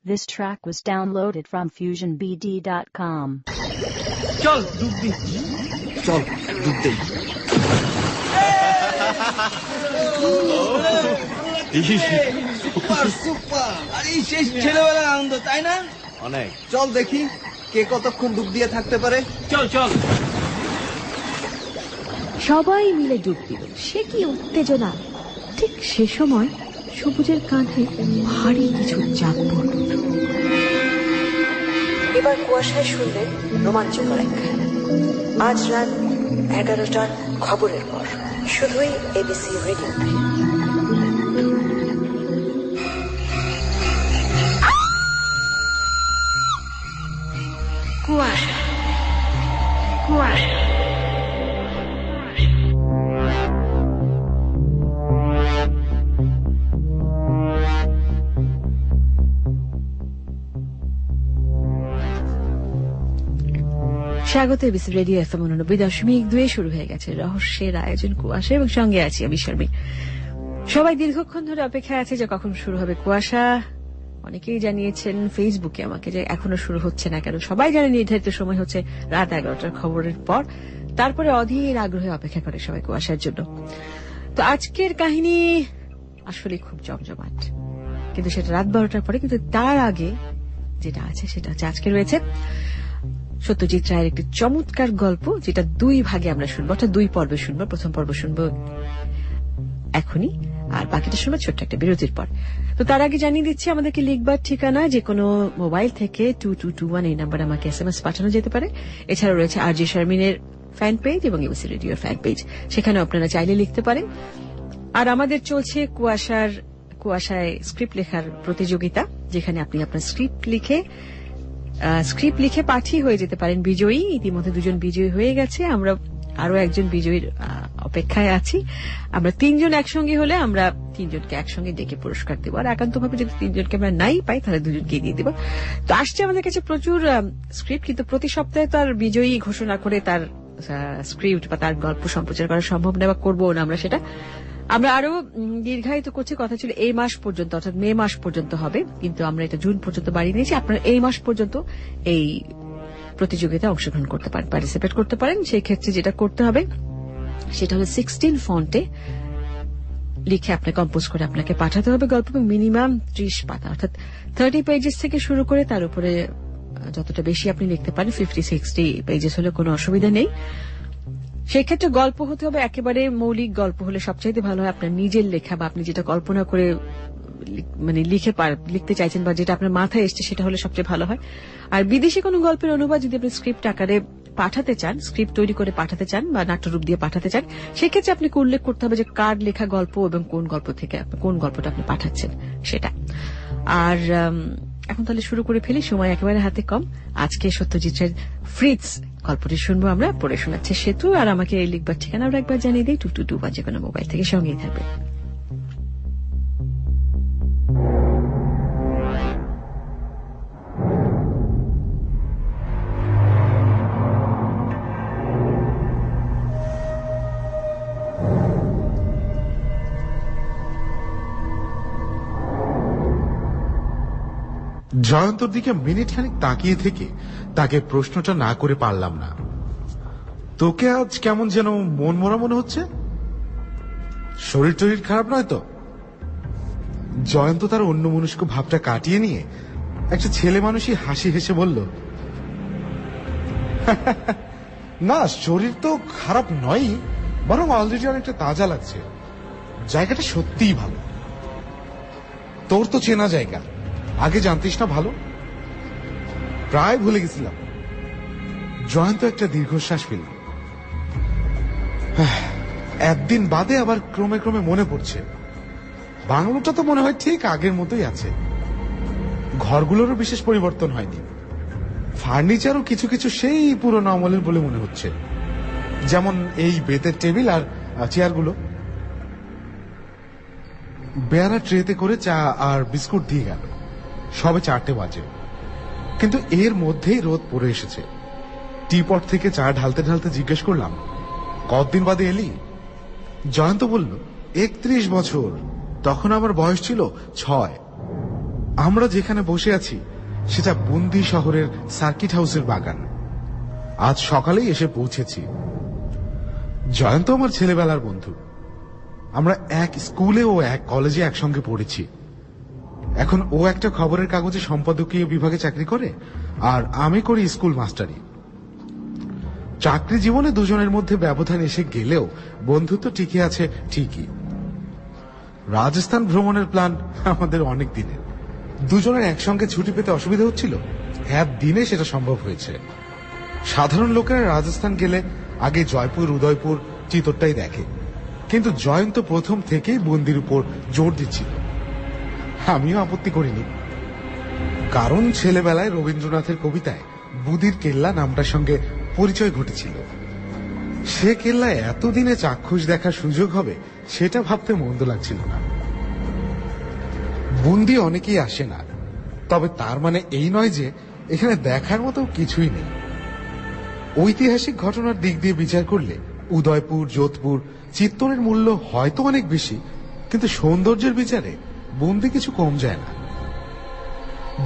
This track was downloaded from FusionBD.com. চল ডুব দি, চল ডুব দেই। সুপার সুপার, আরে শেষ ছেলেবেলার আনন্দ, তাই না? অনেক। চল দেখি কে কতক্ষণ ডুব দিয়ে থাকতে পারে। চল চল। সবাই মিলে ডুব দিল। সে কি উত্তেজনা! ঠিক সে সময় সবুজের কাঁধে ভারী কিছু চাপ পড়ল। এবার কুয়াশায় শুনলেন রোমাঞ্চকর একখানা। আজ রাত 11টার খবরের পর, শুধুই এবিসি রেডিওতে। কুয়াশা, কুয়াশা। স্বাগত এবিসি রেডিও এফএম 89.2 শুরু হয়ে গেছে রহস্যের আয়োজন কুয়াশা, এবং সঙ্গে আছি আমি শারমিন। সবাই দীর্ঘক্ষণ ধরে অপেক্ষায় আছে যে কখন শুরু হবে কুয়াশা। অনেকেই জানিয়েছেন ফেসবুকে আমাকে যে এখনো শুরু হচ্ছে না কেন। সবাই জানে নির্ধারিত সময় হচ্ছে রাত 11টার খবরের পর, তারপরে অধীর আগ্রহে অপেক্ষা করে সবাই কুয়াশার জন্য। তো আজকের কাহিনী আসলে খুব জমজমাট, কিন্তু সেটা রাত 12টার পরে। কিন্তু তার আগে যেটা আছে সেটা হচ্ছে আজকে রয়েছে সত্যজিৎ রায়ের একটি চমৎকার গল্প, যেটা দুই ভাগে আমরা শুনবো, অর্থাৎ দুই পর্বে শুনবো। প্রথম পর্ব শুনবো এখনই, আর বাকিটা শুনবো ছোট্ট একটা বিরতির পর। তো তার আগে জানিয়ে দিচ্ছি আমাদেরকে লিখবার ঠিকানা যে কোনো মোবাইল থেকে 2221 এই নাম্বারে আমাকে এসএমএস পাঠানো যেতে পারে। এছাড়াও রয়েছে আরজে শারমিনের ফ্যান পেজ এবং এবিসি রেডিওর ফ্যান পেজ, সেখানে আপনারা চাইলে লিখতে পারেন। আর আমাদের চলছে কুয়াশায় স্ক্রিপ্ট লেখার প্রতিযোগিতা, যেখানে আপনি আপনার স্ক্রিপ্ট লিখে পাঠিয়ে হয়ে যেতে পারেন বিজয়ী। ইতিমধ্যে দুজন বিজয়ী হয়ে গেছে, আমরা আরো একজন বিজয়ীর অপেক্ষায় আছি। আমরা তিনজন একসঙ্গে হলে আমরা তিনজনকে একসঙ্গে ডেকে পুরস্কার দেবো, আর একান্তভাবে যদি তিনজনকে আমরা নাই পাই তাহলে দুজনকে দিয়ে দিব। তো আসছে আমাদের কাছে প্রচুর স্ক্রিপ্ট, কিন্তু প্রতি সপ্তাহে তার বিজয়ী ঘোষণা করে তার স্ক্রিপ্ট বা তার গল্প সম্প্রচার করা সম্ভব না, বা করবো না আমরা সেটা। আমরা আরো দীর্ঘায়িত করছি, কথা ছিল এই মাস পর্যন্ত, অর্থাৎ মে মাস পর্যন্ত হবে, কিন্তু আমরা এটা জুন পর্যন্ত বাড়িয়ে নিয়েছি। আপনারা এই মাস পর্যন্ত এই প্রতিযোগিতায় অংশগ্রহণ করতে পারেন, পার্টিসিপেট করতে পারেন। সেই ক্ষেত্রে যেটা করতে হবে সেটা হলো 16 ফন্টে লিখে আপনি কম্পোজ করে আপনাকে পাঠাতে হবে গল্প, মিনিমাম 30 পাতা, অর্থাৎ 30 পেজেস থেকে শুরু করে তার উপরে যতটা বেশি আপনি লিখতে পারেন, 50-60 পেজেস হলে কোনো অসুবিধা নেই। সেই ক্ষেত্রে গল্প হতে হবে একেবারে মৌলিক গল্প হলে সবচাইতে ভালো হয়। আপনার নিজের লেখা বা আপনি যেটা কল্পনা করে মানে লিখতে চাইছেন বা যেটা আপনার মাথায় এসছে সেটা হলে সবচেয়ে ভালো হয়। আর বিদেশি কোনো গল্পের অনুবাদ যদি আপনি স্ক্রিপ্ট আকারে পাঠাতে চান, স্ক্রিপ্ট তৈরি করে পাঠাতে চান বা নাট্যরূপ দিয়ে পাঠাতে চান, সেক্ষেত্রে আপনাকে উল্লেখ করতে হবে যে কার লেখা গল্প এবং কোন গল্প থেকে কোন গল্পটা আপনি পাঠাচ্ছেন সেটা। আর এখন তাহলে শুরু করে ফেলি, সময় একেবারে হাতে কম। আজকে সত্যজিতের ফ্রিটস গল্পটি শুনবো আমরা, পড়ে শোনাচ্ছে সেতু। আর আমাকে এই লিখবার ঠিকানা আমরা একবার জানিয়ে দিই, 2221 যে কোনো মোবাইল থেকে, সঙ্গেই থাকবে। জয়ন্তর দিকে মিনিট খানিক তাকিয়ে থেকে তাকে প্রশ্নটা না করে পারলাম না। তোকে আজ কেমন যেন মন মরা মনে হচ্ছে, শরীর টরীর খারাপ নয় তো? জয়ন্ত তার অন্যমনস্ক ভাবটা কাটিয়ে নিয়ে একটা ছেলে মানুষই হাসি হেসে বলল, না শরীর তো খারাপ নয়, বরং অলরেডি অনেকটা তাজা লাগছে। জায়গাটা সত্যিই ভালো। তোর তো চেনা জায়গা, আগে জানতিস না ভালো? প্রায় ভুলে গেছিলাম। জয়ন্ত একটা দীর্ঘশ্বাস ফেলল। একদিন বাদে আবার ক্রমে ক্রমে মনে পড়ছে, বাংলোটা তো মনে হয় ঠিক আগের মতোই আছে। ঘরগুলোরও বিশেষ পরিবর্তন হয়নি, ফার্নিচারও কিছু কিছু সেই পুরনো আমলের বলে মনে হচ্ছে, যেমন এই বেতের টেবিল আর চেয়ারগুলো। বেয়ারা ট্রেতে করে চা আর বিস্কুট দিয়ে গেল, সবে 4টে বাজে। কিন্তু এর মধ্যেই রোদ পড়ে এসেছে। টিপট থেকে চা ঢালতে ঢালতে জিজ্ঞেস করলাম, কতদিন বাদে এলি? জয়ন্ত বলল, 31 বছর। তখন আমার বয়স ছিল 6। আমরা যেখানে বসে আছি সেটা বুন্দি শহরের সার্কিট হাউসের বাগান। আজ সকালেই এসে পৌঁছেছি। জয়ন্ত আমার ছেলেবেলার বন্ধু। আমরা এক স্কুলে ও এক কলেজে একসঙ্গে পড়েছি। এখন ও একটা খবরের কাগজে সম্পাদকীয় বিভাগে চাকরি করে, আর আমি করি স্কুল মাস্টারি। চাকরি জীবনে দুজনের মধ্যে ব্যবধান এসে গেলেও বন্ধুত্ব টিকে আছে ঠিকই। রাজস্থান ভ্রমণের প্ল্যান আমাদের অনেক দিনের। দুজনের একসঙ্গে ছুটি পেতে অসুবিধা হচ্ছিল, একদিনে সেটা সম্ভব হয়েছে। সাধারণ লোকেরা রাজস্থান গেলে আগে জয়পুর, উদয়পুর, চিতোরটাই দেখে, কিন্তু জয়ন্ত প্রথম থেকেই বুন্দির উপর জোর দিচ্ছিল। আমিও আপত্তি করিনি, কারণ ছেলেবেলায় রবীন্দ্রনাথের কবিতায় বুদির কেল্লা নামটার সঙ্গে পরিচয় ঘটেছিল। সে কেল্লায় এতদিনে চাক্ষুষ দেখার সুযোগ হবে সেটা ভাবতে মন্দ লাগছিল না। বুন্দি অনেকেই আসে না, তবে তার মানে এই নয় যে এখানে দেখার মতো কিছুই নেই। ঐতিহাসিক ঘটনার দিক দিয়ে বিচার করলে উদয়পুর, যোধপুর, চিত্তরের মূল্য হয়তো অনেক বেশি, কিন্তু সৌন্দর্যের বিচারে বুন্দি কিছু কম যায় না।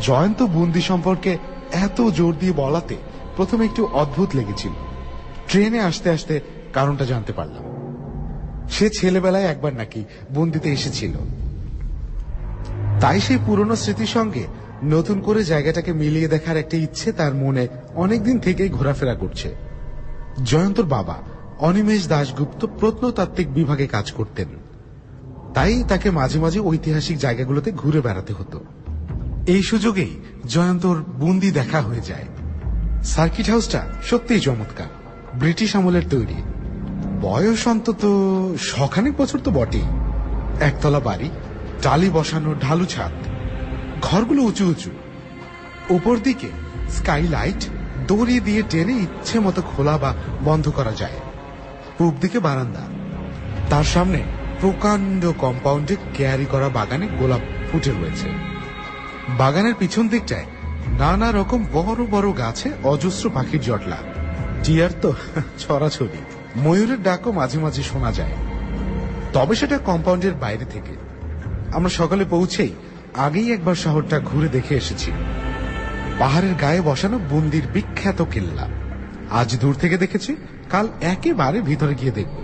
জয়ন্ত বুন্দি সম্পর্কে এত জোর দিয়ে বলাতে প্রথমে একটু অদ্ভুত লেগেছিল। ট্রেনে আসতে আসতে কারণটা জানতে পারলাম। সে ছেলেবেলায় একবার নাকি বুন্দিতে এসেছিল, তাই সেই পুরনো স্মৃতির সঙ্গে নতুন করে জায়গাটাকে মিলিয়ে দেখার একটা ইচ্ছে তার মনে অনেকদিন থেকেই ঘোরাফেরা করছে। জয়ন্তর বাবা অনিমেষ দাশগুপ্ত প্রত্নতাত্ত্বিক বিভাগে কাজ করতেন, তাই তাকে মাঝে মাঝে ঐতিহাসিক জায়গাগুলোতে ঘুরে বেড়াতে হতো। এই সুযোগেই জয়ন্তর বুন্দি দেখা হয়ে যায়। সার্কিট হাউসটা সত্যিই চমৎকার, ব্রিটিশ আমলের তৈরি। বয়স অন্তত শখানেক বছর তো বটেই। একতলা বাড়ি, টালি বসানো ঢালু ছাদ, ঘরগুলো উঁচু উঁচু, উপর দিকে স্কাইলাইট দড়ি দিয়ে টেনে ইচ্ছে মতো খোলা বা বন্ধ করা যায়। পূব দিকে বারান্দা, তার সামনে প্রকাণ্ড কম্পাউন্ডে কেয়ারি করা বাগানে গোলাপ ফুটে রয়েছে। বাগানের পিছন দিকটায় নানা রকম বড় বড় গাছে অজস্র পাখির জটলা। টিয়ার তো ছড়াছড়ি, ময়ূরের ডাকও মাঝে মাঝে শোনা যায়। তবে সেটা কম্পাউন্ডের বাইরে থেকে। আমরা সকালে পৌঁছেই আগেই একবার শহরটা ঘুরে দেখে এসেছি। পাহাড়ের গায়ে বসানো বুন্দির বিখ্যাত কেল্লা আজ দূর থেকে দেখেছি, কাল একেবারে ভিতরে গিয়ে দেখব।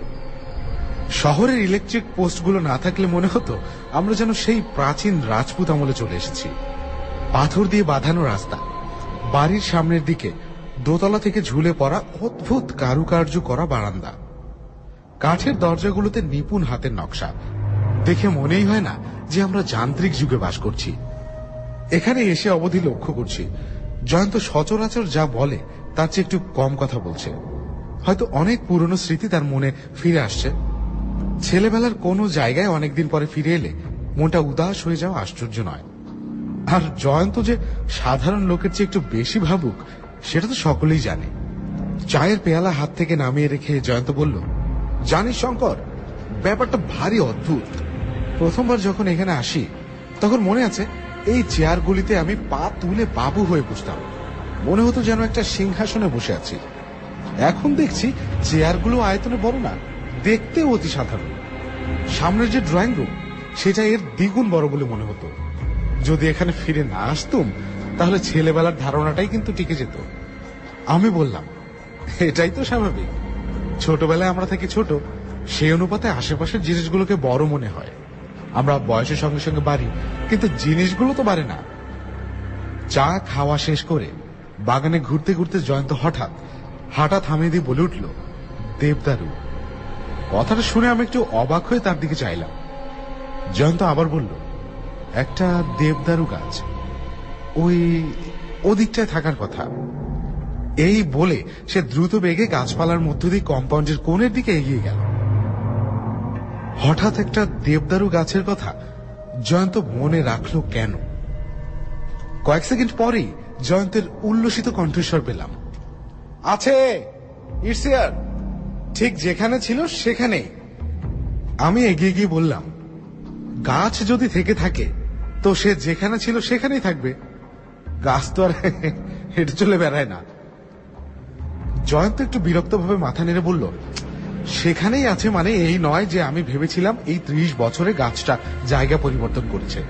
শহরের ইলেকট্রিক পোস্টগুলো না থাকলে মনে হতো আমরা যেন সেই প্রাচীন রাজপুত আমলে চলে এসেছি। পাথর দিয়ে বাঁধানো রাস্তা, বাড়ির সামনের দিকে দোতলা থেকে ঝুলে পড়া অদ্ভুত কারুকার্য করা বারান্দা, কাঠের দরজাগুলোতে নিপুণ হাতের নকশা। দেখে মনেই হয় না যে আমরা যান্ত্রিক যুগে বাস করছি। এখানে এসে অবধি লক্ষ্য করছি জয়ন্ত সচরাচর যা বলে তার চেয়ে একটু কম কথা বলছে। হয়তো অনেক পুরনো স্মৃতি তার মনে ফিরে আসছে। ছেলেবেলার কোনো জায়গায় অনেকদিন পরে ফিরে এলে মনটা উদাস হয়ে যাওয়া আশ্চর্য নয়। আর জয়ন্ত যে সাধারণ লোকের চেয়ে একটু বেশি ভাবুক সেটা তো সকলেই জানে। চায়ের পেয়ালা হাত থেকে নামিয়ে রেখে জয়ন্ত বলল, জানিস শঙ্কর, ব্যাপারটা ভারী অদ্ভুত। প্রথমবার যখন এখানে আসি তখন মনে আছে এই চেয়ারগুলিতে আমি পা তুলে বাবু হয়ে বসতাম। মনে হতো যেন একটা সিংহাসনে বসে আছি। এখন দেখছি চেয়ারগুলো আয়তনে বড় না, দেখতে অতি সাধারণ। সামনের যে ড্রয়িং রুম সেটা এর দ্বিগুণ বড় বলে মনে হতো। যদি এখানে ফিরে না আসতুম তাহলে ছেলেবেলার ধারণাটাই কিন্তু টিকে যেত। আমি বললাম, এটাই তো স্বাভাবিক। ছোটবেলায় আমরা থাকি ছোট, সেই অনুপাতে আশেপাশের জিনিসগুলোকে বড় মনে হয়। আমরা বয়সের সঙ্গে সঙ্গে বাড়ি, কিন্তু জিনিসগুলো তো বাড়ে না। চা খাওয়া শেষ করে বাগানে ঘুরতে ঘুরতে জয়ন্ত হঠাৎ হাঁটা থামিয়ে দিয়ে বলে উঠল, দেবদারু। কথাটা শুনে আমি একটু অবাক হয়ে তার দিকে চাইলাম। জয়ন্ত আবার বলল, একটা দেবদারু গাছ ওই ওদিকটায় থাকার কথা। এই বলে সে দ্রুত বেগে গাছপালার মধ্য দিয়ে কম্পাউন্ডের কোণের দিকে এগিয়ে গেল। হঠাৎ একটা দেবদারু গাছের কথা জয়ন্ত মনে রাখলো কেন? কয়েক সেকেন্ড পরেই জয়ন্তের উল্লসিত কণ্ঠস্বর পেলাম, আছে, ইটস হিয়ার। ঠিক যেখানে ছিল সেখানেই। আমি এগিয়ে গিয়ে বললাম, গাছ যদি থেকে থাকে তো সে যেখানে ছিল সেখানেই থাকবে। গাছ তো আর হেঁটে চলে বেড়ায় না। জয়ন্ত একটু বিরক্তভাবে মাথা নেড়ে বলল, সেখানেই আছে মানে এই নয় যে আমি ভেবেছিলাম এই 30 বছরে গাছটা জায়গা পরিবর্তন করেছে।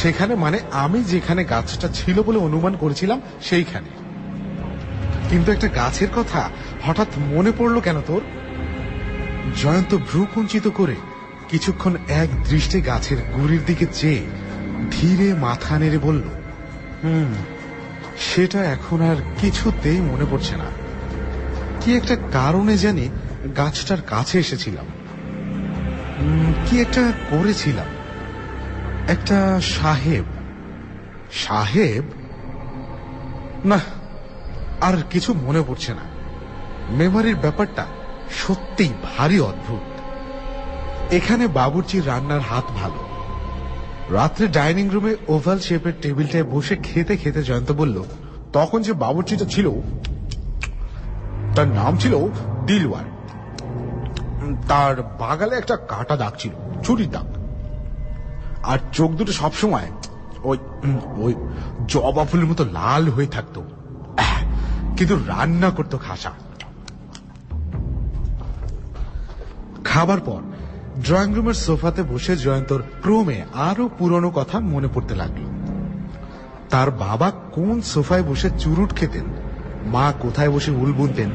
সেখানে মানে আমি যেখানে গাছটা ছিল বলে অনুমান করেছিলাম সেইখানে। কিন্তু একটা গাছের কথা হঠাৎ মনে পড়লো কেন তোর? জয়ন্ত ভ্রু কুঞ্চিত করে কিছুক্ষণ এক দৃষ্টে গাছের গুড়ির দিকে চেয়ে ধীরে মাথা নেড়ে বলল, সেটা এখন আর কিছুতেই মনে পড়ছে না। কি একটা কারণে জানি গাছটার কাছে এসেছিলাম, কি একটা করেছিলাম। একটা সাহেব না, আর কিছু মনে পড়ছে না। মেমোরির ব্যাপারটা সত্যিই ভারী অদ্ভুত। এখানে বাবুর্চির রান্নার হাত ভালো। রাত্রে ডাইনিং রুমে ওভাল শেপের টেবিলটায় বসে খেতে খেতে জয়ন্ত বলল, তখন যে বাবুর্চিটা ছিল তার নাম ছিল দিলওয়ার। তার বাগালে একটা কাটা দাগ ছিল, ছুরির দাগ, আর চোখ দুটো সবসময় ওই ওই জবা ফুলের মতো লাল হয়ে থাকতো, কিন্তু রান্না করতো খাসা। খাবার পর ড্রয়িং রুমের সোফাতে বসে জয়ন্তর ক্রমে আরো পুরনো কথা মনে পড়তে লাগলো। তার বাবা কোন সোফায় বসে চুরুট খেতেন, মা কোথায় বসে উল বুনতেন,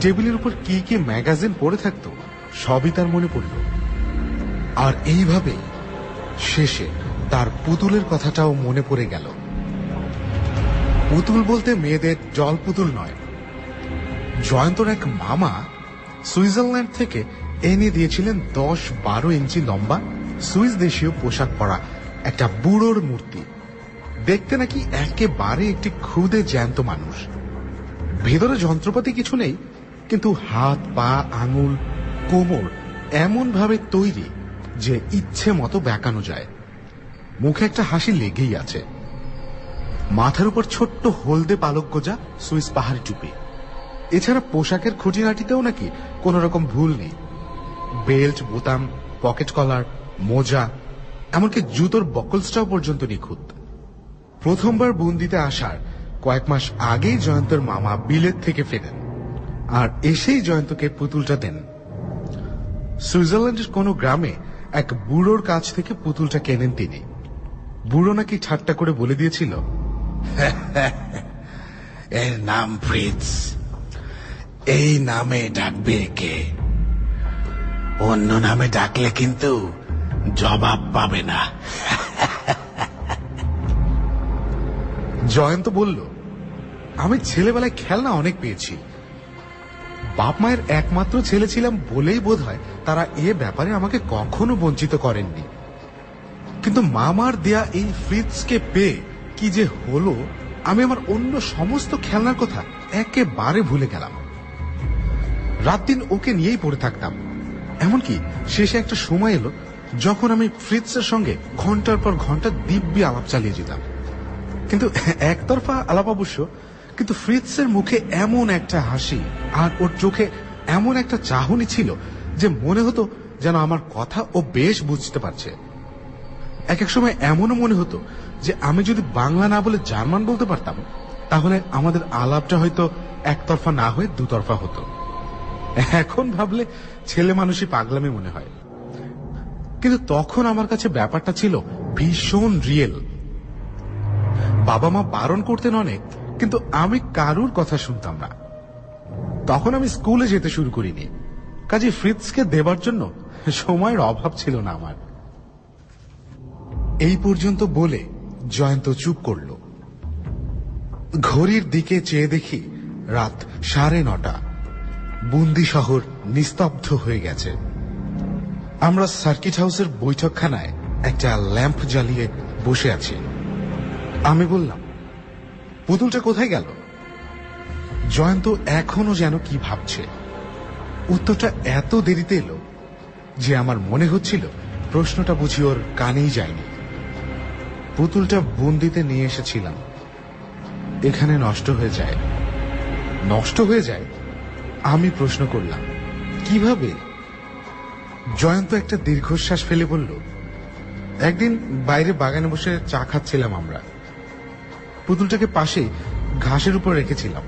টেবিলের উপর কি কি ম্যাগাজিন পড়ে থাকতো, সবই তার মনে পড়ল। আর এইভাবে শেষে তার পুতুলের কথাটাও মনে পড়ে গেল। পুতুল বলতে মেয়েদের জল পুতুল নয়। জয়ন্তর এক মামা সুইজারল্যান্ড থেকে এনে দিয়েছিলেন 10-12 ইঞ্চি লম্বা সুইস দেশীয় পোশাক পরা একটা বুড়োর মূর্তি। দেখতে নাকি একেবারে একটি ক্ষুদে জ্যান্ত মানুষ। ভেতরে যন্ত্রপাতি কিছু নেই, কিন্তু হাত, পা, আঙুল, কোমর এমন ভাবে তৈরি যে ইচ্ছে মতো বেঁকানো যায়। মুখে একটা হাসি লেগেই আছে। মাথার উপর ছোট্ট হলদে পালক গোজা সুইস পাহাড়ি টুপি। এছাড়া পোশাকের খুঁটিনাটিতেও নাকি কোন রকম ভুল নেই। বেল্ট, বোতাম, পকেট কলার, মোজা, এমনকি জুতোর বকলসটাও পর্যন্ত নিখুঁত। প্রথমবার বন্দিতে আসার কয়েক মাস আগেই জয়ন্তর মামা বিলেত থেকে ফেরেন, আর এসেই জয়ন্তকে পুতুলটা দেন। সুইজারল্যান্ডের কোন গ্রামে এক বুড়োর কাছ থেকে পুতুলটা কেনেন তিনি। বুড়ো নাকি ঠাট্টা করে বলে দিয়েছিল, এর নাম ফ্রিটজ, এই নামে ডাকবে কে, অন্য নামে ডাকলে কিন্তু জবাব পাবে না। জয়ন্ত বলল, আমি ছেলেবেলায় খেলনা অনেক পেয়েছি। বাপ মায়ের একমাত্র ছেলে ছিলাম বলেই বোধ হয় তারা এ ব্যাপারে আমাকে কখনো বঞ্চিত করেননি। কিন্তু মামার দেয়া এই ফ্রিটজকে পেয়ে কি যে হলো, আমি আমার অন্য সমস্ত খেলনার কথা একেবারে ভুলে গেলাম। রাত দিন ওকে নিয়েই পড়ে থাকতাম। এমনকি শেষে একটা সময় এলো যখন আমি ফ্রিটজের সঙ্গে ঘন্টার পর ঘন্টা দিব্যি আলাপ চালিয়ে যেতাম। কিন্তু একতরফা আলাপ অবশ্য, কিন্তু ফ্রিটজের মুখে এমন একটা হাসি আর ওর চোখে এমন একটা চাহনি ছিল যে মনে হতো যেন আমার কথা ও বেশ বুঝতে পারছে। এক এক সময় এমনও মনে হতো যে আমি যদি বাংলা না বলে জার্মান বলতে পারতাম, তাহলে আমাদের আলাপটা হয়তো একতরফা না হয়ে দুতরফা হতো। এখন ভাবলে ছেলে মানুষই পাগলামি মনে হয়, কিন্তু তখন আমার কাছে ব্যাপারটা ছিল ভীষণ রিয়েল। বাবা মা বারণ করতেন অনেক, কিন্তু আমি কারুর কথা শুনতাম না। তখন আমি স্কুলে যেতে শুরু করিনি, কাজে ফ্রিটজকে দেবার জন্য সময়ের অভাব ছিল না আমার। এই পর্যন্ত বলে জয়ন্ত চুপ করল। ঘড়ির দিকে চেয়ে দেখি রাত 9:30। বুন্দি শহর নিস্তব্ধ হয়ে গেছে। আমরা সার্কিট হাউসের বৈঠকখানায় একটা ল্যাম্প জ্বালিয়ে বসে আছি। আমি বললাম, পুতুলটা কোথায় গেল? জয়ন্ত এখনো যেন কি ভাবছে। উত্তরটা এত দেরিতে এলো যে আমার মনে হচ্ছিল প্রশ্নটা বুঝি ওর কানেই যায়নি। পুতুলটা বন্দিতে নিয়ে এসেছিলাম, এখানে নষ্ট হয়ে যায়। নষ্ট হয়ে যায়? আমি প্রশ্ন করলাম, কিভাবে? জয়ন্ত একটা দীর্ঘশ্বাস ফেলে বলল, একদিন বাইরে বাগানে বসে চা খাচ্ছিলাম আমরা। পুতুলটাকে পাশে ঘাসের উপর রেখেছিলাম।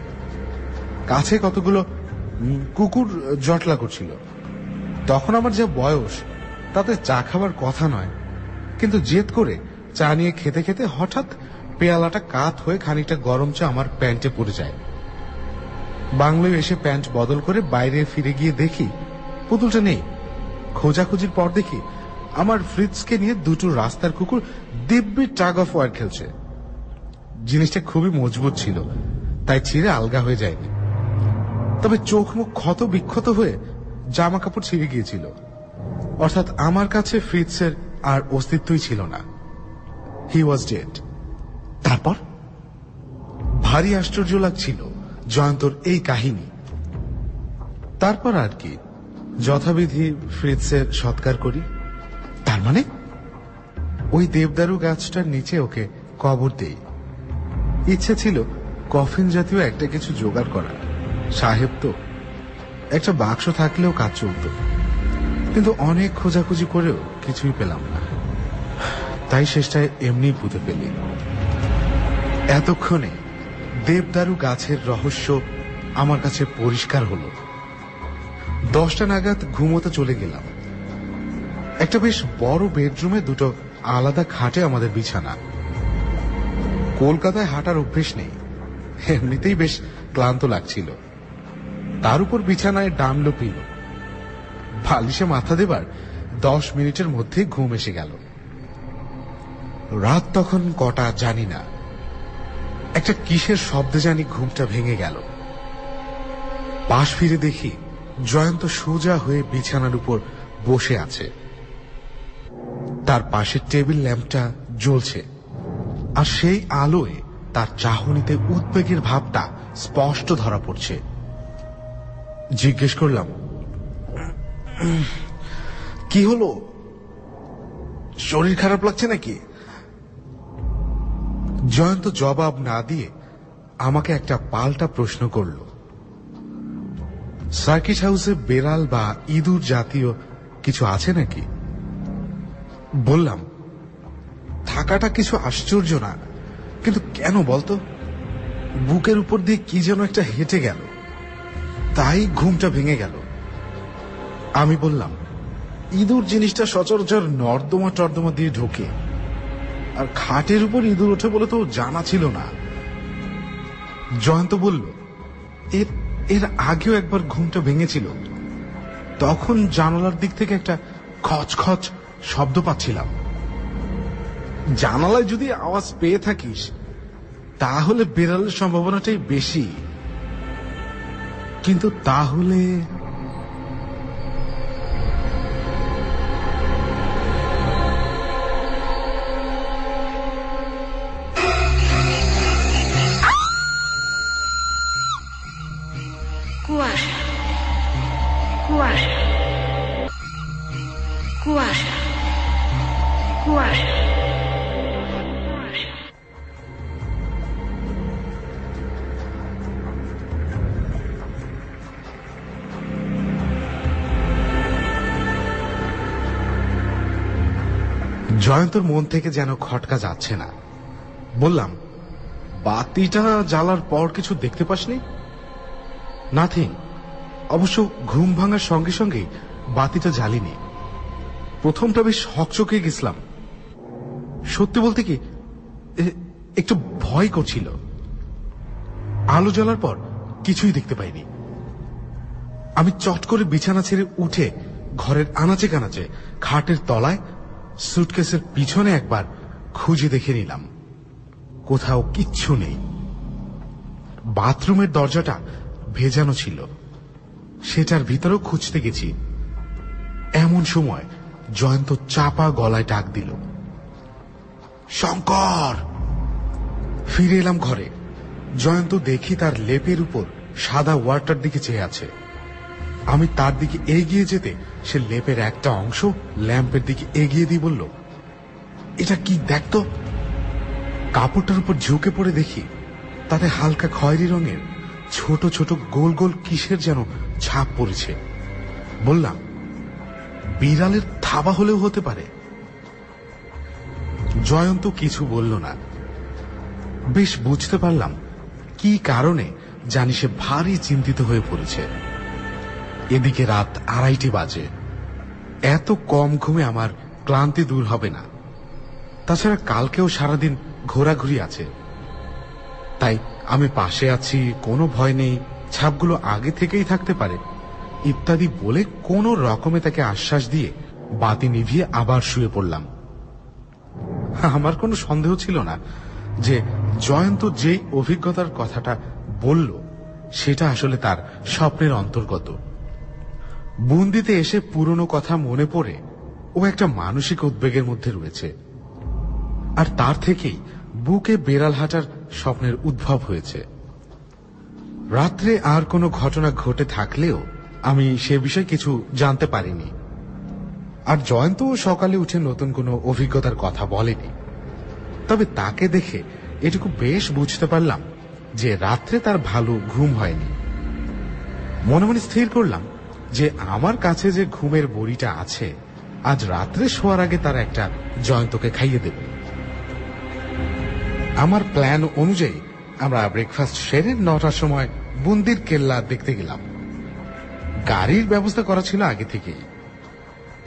কাছে কতগুলো কুকুর জটলা করছিল। তখন আমার যে বয়স, তাতে চা খাবার কথা নয়, কিন্তু জেদ করে চা নিয়ে খেতে খেতে হঠাৎ পেয়ালাটা কাত হয়ে খানিকটা গরম চা আমার প্যান্টে পড়ে যায়। বাংলোয় এসে প্যান্ট বদল করে বাইরে ফিরে গিয়ে দেখি পুতুলটা নেই। খোঁজাখুঁজির পর দেখি আমার ফ্রিজকে নিয়ে দুটো রাস্তার কুকুর দিব্যি টাগ অফ ওয়ার খেলছে। জিনিসটা খুবই মজবুত ছিল, তাই ছিঁড়ে আলগা হয়ে যায়নি। তবে চোখ মুখ ক্ষত বিক্ষত হয়ে জামা কাপড় ছিঁড়ে গিয়েছিল। অর্থাৎ আমার কাছে ফ্রিজের আর অস্তিত্বই ছিল না। হি ওয়াজ ডেড। তারপর ভারী আশ্চর্য লাগছিল জয়ন্তর এই কাহিনী। তারপর আর কি, যথাবিধি ফ্রিজের সৎকার করি। তার মানে ওই দেবদারু গাছটার নিচে ওকে কবর দেই। ইচ্ছে ছিল কফিন জাতীয় একটা কিছু জোগাড় করার। সাহেব তো, একটা বাক্স থাকলেও কাজ চলত, কিন্তু অনেক খোঁজাখুঁজি করেও কিছুই পেলাম না। তাই শেষটায় এমনি পুঁতে ফেলি। এতক্ষণে দেবদারু গাছের রহস্য আমার কাছে পরিষ্কার হলো। 10টা নাগাদ ঘুমোতে চলে গেলাম। একটা বেশ বড় বেডরুমে দুটো আলাদা খাটে আমাদের বিছানা। কলকাতায় হাঁটার অভ্যেস নেই, এমনিতেই বেশ ক্লান্ত লাগছিল। তার উপর বিছানায় ডানলো পিলো। বালিশে মাথা দেবার 10 মিনিটের মধ্যে ঘুম এসে গেল। রাত তখন কটা জানি না। একটা কিসের শব্দে জানি ঘুমটা ভেঙে গেল। পাশ ফিরে দেখি জয়ন্ত সোজা হয়ে বিছানার উপর বসে আছে। তার পাশে টেবিল ল্যাম্পটা জ্বলছে, আর সেই আলোয় তার চাহনিতে উদ্বেগের ভাবটা স্পষ্ট ধরা পড়ছে। জিজ্ঞেস করলাম, কি হলো? শরীর খারাপ লাগছে নাকি? জয়ন্ত জবাব না দিয়ে আমাকে একটা পাল্টা প্রশ্ন করল। সার্কিট হাউসে বেড়াল বা ইঁদুর জাতীয় কিছু আছে নাকি? বললাম, থাকাটা কিছু আশ্চর্য না, কিন্তু কেন বলতো? বুকের উপর দিয়ে কি যেন একটা হেঁটে গেল, তাই ঘুমটা ভেঙে গেল। আমি বললাম, ইঁদুর জিনিসটা সচরাচর নর্দমা টর্দমা দিয়ে ঢোকে, আর খাটের উপর ইঁদুর ওঠে বলে তো জানা ছিল না। জয়ন্ত বলল, এর আগেও একবার ঘুমটা ভেঙেছিল, তখন জানালার দিক থেকে একটা খচখচ শব্দ পাচ্ছিলাম। জানালায় যদি আওয়াজ পেয়ে থাকিস তাহলে বেড়ালের সম্ভাবনাটাই বেশি, কিন্তু তাহলে কুয়াশা, কুয়াশা, কুয়াশা, কুয়াশা। জয়ন্তর মন থেকে যেন খটকা যাচ্ছে না। বললাম, বাতিটা জ্বালার পর কিছু দেখতে পাসনি? নাথিং। অবশ্য ঘুম ভাঙার সঙ্গে সঙ্গে বাতিটা জ্বালিনি। প্রথমটা বেশ হকচকে গেছিলাম। সত্যি বলতে কি, একটু ভয় করছিল। আলো জ্বলার পর কিছুই দেখতে পাইনি। আমি চট করে বিছানা ছেড়ে উঠে ঘরের আনাচে কানাচে খাটের তলায় সুটকেসের পিছনে একবার খুঁজে দেখে নিলাম। কোথাও কিচ্ছু নেই। বাথরুমের দরজাটা ভেজানো ছিল, সেটার ভিতরেও খুঁজতে গেছি। এমন সময় জয়ন্ত চাপা গলায় ডাক দিল, শঙ্কর! ফিরে এলাম ঘরে। জয়ন্ত দেখি তার লেপের উপর সাদা ওয়াটার দিকে চেয়ে আছে। আমি তার দিকে এগিয়ে যেতে সে লেপের একটা অংশ ল্যাম্পের দিকে এগিয়ে দিয়ে বলল, এটা কি দেখতো? কাপড়টার উপর ঝুঁকে পড়ে দেখি তাতে হালকা খয়েরি রঙের ছোট ছোট গোল গোল কিসের যেন ছাপ পড়েছে। বললাম, বিড়ালের থাবা হলেও হতে পারে। জয়ন্ত কিছু বলল না। বেশ বুঝতে পারলাম কি কারণে জানি সে ভারী চিন্তিত হয়ে পড়েছে। এদিকে রাত 2:30 বাজে। এত কম ঘুমে আমার ক্লান্তি দূর হবে না। তাছাড়া কালকেও সারাদিন ঘোরাঘুরি আছে। তাই আমি পাশে আছি, কোনো ভয় নেই, ছাপগুলো আগে থেকেই থাকতে পারে ইত্যাদি বলে কোন রকমে তাকে আশ্বাস দিয়ে বাতি নিভিয়ে আবার শুয়ে পড়লাম। আমার কোনো সন্দেহ ছিল না যে জয়ন্ত যেই অভিজ্ঞতার কথাটা বলল সেটা আসলে তার স্বপ্নের অন্তর্গত। বন্দিতে এসে পুরনো কথা মনে পড়ে ও একটা মানসিক উদ্বেগের মধ্যে রয়েছে, আর তার থেকেই বুকে বেড়াল হাঁটার স্বপ্নের উদ্ভব হয়েছে। রাত্রে আর কোনো ঘটনা ঘটে থাকলেও আমি সে বিষয়ে কিছু জানতে পারিনি, আর জয়ন্ত সকালে উঠে নতুন কোনো অভিজ্ঞতার কথা বলেনি। তবে তাকে দেখে এটুকু বেশ বুঝতে পারলাম যে রাত্রে তার ভালো ঘুম হয়নি। মনে মনে স্থির করলাম যে আমার কাছে যে ঘুমের বড়িটা আছে, আজ রাত্রে শোয়ার আগে তার একটা জয়ন্তকে খাইয়ে দেব। আমার প্ল্যান অনুযায়ী আমরা ব্রেকফাস্ট সেরে 9টার সময় বন্দির কেল্লা দেখতে গেলাম। গাড়ির ব্যবস্থা করা ছিল আগে থেকেই।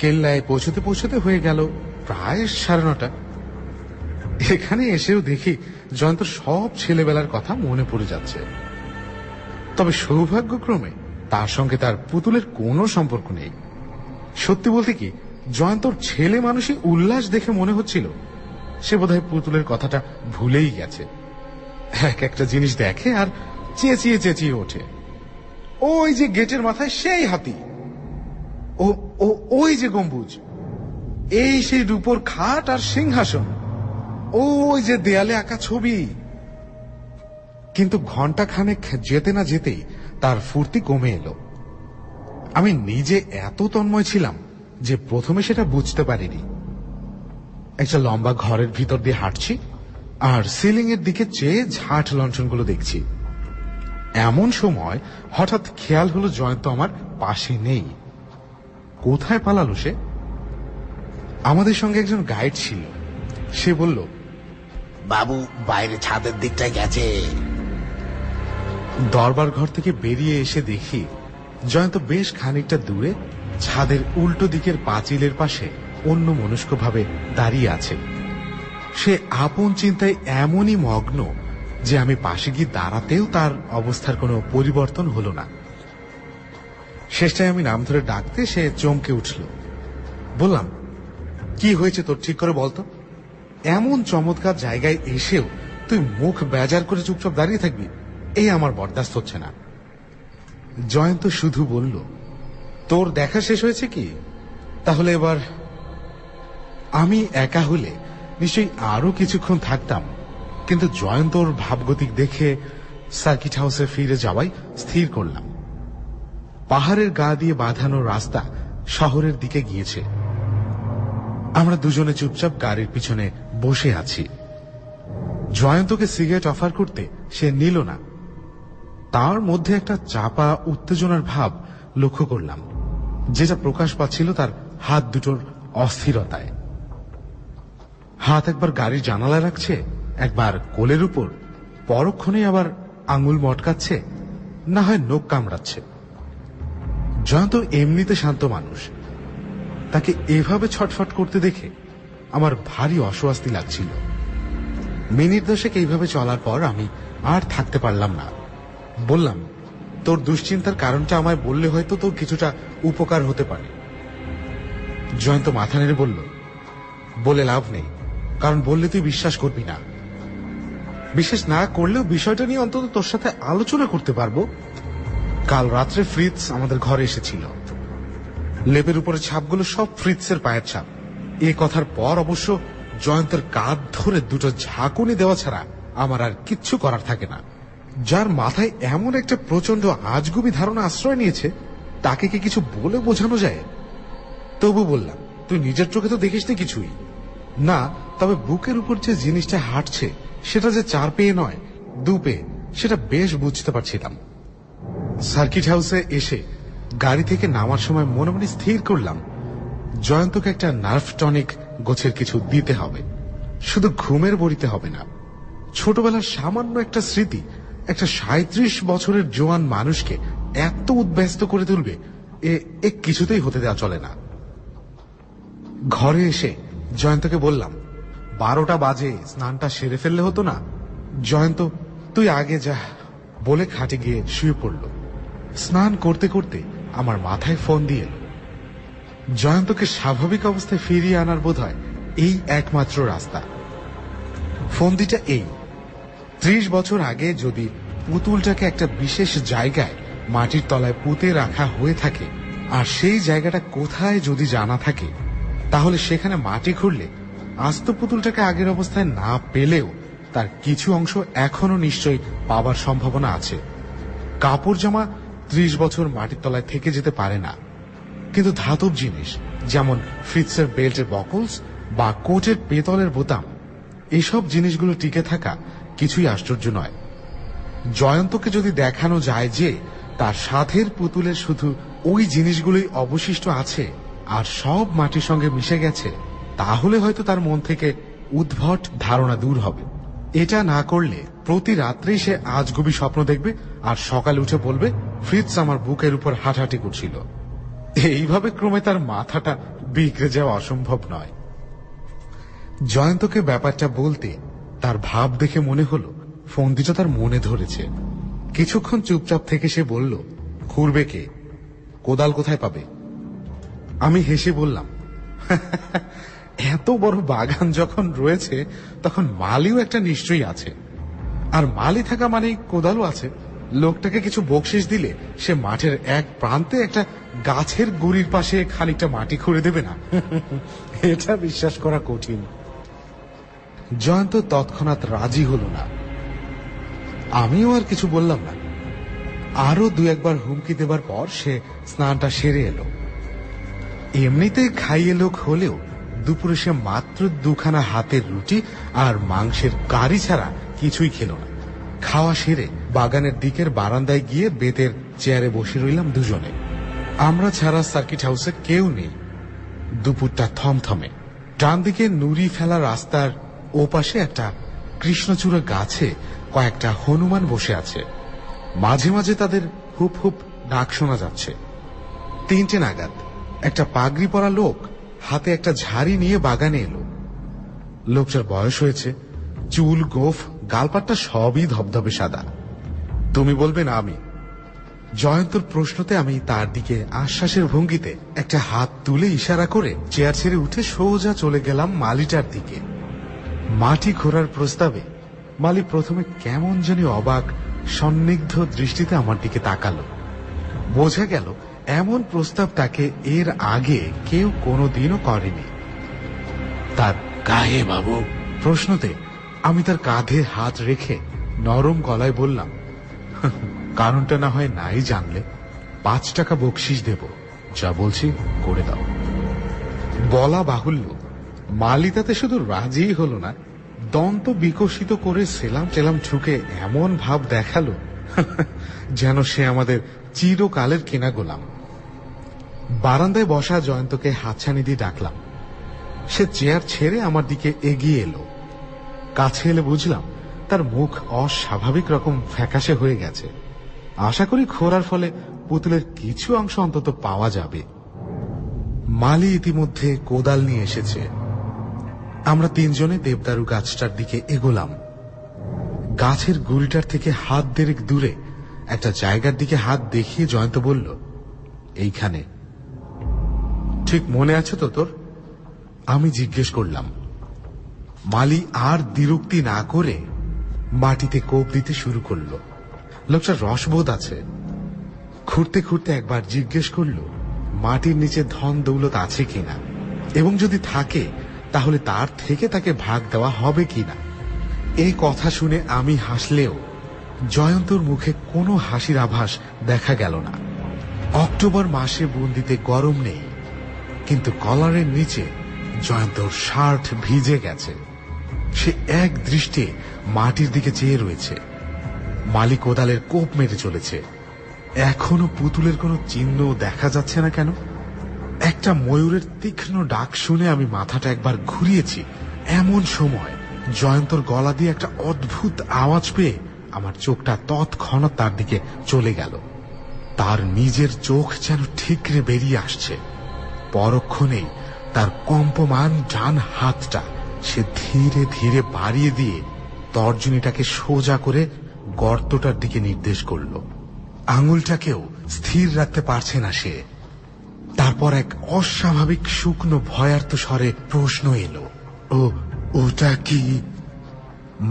কেল্লায় পৌঁছতে পৌঁছতে হয়ে গেল প্রায় 9:30। এখানে এসেও দেখি জয়ন্ত সব ছেলেবেলার কথা মনে পড়ে যাচ্ছে। তবে সৌভাগ্যক্রমে তার সঙ্গে তার পুতুলের কোনো সম্পর্ক নেই। সত্যি বলতে কি, জয়ন্তর ছেলে মানুষই উল্লাস দেখে মনে হচ্ছিল সে বোধহয় পুতুলের কথাটা ভুলেই গেছে। এক একটা জিনিস দেখে আর চেঁচিয়ে চেঁচিয়ে ওঠে। ওই যে গেটের মাথায় সেই হাতি, ও ওই যে গম্বুজ, এই সেই রূপোর খাট আর সিংহাসন, ওই যে দেয়ালে আঁকা ছবি। কিন্তু ঘন্টা খানেক যেতে না যেতেই তার ফুর্তি কমে এলো। আমি নিজে এত তন্ময় ছিলাম যে প্রথমে সেটা বুঝতে পারিনি। একটা লম্বা ঘরের ভিতর দিয়ে হাঁটছি আর সিলিং এর দিকে চেয়ে ঝাট লণ্ঠনগুলো দেখছি। এমন সময় হঠাৎ খেয়াল হলো জয়ন্ত আমার পাশে নেই। কোথায় পালালো সে? আমাদের সঙ্গে একজন গাইড ছিল। সে বলল, বাবু বাইরে ছাদের দিকটায় গেছে। দরবার ঘর থেকে বেরিয়ে এসে দেখি জয়ন্ত বেশ খানিকটা দূরে ছাদের উল্টো দিকের পাঁচিলের পাশে অন্য মনস্কভাবে দাঁড়িয়ে আছে। সে আপন চিন্তায় এমনই মগ্ন যে আমি পাশে গিয়ে দাঁড়াতেও তার অবস্থার কোনো পরিবর্তন হলো না। শেষটায় আমি নাম ধরে ডাকতে সে চমকে উঠল। বললাম, কি হয়েছে তোর, ঠিক করে বলতো। এমন চমৎকার জায়গায় এসেও তুই মুখ বেজার করে চুপচাপ দাঁড়িয়ে থাকবি, এই আমার বরদাস্ত হচ্ছে না। জয়ন্ত শুধু বলল, তোর দেখা শেষ হয়েছে কি? তাহলে এবার। আমি একা হলে নিশ্চয়ই আরো কিছুক্ষণ থাকতাম, কিন্তু জয়ন্তর ভাবগতিক দেখে সার্কিট হাউসে ফিরে যাওয়াই স্থির করলাম। পাহাড়ের গা দিয়ে বাঁধানো রাস্তা শহরের দিকে গিয়েছে। আমরা দুজনে চুপচাপ গাড়ির পিছনে বসে আছি। জয়ন্তকে সিগারেট অফার করতে সে নিল না। তার মধ্যে একটা চাপা উত্তেজনার ভাব লক্ষ্য করলাম, যেটা প্রকাশ পাচ্ছিল তার হাত দুটোর অস্থিরতায়। হাত একবার গাড়ির জানালায় রাখছে, একবার কোলের উপর, পরক্ষণে আবার আঙুল মটকাচ্ছে, না হয় নখ কামড়াচ্ছে। জয়ন্ত এমনিতে শান্ত মানুষ, তাকে এভাবে ছটফট করতে দেখে আমার ভারী অস্বস্তি লাগছিল। মিনিট 10 এইভাবে চলার পর আমি আর থাকতে পারলাম না। বললাম, তোর দুশ্চিন্তার কারণটা আমায় বললে হয়তো তোর কিছুটা উপকার হতে পারে। জয়ন্ত মাথা নেড়ে বলল, বলে লাভ নেই, কারণ বললে তুই বিশ্বাস করবি না। বিশ্বাস না করলেও বিষয়টা নিয়ে অন্তত তোর সাথে আলোচনা করতে পারবো। কাল রাত্রে ফ্রিৎজ আমাদের ঘরে এসেছিল। লেপের উপরে ছাপগুলো সব ফ্রিৎজের পায়ের ছাপ। এ কথার পর অবশ্য জয়ন্তের কাঁধ ধরে দুটো ঝাঁকুনি দেওয়া ছাড়া আমার আর কিচ্ছু করার থাকে না। যার মাথায় এমন একটা প্রচন্ড আজগুবি ধারণা আশ্রয় নিয়েছে, তাকে কি কিছু বলে বোঝানো যায়? তবু বললাম, তুই নিজের চোখে তো দেখিস না কিছুই। না, তবে বুকের উপর যে জিনিসটা হাঁটছে সেটা যে 4 পেয়ে নয় 2 পেয়ে, সেটা বেশ বুঝতে পারছিলাম। সার্কিট হাউসে এসে গাড়ি থেকে নামার সময় মনে মনে স্থির করলাম, জয়ন্তকে একটা নার্ভ টনিক গোছের কিছু দিতে হবে। শুধু ঘুমের বড়িতে হবে না। ছোটবেলার সামান্য একটা স্মৃতি একটা 37 বছরের জোয়ান মানুষকে এত উদ্ব্যস্ত করে তুলবে, এ কিছুতেই হতে দেওয়া চলে না। ঘরে এসে জয়ন্তকে বললাম, 12টা বাজে, স্নানটা সেরে ফেললে হতো না? জয়ন্ত, তুই আগে যা বলে খাটে গিয়ে শুয়ে পড়ল। স্নান করতে করতে আমার মাথায় ফোন দিয়ে এলো। জয়ন্তকে স্বাভাবিক অবস্থায় ফিরিয়ে আনার বোধহয় এই একমাত্র রাস্তা। ফন্দিটা এই, 30 বছর আগে যদি পুতুলটাকে একটা বিশেষ জায়গায় মাটির তলায় পুঁতে রাখা হয়ে থাকে, আর সেই জায়গাটা কোথায় যদি জানা থাকে, তাহলে সেখানে মাটি খুঁড়লে আস্ত পুতুলটাকে আগের অবস্থায় না পেলেও তার কিছু অংশ এখনো নিশ্চয়ই পাবার সম্ভাবনা আছে। কাপড় জামা 30 বছর মাটির তলায় থেকে যেতে পারে না, কিন্তু ধাতব জিনিস যেমন ফ্রিটসের বেল্টের বকলস বা কোটের পেতলের বোতাম, এসব জিনিসগুলো টিকে থাকা কিছুই আশ্চর্য নয়। জয়ন্তকে যদি দেখানো যায় যে তার সাথের পুতুলের শুধু ওই জিনিসগুলোই অবশিষ্ট আছে আর সব মাটির সঙ্গে মিশে গেছে, তাহলে হয়তো তার মন থেকে উদ্ভট ধারণা দূর হবে। এটা না করলে প্রতি রাত্রেই সে আজগুবি স্বপ্ন দেখবে আর সকালে উঠে বলবে ফ্রিটস আমার বুকের উপর হাঁটাহাঁটি করছিল। এইভাবে ক্রমে তার মাথাটা বিগড়ে যাওয়া অসম্ভব নয়। জয়ন্তকে ব্যাপারটা বলতে তার ভাব দেখে মনে হলো ফন্দিটা তার মনে ধরেছে। কিছুক্ষণ চুপচাপ থেকে সে বলল, খুঁড়বে কে? কোদাল কোথায় পাবে? আমি হেসে বললাম, এত বড় বাগান যখন রয়েছে তখন মালিও একটা নিশ্চয়ই আছে, আর মালি থাকা মানেই কোদালও আছে। লোকটাকে কিছু বকশিস দিলে সে মাঠের এক প্রান্তে একটা গাছের গুড়ির পাশে খানিকটা মাটি খুঁড়ে দেবে না? এটা বিশ্বাস করা কঠিন। জয়ন্ত তৎক্ষণাৎ রাজি হল না। আমিও আর কিছু বললাম না। আরো 2-1 হুমকি দেবার পর সে স্নানটা সেরে এলো। এমনিতে খাইয়ে লোক হলেও দুপুরে সে মাত্র 2খানা হাতের রুটি আর মাংসের কারি ছাড়া কিছুই খেল না। খাওয়া সেরে বাগানের দিকের বারান্দায় গিয়ে বেতের চেয়ারে বসে রইলাম দুজনে। আমরা ছাড়া সার্কিট হাউসে কেউ নেই। দুপুরটা থমথমে। ডান দিকে নুড়ি ফেলা রাস্তার ওপাশে একটা কৃষ্ণচূড়া গাছে কয়েকটা হনুমান বসে আছে। মাঝে মাঝে তাদের হুপ হুপ ডাক শোনা যাচ্ছে। 3টে নাগাদ একটা পাগড়ি পরা লোক হাতে একটা ঝাড়ি নিয়ে বাগানে এলো। লোকটার বয়স হয়েছে, চুল, গোফ, গালপাট্টা সবই ধবধবে সাদা। তুমি বলবে না আমি? জয়ন্তর প্রশ্নতে আমি তার দিকে আশ্বাসের ভঙ্গিতে একটা হাত তুলে ইশারা করে চেয়ার ছেড়ে উঠে সোজা চলে গেলাম মালিটার দিকে। মাটি খোঁড়ার প্রস্তাবে মালি প্রথমে কেমন জানি অবাক সন্নিগ্ধ দৃষ্টিতে আমার দিকে তাকালো। বোঝা গেল এমন প্রস্তাব তাকে এর আগে কেউ কোনোদিনও করেনি। তার কাহে বাবু? প্রশ্নতে আমি তার কাঁধে হাত রেখে নরম গলায় বললাম, কারণটা না হয় নাই জানলে 5 টাকা বকশিস দেব, যা বলছি করে দাও। বলা বাহুল্য, মালি তাতে শুধু রাজিই হলো না, দন্ত বিকশিত করে সেলাম টেলাম ঠুকে এমন ভাব দেখালো যেন সে আমাদের চিরকালের কেনা গোলাম। বারান্দায় বসা জয়ন্তকে হাতছানি দিয়ে ডাকলাম। সে চেয়ার ছেড়ে আমার দিকে এগিয়ে এলো। কাছে এলে বুঝলাম তার মুখ অস্বাভাবিক রকম ফ্যাকাশে হয়ে গেছে। আশা করি খোঁড়ার ফলে পুতুলের কিছু অংশ অন্তত পাওয়া যাবে। মালি ইতিমধ্যে কোদাল নিয়ে এসেছে। আমরা 3 জনে দেবদারু গাছটার দিকে এগোলাম। গাছের গুড়িটার থেকে হাত 1.5 দূরে একটা জায়গার দিকে হাত দেখিয়ে জয়ন্ত বলল, এইখানে। ঠিক মনে আছে তো তোর? আমি জিজ্ঞেস করলাম। মালি আর দ্বিরুক্তি না করে মাটিতে কোপ দিতে শুরু করল। লোকটার রসবোধ আছে। খুঁড়তে খুঁড়তে একবার জিজ্ঞেস করল মাটির নিচে ধন দৌলত আছে কিনা, এবং যদি থাকে তাহলে তার থেকে তাকে ভাগ দেওয়া হবে কিনা। এই কথা শুনে আমি হাসলেও জয়ন্তর মুখে কোনো হাসির আভাস দেখা গেল না। অক্টোবর মাসে বন্দিতে গরম নেই, কিন্তু কলারের নিচে জয়ন্তর শার্ট ভিজে গেছে। সে এক দৃষ্টে মাটির দিকে চেয়ে রয়েছে। মালি কোদালের কোপ মেরে চলেছে। এখনো পুতুলের কোনো চিহ্ন দেখা যাচ্ছে না কেন? একটা ময়ূরের তীক্ষ্ণ ডাক শুনে আমি মাথাটা একবার ঘুরিয়েছি। এমন সময় জয়ন্তর গলা দিয়ে একটা অদ্ভুত আওয়াজ পেয়ে আমার চোখটা তৎক্ষণাৎ তার দিকে চলে গেল। তার নিজের চোখ যেন ঠিকরে বেরিয়ে আসছে। পরক্ষণেই তার কম্পমান ডান হাতটা সে ধীরে ধীরে বাড়িয়ে দিয়ে তর্জনীটাকে সোজা করে গর্তটার দিকে নির্দেশ করল। আঙুলটাকেও স্থির রাখতে পারছে না সে। তারপর এক অস্বাভাবিক শুকনো ভয়ার্ত স্বরে প্রশ্ন এলো, ওটা কি?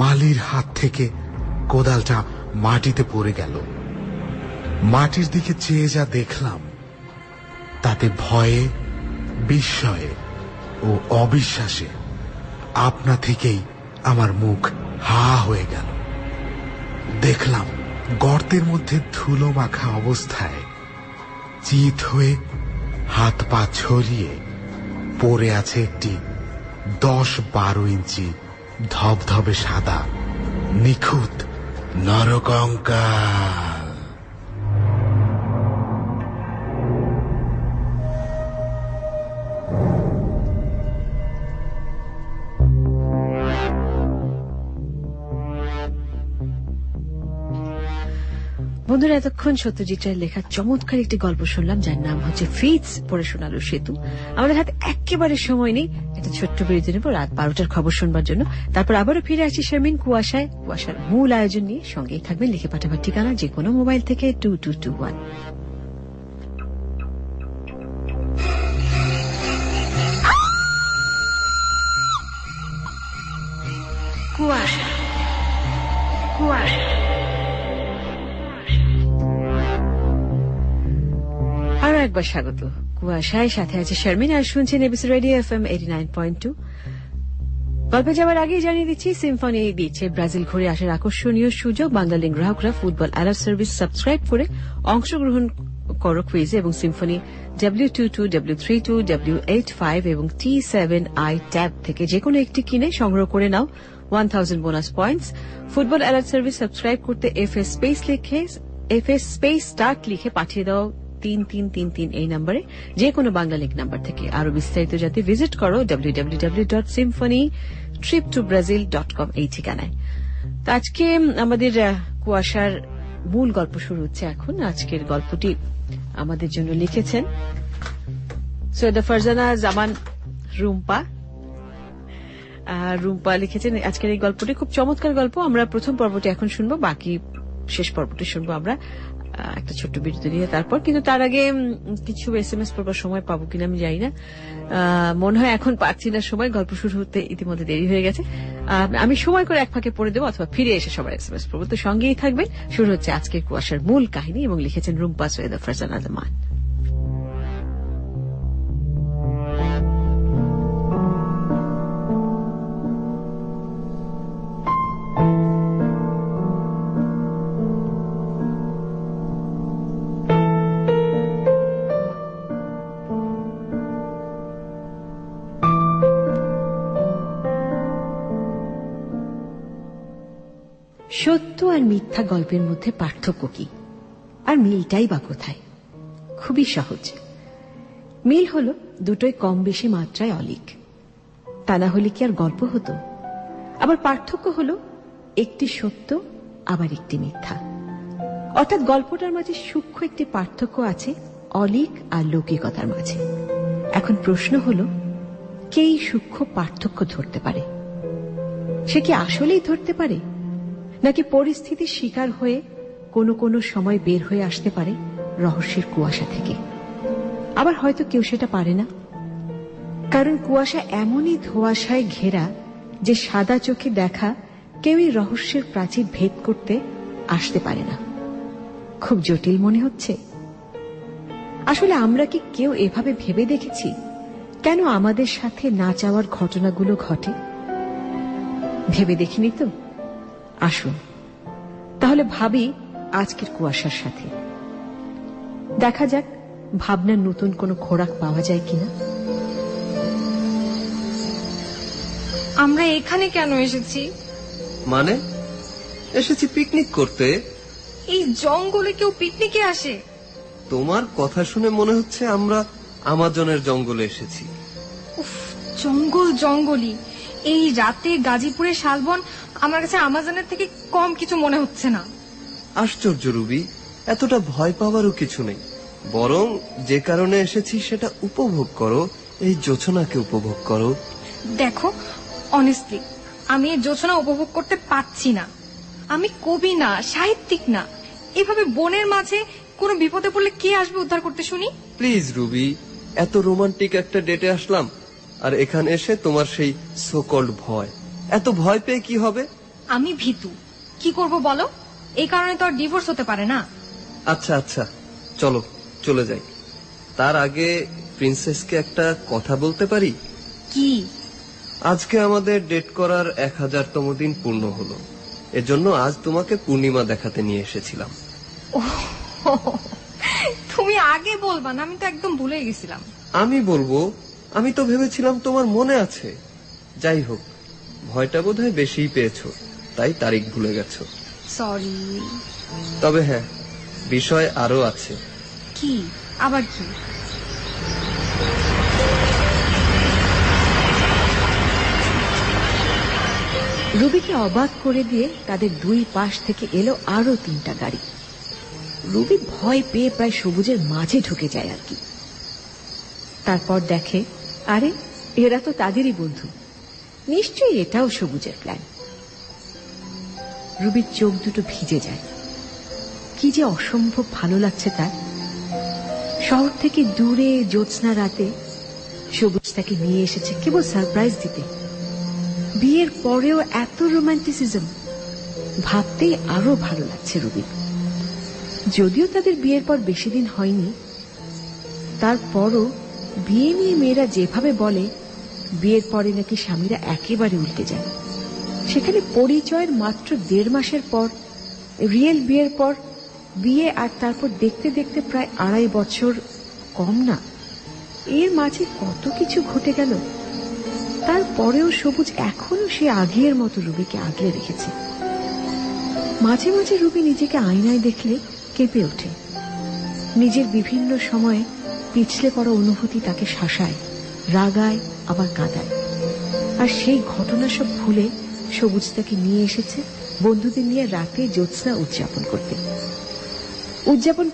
মালির হাত থেকে কোদালটা মাটিতে পড়ে গেল। মাটির দিকে চেয়ে যা দেখলাম তাতে ভয়ে, বিস্ময়ে ও অবিশ্বাসে আপনা থেকেই আমার মুখ হা হয়ে গেল। দেখলাম গর্তের মধ্যে ধুলো মাখা অবস্থায় চিত হয়ে হাত পা ছড়িয়ে পড়ে আছে একটি 10-12 ইঞ্চি ধবধবে সাদা নিখুঁত নরকঙ্কাল। বন্ধুরা, এতক্ষণ সত্যজিৎ রায়ের লেখা চমৎকার একটি গল্প শুনলাম, যার নাম হচ্ছে ফিটস, পড়ে শোনালো সেতু। আমাদের হাতে একেবারে সময় নেই, একটা ছোট্ট বিরতি নেব রাত 12টার খবর শুনবার জন্য। তারপর আবারও ফিরে আসছি শারমিন কুয়াশায়, কুয়াশার মূল আয়োজন নিয়ে। সঙ্গেই থাকবেন লিখে পাঠাবার ঠিকানা যে কোনো মোবাইল থেকে 2221। কুয়াশা, কুয়াশা। আরো একবার স্বাগত কুয়াশায়, সাথে আছে শারমিন, আর শুনছেন এবিসি রেডিও FM 89.2। গল্পে যাওয়ার আগেই জানিয়ে দিচ্ছি, সিম্ফনি দিচ্ছে ব্রাজিল ঘুরে আসার আকর্ষণীয় সুযোগ। বাংলালিংক গ্রাহকরা ফুটবল অ্যালার্ট সার্ভিস সাবস্ক্রাইব করে অংশগ্রহণ করো কুইজে এবং সিম্ফনি W22, W32, W85 এবং T7i ট্যাব থেকে যে কোনো একটি কিনে সংগ্রহ করে নাও 1000 bonus points. Football alert service subscribe করতে FS স্পেস স্টার্ট লিখে পাঠিয়ে দাও 3333 এই নম্বরে, যে কোনো বাংলা লিংক নাম্বার থেকে। আরো বিস্তারিত জানতে ভিজিট করো www.symphonytriptobrazil.com এই ঠিকানায়। তো আজকে আমাদের কুয়াশার মূল গল্প শুরু হচ্ছে এখন। আজকের গল্পটি আমাদের জন্য লিখেছেন সৈয়দা ফারজানা জামান রুম্পা। রুম্পা লিখেছেন আজকের এই গল্পটি খুব চমৎকার গল্প। আমরা প্রথম পর্বটি এখন শুনবো, বাকি শেষ পর্বটি শুনবো আমরা একটা ছোট্ট বিরতি দিয়ে। তারপর কিন্তু তার আগে কিছু SMS পড়বার সময় পাবো কিনা আমি জানি না, মনে হয় এখন পাচ্ছি না সময়। গল্প শুরু হতে ইতিমধ্যে দেরি হয়ে গেছে। আমি সময় করে এক ফাঁকে পড়ে দেবো অথবা ফিরে এসে সবার SMS পড়বো। তো সঙ্গেই থাকবেন। শুরু হচ্ছে আজকের কুয়াশার মূল কাহিনী এবং লিখেছেন রুম্পা সৈয়দা ফারজানা জামান। সত্য আর মিথ্যা গল্পের মধ্যে পার্থক্য কি, আর মিলটাই বা কোথায়? খুবই সহজ। মিল হলো দুটোই কম বেশি মাত্রায় অলিক, তা না হলে কি আর গল্প হতো? আবার পার্থক্য হলো একটি সত্য আবার একটি মিথ্যা। অর্থাৎ গল্পটার মাঝে সূক্ষ্ম একটি পার্থক্য আছে অলিক আর লৌকিকতার মাঝে। এখন প্রশ্ন হলো, কে এই সূক্ষ্ম পার্থক্য ধরতে পারে? সে কি আসলেই ধরতে পারে, নাকি পরিস্থিতির শিকার হয়ে কোনো কোনো সময় বের হয়ে আসতে পারে রহস্যের কুয়াশা থেকে? আবার হয়তো কেউ সেটা পারে না, কারণ কুয়াশা এমনই ধোঁয়াশায় ঘেরা যে সাদা চোখে দেখা কেউই রহস্যের প্রাচীর ভেদ করতে আসতে পারে না। খুব জটিল মনে হচ্ছে? আসলে আমরা কি কেউ এভাবে ভেবে দেখেছি কেন আমাদের সাথে না চাওয়ার ঘটনাগুলো ঘটে? ভেবে দেখিনি তো। আসুন তাহলে ভাবি আজকের কুয়াশার সাথে। দেখা যাক ভাবনার নতুন কোনো খোরাক পাওয়া যায় কিনা। আমরা এখানে কেন এসেছি? মানে এসেছি পিকনিক করতে। এই জঙ্গলে কেউ পিকনিকে আসে? তোমার কথা শুনে মনে হচ্ছে আমরা আমাজনের জঙ্গলে এসেছি। উফ, জঙ্গল জঙ্গলি। এই রাতে গাজীপুরের শালবন আমার কাছে আমাজনের থেকে কম কিছু মনে হচ্ছে না। আশ্চর্য রুবি, এতটা ভয় পাওয়ারও কিছু নেই। বরং যে কারণে এসেছি সেটা উপভোগ করো, এই জোছনাকে উপভোগ করো। দেখো অনেস্টলি আমি এই জোছনা উপভোগ করতে পারছি না। আমি কবি না, সাহিত্যিক না। এভাবে বনের মাঝে কোনো বিপদে পড়লে কে আসবে উদ্ধার করতে শুনি? প্লিজ রুবি, এত রোমান্টিক একটা ডেটে আসলাম, আর এখানে এসে তোমার সেই সোকল্ড ভয়। এত ভয় পেয়ে কি হবে? আমি ভীতু, কি করব বলো? এই কারণে তো আর ডিভোর্স হতে পারে না। আচ্ছা আচ্ছা, চলো চলে যাই। তার আগে প্রিন্সেসকে একটা কথা বলতে পারি? কি? আজকে আমাদের ডেট করার 1000তম দিন পূর্ণ হলো। এজন্য আজ তোমাকে পূর্ণিমা দেখাতে নিয়ে এসেছিলাম। তুমি আগে বলবা না, আমি তো একদম ভুলে গেছিলাম। আমি বলবো, আমি তো ভেবেছিলাম তোমার মনে আছে। যাই হোক, ভয়টা বোধহয় বেশিই পেয়েছো, তাই তারিখ ভুলে গেছো। সরি। তবে হ্যাঁ, বিষয় আরো আছে। কি? আবার কি? রুবিকে অবাক করে দিয়ে তাদের দুই পাশ থেকে এলো আরো 3টা গাড়ি। রুবি ভয় পেয়ে প্রায় সবুজের মাঝে ঢুকে যায় আর কি। তারপর দেখে, আরে এরা তো তাদেরই বন্ধু, নিশ্চয়ই এটাও সবুজের প্ল্যান। রুবির চোখ দুটো ভিজে যায়। কি যে অসম্ভব ভালো লাগছে তার। শহর থেকে দূরে জ্যোৎস্না রাতে সবুজ তাকে নিয়ে এসেছে কেবল সারপ্রাইজ দিতে। বিয়ের পরেও এত রোমান্টিসিজম, ভাবতেই আরো ভালো লাগছে রুবি। যদিও তাদের বিয়ের পর বেশি দিন হয়নি, তারপরও বিয়ে নিয়ে মেয়েরা যেভাবে বলে বিয়ের পরে নাকি স্বামীরা একেবারে উল্টে যায়, সেখানে পরিচয়ের মাত্র 1.5 মাসের পর রিয়েল বিয়ের পর বিয়ে, আর তারপর দেখতে দেখতে প্রায় 2.5 বছর, কম না। এর মাঝে কত কিছু ঘটে গেল। তারপরেও সবুজ এখনো সে আগের মতো রুবিকে আগলে রেখেছে। মাঝে মাঝে রুবি নিজেকে আয়নায় দেখলে কেঁপে ওঠে। নিজের বিভিন্ন সময়ে পিছলে পড়া অনুভূতি তাকে শাসায়, রাগায়, আবার কাঁদায়। আর সেই ঘটনা সব ভুলে সবুজ তাকে নিয়ে এসেছে বন্ধুদের নিয়ে রাতে জ্যোৎস্না উদযাপন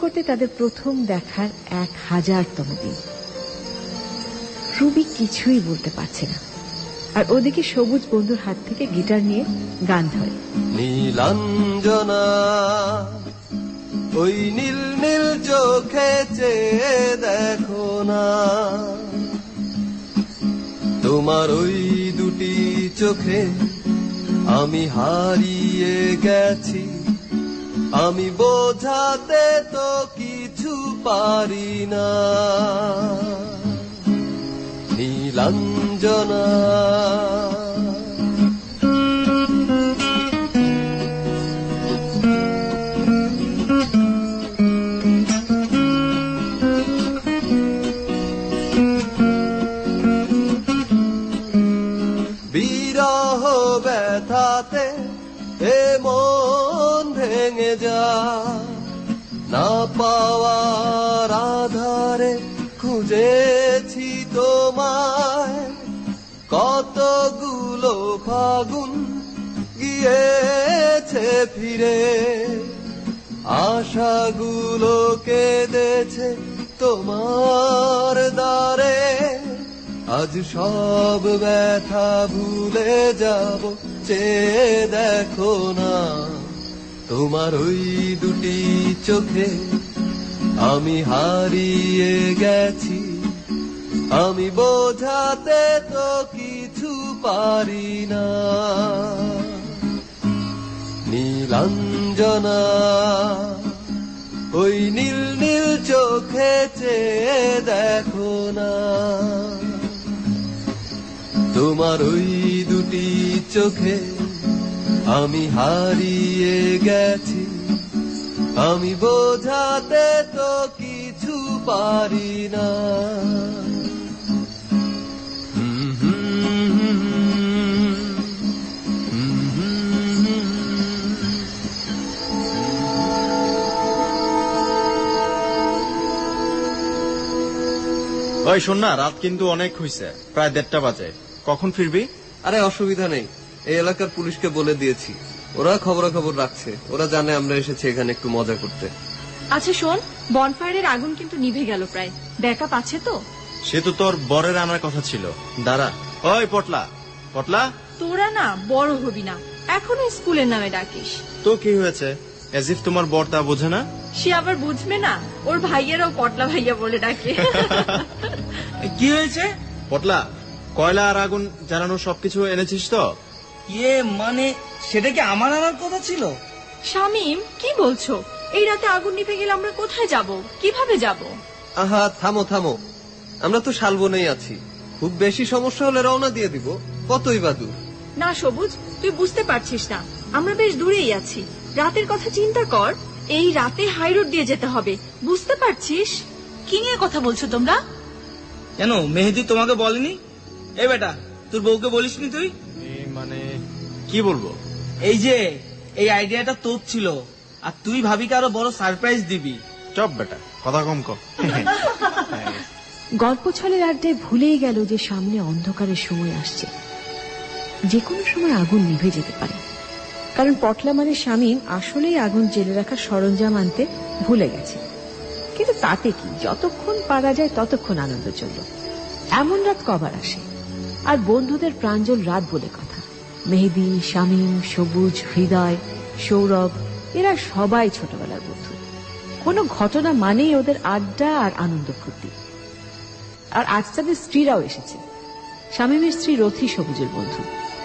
করতে তাদের প্রথম দেখার 1000তম দিন। রুবি কিছুই বলতে পারছে না, আর ওদিকে সবুজ বন্ধুর হাত থেকে গিটার নিয়ে গান ধরে। নীলাঞ্জনা ওই নীল নীল চোখে চেয়ে দেখো না, তোমার ওই দুটি চোখে আমি হারিয়ে গেছি। আমি বোঝাতে তো কিছু পারি না, নীলাঞ্জনা। বিরহ ব্যথাতে এ মন ভেঙে যা, না পাওয়ার আধারে খুঁজেছি তোমায়। কতগুলো ফাগুন গিয়েছে ফিরে, আশাগুলো কেঁদেছে তোমার দ্বারে। আজ সব ব্যথা ভুলে যাব, চেয়ে দেখো না, তোমার ওই দুটি চোখে আমি হারিয়ে গেছি। আমি বোঝাতে তো কিছু পারি না, নীলাঞ্জনা। ওই নীল নীল চোখে চেয়ে দেখো না, তোমার ওই দুটি চোখে আমি হারিয়ে গেছি। আমি বোঝাতে তো কিছু পারি না। ওই শোন না, রাত কিন্তু অনেক হইছে, প্রায় 1:30 বাজে। কখন ফিরবি? আরে অসুবিধা নেই, এই এলাকার পুলিশকে বলে দিয়েছি, ওরা খবরাখবর রাখছে। ওরা জানে আমরা এসেছি এখানে একটু মজা করতে। আচ্ছা শোন, বনফায়ারের আগুন কিন্তু নিভে গেল প্রায়, ব্যাকআপ আছে তো? সে তো তোর বরের আনার কথা ছিল। দাঁড়া, ওই পটলা পটলা, তোরা না বড় হবি না, এখনো স্কুলের নামে ডাকিস। তো কি হয়েছে? এজ ইফ তোমার বর তা বোঝে না। সে আবার বুঝবে না, ওর ভাইয়েরাও পটলা ভাইয়া বলে ডাকে। কি হয়েছে? পটলা, কয়লা আর আগুন জ্বালানো সবকিছু এনেছিস তো? ইয়ে মানে সেটা কি আমার আনার কথা ছিল? শামীম, কি বলছো? এই রাতে আগুন নিভে গেলে আমরা কোথায় যাব, কিভাবে যাব? আহা, থামো থামো, আমরা তো শালবনেই আছি। খুব বেশি সমস্যা হলে রওনা দিয়ে দিব, কতই বা দূর। না সবুজ, তুই বুঝতে পারছিস না, আমরা বেশ দূরেই আছি। রাতের কথা চিন্তা কর, এই রাতে হাই রোড দিয়ে যেতে হবে, বুঝতে পারছিস? কি নিয়ে কথা বলছো তোমরা? কেন, মেহেদি তোমাকে বলেনি? এ বেটা, তোর বউকে বলিসনি তুই? মানে কি বলবো? এই যে এই আইডিয়াটা তোর ছিল, আর তুই ভাবিকে আরো বড় সারপ্রাইজ দিবি। চপ বেটা, কথা কম কর। গল্প ছলের আড্ডায় ভুলেই গেল যে সামনে অন্ধকারের সময় আসছে, যে কোনো সময় আগুন নিভে যেতে পারে। কারণ পটলা মানে শামীম আসলেই আগুন জেলে রাখার সরঞ্জাম আনতে ভুলে গেছে। কিন্তু তাতে কি, যতক্ষণ পারা যায় ততক্ষণ আনন্দ চলল। এমন রাত কবার আসে? আর বন্ধুদের প্রাঞ্জল রাত বলে কথা। মেহেদি, শামীম, সবুজ, হৃদয়, সৌরভ, এরা সবাই ছোটবেলার বন্ধু। কোনো ঘটনা মানেই ওদের আড্ডা আর আনন্দ ফুর্তি। আর আজ তাদের স্ত্রীরাও এসেছে। শামীমের স্ত্রী রথি সবুজের বন্ধু,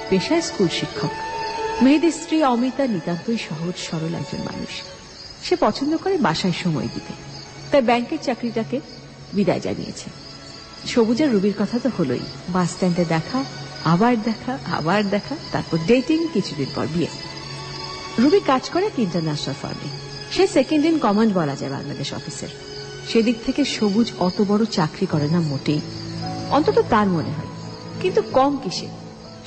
পেশায় স্কুল শিক্ষক। মেহেদির স্ত্রী অমিতা নিতান্তই সহজ সরল একজন মানুষ। সে পছন্দ করে বাসায় সময় দিতে, তাই ব্যাংকের চাকরিটাকে বিদায় জানিয়েছে। সবুজের রুবির কথা তো হলোই, বাস স্ট্যান্ডে দেখা, আবার দেখা, আবার দেখা, তারপর ডেটিং, কিছুদিন পর বিয়ে। রুবি কাজ করে একটা ইন্টারন্যাশনাল ফার্মে। সে সেকেন্ড ইন কমান্ড বলা যায় বাংলাদেশ অফিসের। সেদিক থেকে সবুজ অত বড় চাকরি করে না মোটেই, অন্তত তার মনে হয়। কিন্তু কম কিসে,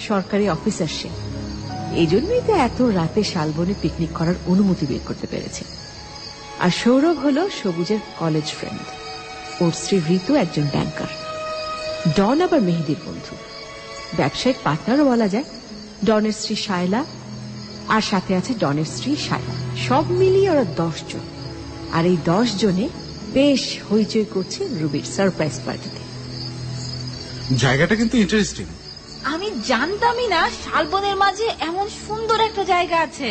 সরকারি অফিসার সে। এই জন্যই তো এত রাতে শালবনে পিকনিক করার অনুমতি বের করতে পেরেছে। আর সৌরভ হল সবুজের কলেজ ফ্রেন্ড। ওর স্ত্রী ঋতু একজন ব্যাংকার। ডন আবার মেহেদির বন্ধু, ব্যবসায়িক পার্টনারও বলা যায়। ডনের স্ত্রী শায়লা, আর সাথে আছে ডনের স্ত্রী শায়লা। সব মিলিয়ে ওরা 10 জন। আর এই 10 জনে বেশ হইচই করছে রুবির সারপ্রাইজ পার্টিতে। জায়গাটা কিন্তু ইন্টারেস্টিং। আমি জানতামই না শালবনের মাঝে এমন সুন্দর একটা জায়গা আছে।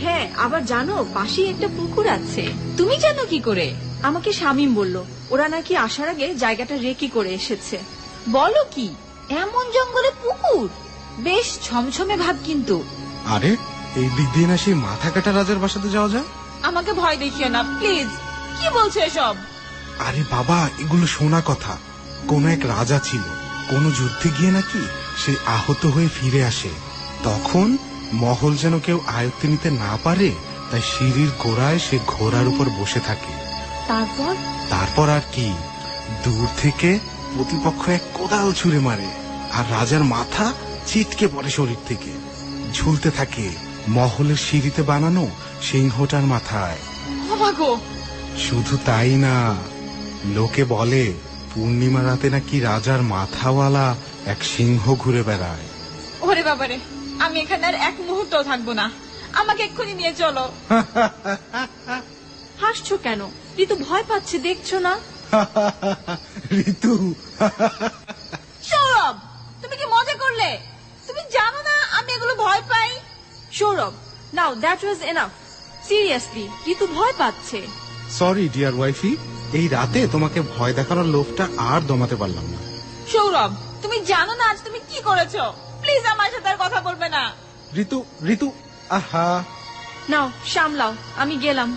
হ্যাঁ, আবার জানো পাশেই একটা পুকুর আছে। তুমি জানো কি করে? আমাকে শামীম বলল, ওরা নাকি আসার আগে জায়গাটা রেকি করে এসেছে। বলো কি, এমন জঙ্গলে পুকুর? বেশ ছমছমে ভাব কিন্তু। আরে এই দিক দিয়ে না সেই মাথা কাটা রাজার বাসাতে যাওয়া যায়? আমাকে ভয় দেখিও না প্লিজ। কি বলছো এসব? আরে বাবা, এগুলো শোনা কথা। কোন এক রাজা ছিল, কোন যুদ্ধে গিয়ে নাকি সে আহত হয়ে ফিরে আসে। তখন মহল যেন কেউ আয়ত্তে নিতে না পারে, তাই সিঁড়ির গোড়ায় সে ঘোড়ার উপর বসে থাকে। তারপর আর কি, দূর থেকে প্রতিপক্ষ এক কোদাল ছুঁড়ে মারে, আর রাজার মাথা ছিটকে পড়ে শরীর থেকে, ঝুলতে থাকে মহলের সিঁড়িতে বানানো সিংহটার মাথায়। শুধু তাই না, লোকে বলে পূর্ণিমা রাতে নাকি রাজার মাথাওয়ালা এক সিংহ ঘুরে বেড়ায়। ওরে বাবারে, আমি এখানে আর এক মুহূর্তও থাকবো না, আমাকে এক্ষুনি নিয়ে চলো। হাসছো কেন? ঋতু ভয় পাচ্ছে, দেখছো না? ঋতু, সৌরভ, তুমি কি মজা করলে? তুমি জানো না আমি এগুলো ভয় পাই। Sourav, now that was enough. Seriously, Ritu ভয় পাচ্ছে। সরি ডিয়ার ওয়াইফি, এই রাতে তোমাকে ভয় দেখানোর লোভটা আর দমাতে পারলাম না। সৌরভ, তুমি জানো না আজ তুমি কি করেছো? প্লিজ আমার সাথে আর কথা বলবে না। ঋতু, ঋতু, আহা। নাও সামলাও, আমি গেলাম।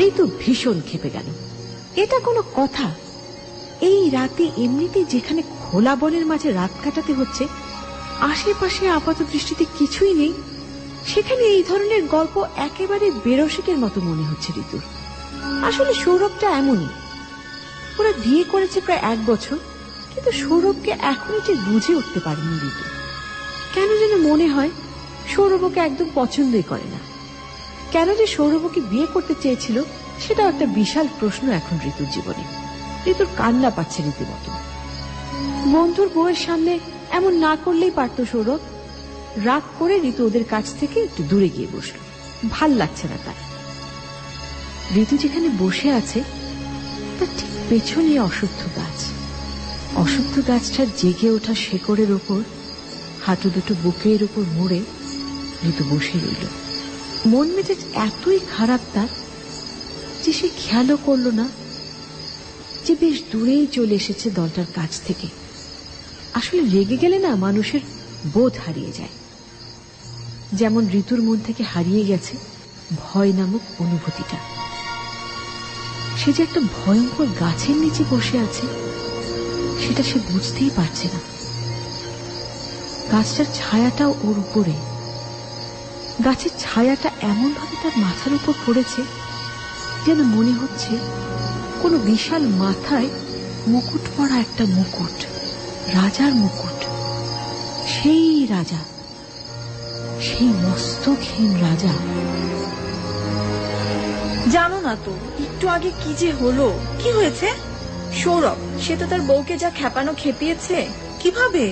ঋতু ভীষণ ক্ষেপে গেল। এটা কোনো কথা? এই রাতে এমনিতে যেখানে খোলা বনের মাঝে রাত কাটাতে হচ্ছে, আশেপাশে আপাত দৃষ্টিতে কিছুই নেই, সেখানে এই ধরনের গল্প একেবারে বেরসিকের মতো মনে হচ্ছে ঋতুর। আসলে সৌরভটা এমনই। ওরা বিয়ে করেছে প্রায় 1 বছর, কিন্তু সৌরভকে এখনই ঠিক বুঝে উঠতে পারেনি ঋতু। কেন যেন মনে হয় সৌরভ ওকে একদম পছন্দই করে না। কেন যে সৌরভ ওকে বিয়ে করতে চেয়েছিল, সেটাও একটা বিশাল প্রশ্ন এখন ঋতুর জীবনে। ঋতুর কান্না পাচ্ছে রীতিমতো। বন্ধুর বউয়ের সামনে এমন না করলেই পারত সৌরভ। রাগ করে ঋতু ওদের কাছ থেকে একটু দূরে গিয়ে বসল। ভাল লাগছে না তার। ঋতু যেখানে বসে আছে তার ঠিক পেছনে অশ্বত্থ গাছ। অশুদ্ধ গাছটার জেগে ওঠা শেকড়ের ওপর হাঁটু দুটো বুকের উপর মুড়ে ঋতু বসে রইল। মন মেজাজ এতই খারাপ তার যে সে খেয়ালও করল না যে বেশ দূরেই চলে এসেছে দলটার কাছ থেকে। আসলে রেগে গেলে না মানুষের বোধ হারিয়ে যায়, যেমন ঋতুর মন থেকে হারিয়ে গেছে ভয় নামক অনুভূতিটা। সে যে একটা ভয়ঙ্কর গাছের নিচে বসে আছে সেটা সে বুঝতেই পারছে না। গাছটার ছায়াটাও ওর উপরে, গাছের ছায়াটা এমন ভাবে তার মাথার উপর পড়েছে যেন মনে হচ্ছে কোনো বিশাল মাথায় মুকুট পরা একটা মুকুট, রাজার মুকুট। সেই রাজা, সেই মস্তকহীন রাজা। জানো না তো একটু আগে কি যে হলো? কি হয়েছে? সৌরভ সে তো তার বউকে যা খেপানো খেপিয়েছে। কিভাবে?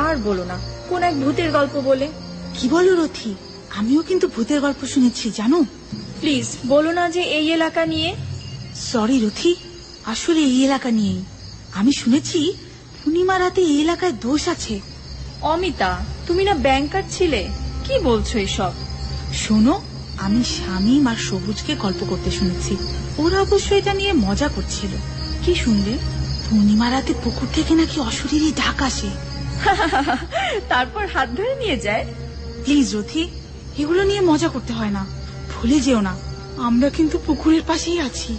আর বলো না, কোন এক ভূতের গল্প বলে। কি বলো রথি? আমিও কিন্তু ভূতের গল্প শুনেছি জানো। প্লিজ বলো না যে এই এলাকা নিয়ে। সরি রথি, আসলে এই এলাকা নিয়েই। আমি শুনেছি পূর্ণিমা রাতে এই এলাকায় দোষ আছে। অমিতা, তুমি না ব্যাংকার ছিলে, কি বলছো এসব? শোনো, আমি শামীম আর সবুজকে গল্প করতে শুনেছি। ওরা অবশ্য এটা নিয়ে মজা করছিল। কি শুনলে? পূর্ণিমা রাতে পুকুর থেকে নাকি অশরীরী ডাক আসে, তারপর হাত ধরে নিয়ে যায়। প্লিজ রথি, এগুলো নিয়ে মজা করতে হয় না, ভুলে যেও না আমরা কিন্তু পুকুরের পাশেই আছি।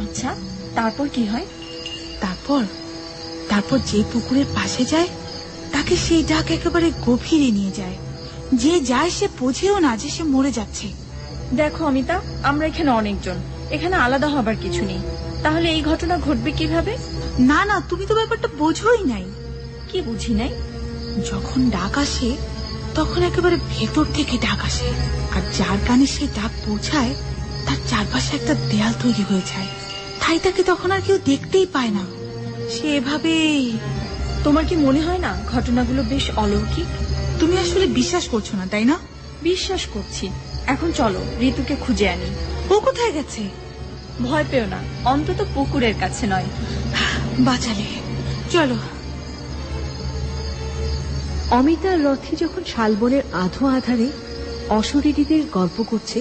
আচ্ছা, তারপর কি হয়? তারপর যে পুকুরের পাশে যায় তাকে সেই ডাক একেবারে গভীরে নিয়ে যায়। যে যায় সে বোঝেও না যে সে মরে যাচ্ছে। দেখো অমিতা, আমরা এখানে অনেকজন, এখানে আলাদা হবার কিছু নেই। তাহলে এই ঘটনা ঘটবে কিভাবে? না না, তুমি তো ব্যাপারটা বোঝোই নাই। কি বুঝি নাই? যখন ডাক আসে তখন একেবারে ভেতর থেকে ডাক আসে, আর যার কানে সেই ডাক পৌঁছায় তার চারপাশে একটা দেয়াল তৈরি হয়ে যায়। তাই তাকে তখন আর কেউ দেখতেই পায় না। সে এভাবে। তোমার কি মনে হয় না ঘটনাগুলো বেশ অলৌকিক? তুমি আসলে বিশ্বাস করছো না, তাই না? বিশ্বাস করছি। এখন চলো ঋতুকে খুঁজে আনি। ও কোথায় গেছে? ভয় পেও না, অন্তত পুকুরের কাছে নয়। বাঁচালে, চলো। অমিতার রথি যখন শালবনের আধো আধারে অশরীরীদের গল্প করছে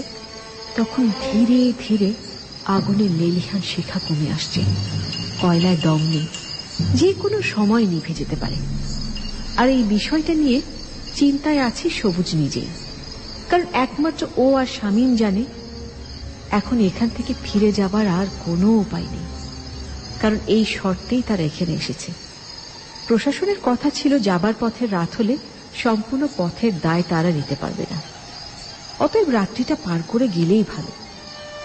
তখন ধীরে ধীরে আগুনের লেলিহান শিখা কমে আসছে। কয়লায় দম নেই, যে কোনো সময় নিভে যেতে পারে। আর এই বিষয়টা নিয়ে চিন্তায় আছে সবুজ নিজেই, কারণ একমাত্র ও আর শামীম জানে এখন এখান থেকে ফিরে যাবার আর কোনো উপায় নেই। কারণ এই শর্তেই তারা এখানে এসেছে। প্রশাসনের কথা ছিল যাবার পথে রাত হলে সম্পূর্ণ পথের দায় তারা নিতে পারবে না, অতএব রাত্রিটা পার করে গেলেই ভালো।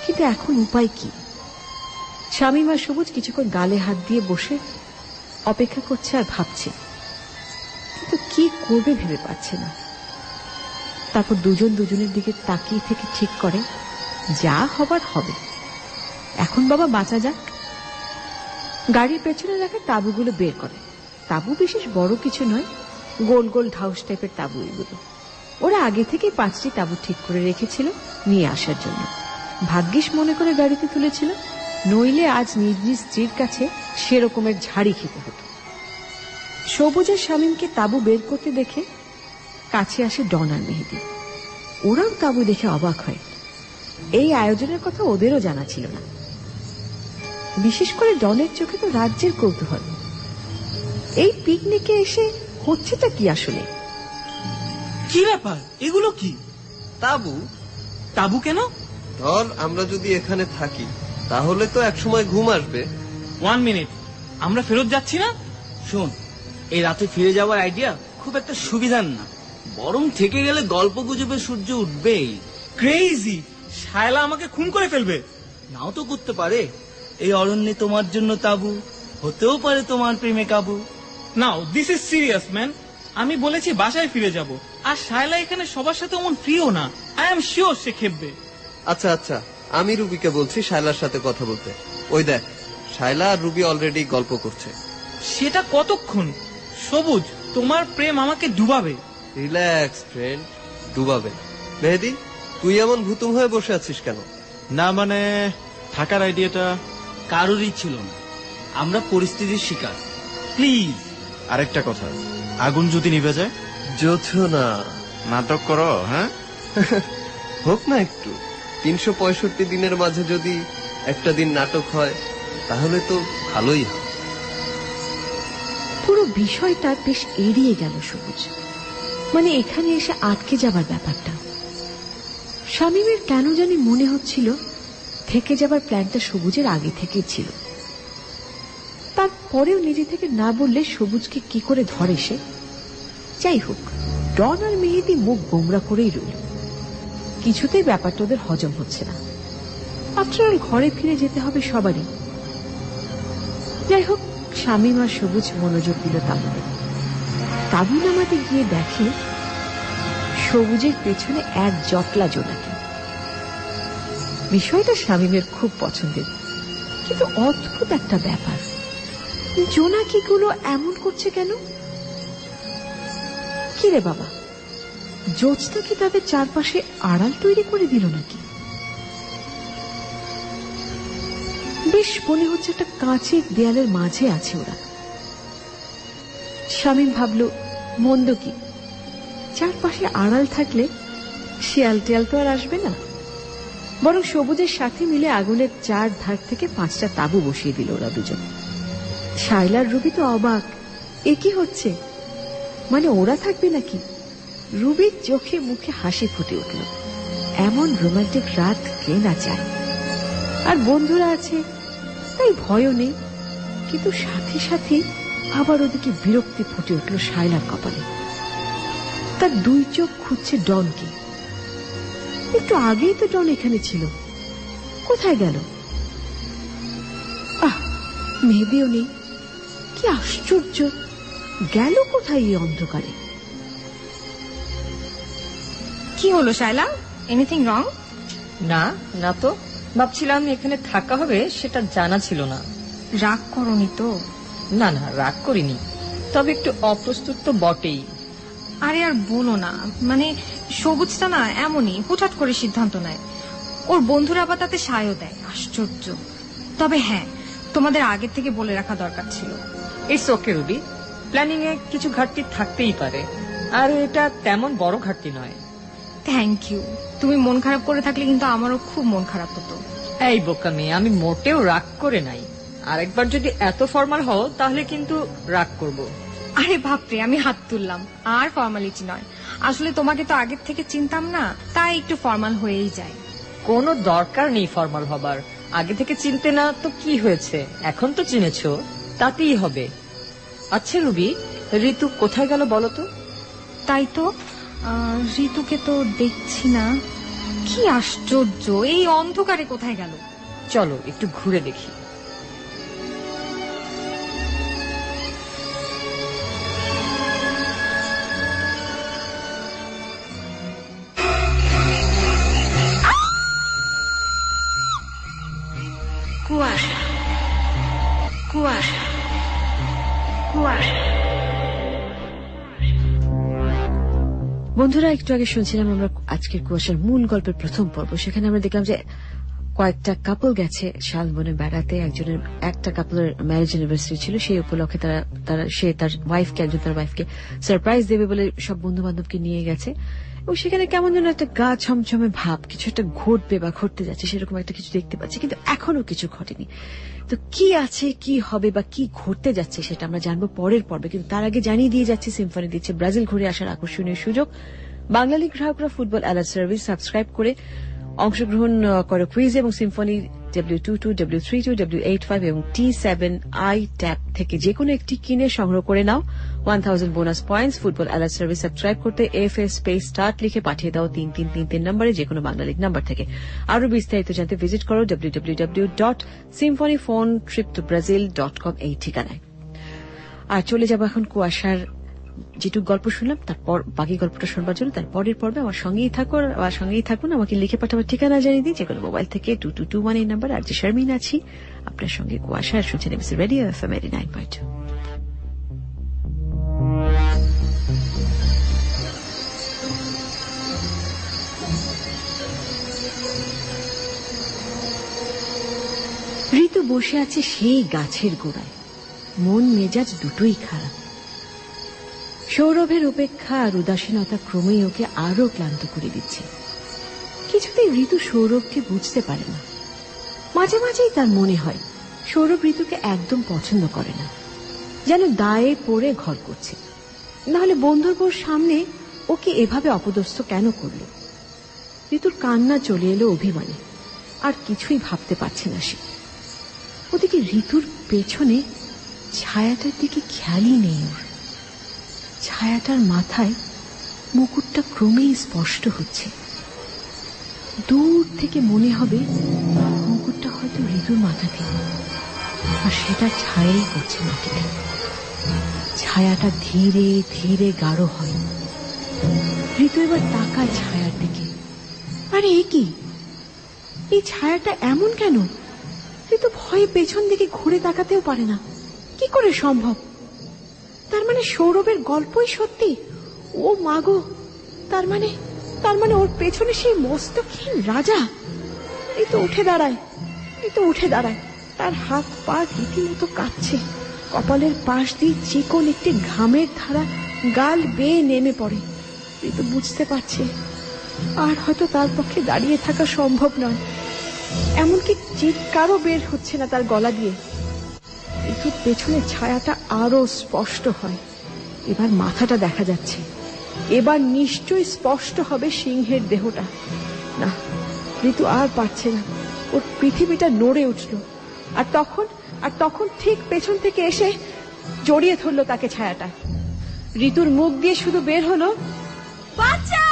কিন্তু এখন উপায় কি? শামীম আর সবুজ কিছুক্ষণ গালে হাত দিয়ে বসে অপেক্ষা করছে আর ভাবছে, কিন্তু কি করবে ভেবে পাচ্ছে না। তারপর দুজন দুজনের দিকে তাকিয়ে থেকে ঠিক করে যা হবার হবে, এখন বাবা বাঁচা যাক। গাড়ির পেছনে রাখা তাঁবুগুলো বের করে। তাঁবু বিশেষ বড় কিছু নয়, গোল গোল ঢাউস টাইপের তাঁবু এগুলো। ওরা আগে থেকে 5টি তাঁবু ঠিক করে রেখেছিল নিয়ে আসার জন্য। ভাগ্যিস মনে করে গাড়িতে তুলেছিল, নইলে আজ নিজ নিজ স্ত্রীর কাছে সেরকমের ঝাড়ি খেতে হতো। সবুজ আর শামীমকে তাঁবু বের করতে দেখে কাছে আসে ডন আর মেহেদি। ওরাও তাঁবু দেখে অবাক হয়। এই আয়োজনের কথা ওদেরও জানা ছিল না। বিশেষ করে ডনের চোখে তো রাজ্যের কৌতূহল। এই পিকনিকে এসে হচ্ছেটা কি আসলে? কি ব্যাপার? এগুলো কি? তাবু। তাবু কেন? ধর আমরা যদি এখানে থাকি তাহলে তো একসময় ঘুম আসবে। 1 মিনিট, আমরা ফেরত যাচ্ছি না? শোন, এই রাতে ফিরে যাওয়ার আইডিয়া খুব একটা সুবিধার না, বরং থেকে গেলে গল্প গুজবে সূর্য উঠবেই। ক্রেজি! শায়লা আমাকে খুন করে ফেলবে। নাও তো করতে পারে। এই অরণ্যে তোমার জন্য তাবু, হতেও পারে তোমার প্রেমে কাবু। নাও, দিস ইজ সিরিয়াস ম্যান। আমি বলেছি বাসায় ফিরে যাব, আর শায়লা এখানে সবার সাথে অমন প্রিয় না। আই এম শিওর সে খেপবে। আচ্ছা আচ্ছা, আমি রুবিকে বলছি শায়লার সাথে কথা বলতে। ওই দেখ, শায়লা আর রুবি অলরেডি গল্প করছে। সেটা কতক্ষণ? সবুজ, তোমার প্রেম আমাকে ডুবাবে। Relax friend, ডুবাবে। মেহেদি, তুই এমন ভুতুম হয়ে বসে আছিস কেন? না মানে থাকার আইডিয়াটা কারোরই ছিল না, আমরা পরিস্থিতির শিকার। প্লিজ। আরেকটা কথা, আগুন যদি নিভে যায়? জোছনা, নাটক করো? হ্যাঁ, হোক না একটু। 365 দিনের মাঝে যদি একটা দিন নাটক হয় তাহলে তো ভালোই হয়। পুরো বিষয়টা বেশ এড়িয়ে গেল সবুজ, মানে এখানে এসে আটকে যাবার ব্যাপারটা। শামীমের কেন জানি মনে হচ্ছিল থেকে যাবার প্ল্যানটা সবুজের আগে থেকে ছিল। তারপরেও নিজে থেকে না বললে সবুজকে কি করে ধরে সে? যাই হোক, ডন আর মেহেদি মুখ গোমরা করেই রইল। কিছুতেই ব্যাপারটা ওদের হজম হচ্ছে না। আফটার অল ঘরে ফিরে যেতে হবে সবারই। যাই হোক, শামীম আর সবুজ মনোযোগ দিল তাবুতে। তাবু নামাতে গিয়ে দেখে সবুজের পেছনে এক জটলা জোনাকি। বিষয়টা শামীমের খুব পছন্দের, কিন্তু অদ্ভুত একটা ব্যাপার, জোনাকিগুলো এমন করছে কেন? কি রে বাবা, জোছনা কি তাদের চারপাশে আড়াল তৈরি করে দিল নাকি? বেশ মনে হচ্ছে একটা কাঁচের দেয়ালের মাঝে আছে ওরা। শামীম ভাবল, মন্দ কি, চারপাশে আড়াল থাকলে শিয়াল টিয়াল তো আর আসবে না। বরং সবুজের সাথে মিলে আগুনের 4 ধার থেকে 5টা তাঁবু বসিয়ে দিল ওরা দুজন। শায়লার রুবি তো অবাক, এ কি হচ্ছে, মানে ওরা থাকবে নাকি? রুবির চোখে মুখে হাসি ফুটে উঠল। এমন রোমান্টিক রাত কে না চায়। আর বন্ধুরা আছে তাই ভয়ও নেই। কিন্তু সাথে সাথে আবার ওদিকে বিরক্তি ফুটে উঠল শায়লার কপালে। তার 2 চোখ খুঁজছে ডনকে। একটু আগেই তো ডন এখানে ছিল, কোথায় গেল? মেহেদিও নেই, কি আশ্চর্য, গেল কোথায় এই অন্ধকারে? কি হলো শায়লা, এনিথিং রং? না না তো, ভাবছিলাম এখানে থাকা হবে সেটা জানা ছিল না। রাগ করনি তো? না না, রাগ করিনি, তবে একটু অপ্রস্তুত তো বটেই। আরে আর বলো না, মানে সবুজটা না এমনই হুটহাট করে সিদ্ধান্ত নেয়। ওর বন্ধুরা আবার তাতে সায়ও দেয়, আশ্চর্য। তবে হ্যাঁ, তোমাদের আগে থেকে বলে রাখা দরকার ছিল। ইটস ওকে রুবি, প্ল্যানিং এ কিছু ঘাটতি থাকতেই পারে, আর এটা তেমন বড় ঘাটতি নয়। Thank you. তুমি মন খারাপ করে থাকলে কিন্তু আমারও খুব মন খারাপ হতো। এই বোকা মেয়ে, আমি মোটেও রাগ করে নাই। আরেকবার যদি এত ফর্মাল হও তাহলে কিন্তু রাগ করব। আরে বাপরে, আমি হাত তুললাম। আর ফর্মালিটি নয়, আসলে তোমাকে তো আগের থেকে চিনতাম না, তাই একটু ফর্মাল হয়েই যায়। কোনো দরকার নেই ফর্মাল হবার। আগে থেকে চিনতে না তো কি হয়েছে, এখন তো চিনেছো, তাতেই হবে। আচ্ছা রুবি, ঋতু কোথায় গেল বলো তো? তাই তো, ঋতুকে তো দেখছি না। কি আশ্চর্য, এই অন্ধকারে কোথায় গেল? চলো একটু ঘুরে দেখি। কুয়াশা, কুয়াশা, কুয়াশা। বন্ধুরা, একটু আগে শুনছিলাম আমরা আজকের কুয়াশার মূল গল্পের প্রথম পর্ব। সেখানে আমরা দেখলাম যে কয়েকটা কাপল গেছে শালবনে বেড়াতে। একটা কাপলের ম্যারেজ অ্যানিভার্সারি ছিল, সেই উপলক্ষে সে তার ওয়াইফকে, একজন তার ওয়াইফকে সারপ্রাইজ দেবে বলে সব বন্ধু বান্ধবকে নিয়ে গেছে। এবং সেখানে কেমন যেন একটা গা ছমছমে ভাব, কিছু একটা ঘটবে বা ঘটতে যাচ্ছে সেরকম একটা কিছু দেখতে পাচ্ছি, কিন্তু এখনো কিছু ঘটেনি। তো কি আছে, কি হবে বা কি ঘটতে যাচ্ছে সেটা আমরা জানবো পরের পর্বে। কিন্তু তার আগে জানিয়ে দিয়ে যাচ্ছি, সিম্ফনি দিচ্ছে ব্রাজিল ঘুরে আসার আকর্ষণীয় সুযোগ। বাংলা লিগ গ্রাহকরা ফুটবল অ্যালার্ট সার্ভিস সাবস্ক্রাইব করে অংশগ্রহণ করো কুইজ এবং সিম্ফনি W22, W32, W85 এবং T7i ট্যাব থেকে যে কোনো একটি কিনে সংগ্রহ করে নাও 1000 bonus points. Football alert service subscribe করতে FS স্পেস স্টার্ট লিখে পাঠিয়ে দাও 3333 নম্বরে, যে কোনো বাংলা লিগ নাম্বার থেকে। আরো বিস্তারিত জানতে ভিজিট করো www.symphonyphonetriptobrazil.com এই ঠিকানায়। আর চলে যাব এখন কুয়াশার যেটুকু গল্প শুনলাম তারপর বাকি গল্পটা শুনবার জন্য তার পরের পর্বে আমার সঙ্গেই থাকুন। আমাকে লিখে পাঠাবার ঠিকানা জানিয়ে দিই, যেগুলো মোবাইল থেকে 2221 এই নাম্বার। আর যে শারমিন আছি আপনার সঙ্গে কুয়াশা, আর শুনছেন এবিসি রেডিও FM 89.2। ঋতু বসে আছে সেই গাছের গোড়ায়, মন মেজাজ দুটোই খারাপ। সৌরভের উপেক্ষা আর উদাসীনতা ক্রমেই ওকে আরো ক্লান্ত করে দিচ্ছে। কিছুতেই ঋতু সৌরভকে বুঝতে পারে না। মাঝে মাঝেই তার মনে হয় সৌরভ ঋতুকে একদম পছন্দ করে না, যেন দায়ে পড়ে ঘর করছে। নাহলে বন্ধুর বোর সামনে ওকে এভাবে অপদস্থ কেন করল? ঋতুর কান্না চলে এলো অভিমানে, আর কিছুই ভাবতে পারছে না সে। ওদিকে ঋতুর পেছনে ছায়াটার দিকে খেয়ালই নেই ওর। ছায়াটার মাথায় মুকুটটা ক্রমেই স্পষ্ট হচ্ছে। দূর থেকে মনে হবে মুকুটটা হয়তো ঋতুর মাথাতে, আর সেটা ছায়াই করছে মাটিতে। ছায়াটা ধীরে ধীরে গাঢ় হয়। ঋতু এবার তাকায় ছায়ার দিকে। আরে এ কি? এই ছায়াটা এমন কেন? ঋতু ভয়ে পেছন দিকে ঘুরে তাকাতেও পারে না। কি করে সম্ভব? তার মানে সৌরভের গল্পই সত্যি? ও মাগো, তার মানে ওর পেছনে সেই মস্তকহীন রাজা। ঋতু উঠে দাঁড়ায়। তার হাত পা রীতিমতো কাঁপছে। কপালের পাশ দিয়ে চিকন একটি ঘামের ধারা গাল বেয়ে নেমে পড়ে। ঋতু বুঝতে পারছে আর হয়তো তার পক্ষে দাঁড়িয়ে থাকা সম্ভব নয়। এমনকি চিৎকারও বের হচ্ছে না তার গলা দিয়ে। ঋতুর পেছনে ছায়াটা আরো স্পষ্ট হয়। এবার মাথাটা দেখা যাচ্ছে। এবার নিশ্চয়ই স্পষ্ট হবে সিংহের দেহটা। না, ঋতু আর পারছে না। ওর পৃথিবীটা নড়ে উঠল। আর তখন ঠিক পেছন থেকে এসে জড়িয়ে ধরল তাকে ছায়াটা। ঋতুর মুখ দিয়ে শুধু বের হলো, বাঁচাও!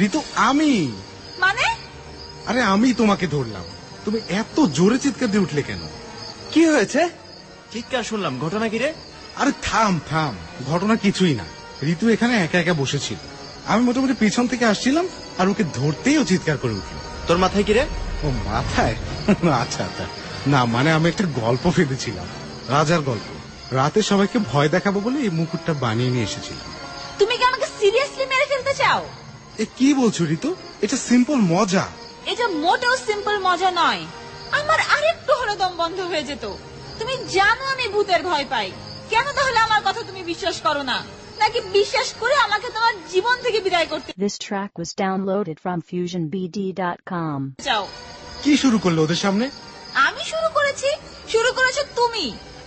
ঋতু, আমি মানে? আরে আমি তোমাকে ধরলাম। তুমি এত জোরে চিৎকার দিয়ে উঠলে কেন? কি হয়েছে? চিৎকার শুনলাম, ঘটনা কি রে? আরে থাম, ঘটনা কিছুই না। ঋতু এখানে একা একা বসেছিল। আমি মোটামুটি পিছন থেকে আসছিলাম, আর ওকে ধরতেই ও চিৎকার করে উঠল। তোর মাথায় কি রে? ও মাথায়? আচ্ছা, না মানে আমি একটা গল্প ফেলেছিলাম, রাজার গল্প। রাতে সবাইকে ভয় দেখাবো বলে এই মুকুটটা বানিয়ে নিয়ে এসেছিলাম। তুমি কি আমাকে সিরিয়াসলি মেরে ফেলতে চাও? এ কি বলছো ঋতু? এটা সিম্পল মজা। এটা মোটেও সিম্পল মজা নয়। আমার আরেকটু হলে দম বন্ধ হয়ে যেত। তুমি জানো আমি ভূতের ভয় পাই। কেন তাহলে আমার কথা তুমি বিশ্বাস করো না? নাকি বিশ্বাস করে আমাকে তোমার জীবন থেকে বিদায় করতে This track was downloaded from FusionBD.com. চাও? কি শুরু করলো ওদের সামনে? আমি শুরু করেছো তুমি।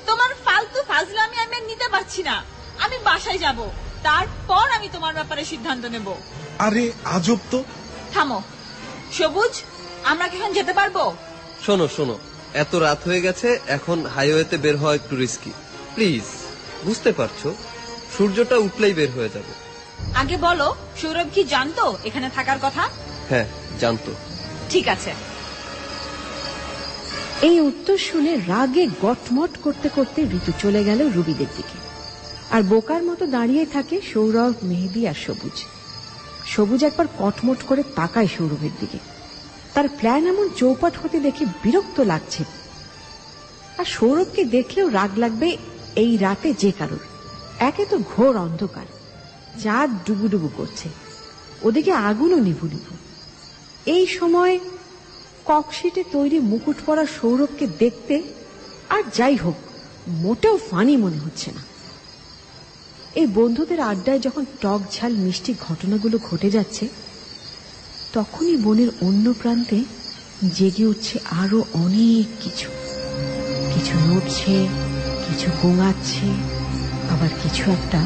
তোমার ফালতু ফাজলামি আমি আর নিতে পারছি না। আমি বাসায় যাব, তারপর আমি তোমার ব্যাপারে সিদ্ধান্ত নেব। আরে আজব তো। থামো সবুজ, আমরা কি এখন যেতে পারবো? শোনো, এত রাত হয়ে গেছে, এখন হাইওয়েতে বের হওয়া একটু রিস্কি। প্লিজ, বুঝতে পারছো, সূর্যটা উঠলেই বের হয়ে যাবে। আগে বলো, সৌরভ কি জানতো এখানে থাকার কথা? হ্যাঁ, জানতো। ঠিক আছে। এই উত্তর শুনে রাগে গটমট করতে করতে ঋতু চলে গেল রুবিদের দিকে। আর বোকার মতো দাঁড়িয়ে থাকে সৌরভ, মেহেদি আর সবুজ। সবুজ একবার কটমট করে তাকায় সৌরভের দিকে। তার প্ল্যান এমন চৌপাট হতে দেখে বিরক্ত লাগছে। আর সৌরভকে দেখলেও রাগ লাগবে এই রাতে যে কারোর। একে তো ঘোর অন্ধকার, চাঁদ ডুবুডুবু করছে, ওদিকে আগুনও নিভু নিভু। এই সময় ককশিটে তৈরি মুকুট পরা সৌরভকে দেখতে আর যাই হোক মোটেও ফানি মনে হচ্ছে না। এই বন্ধুদের আড্ডায় যখন টক ঝাল মিষ্টি ঘটনাগুলো ঘটে যাচ্ছে, তখনই বনের অন্য প্রান্তে জেগে উঠছে আরো অনেক কিছু। কিছু নড়ছে, কিছু গোঙাচ্ছে, আবার কিছু একটা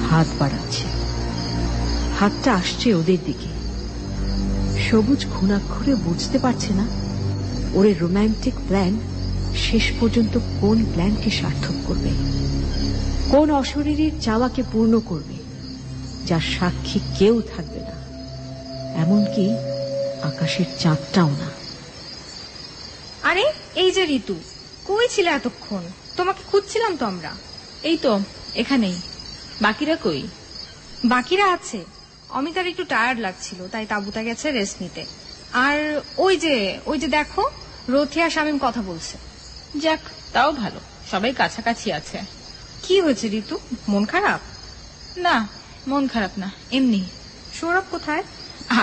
হাত বাড়াচ্ছে। হাতটা আসছে ওদের দিকে। সবুজ ঘুণাক্ষরে বুঝতে পারছে না ওর রোম্যান্টিক প্ল্যান শেষ পর্যন্ত কোন প্ল্যানকে সার্থক করবে, কোন অশরীরীর চাওয়াকে পূর্ণ করবে, যার সাক্ষী কেউ থাকবে না, এমনকি আকাশের চাঁদটাও না। আরে এই যে ঋতু, কই ছিল এতক্ষণ? তোমাকে খুঁজছিলাম তো আমরা। এই তো এখানেই। বাকিরা কই? বাকিরা আছে। অমিতার একটু টায়ার্ড লাগছিল, তাই তাবুতে গেছে রেস্ট নিতে। আর ওই যে দেখো, রথি আর শামীম কথা বলছে। যাক, তাও ভালো, সবাই কাছাকাছি আছে। কি হয়েছে ঋতু, মন খারাপ? না, মন খারাপ না, এমনি। সৌরভ কোথায়?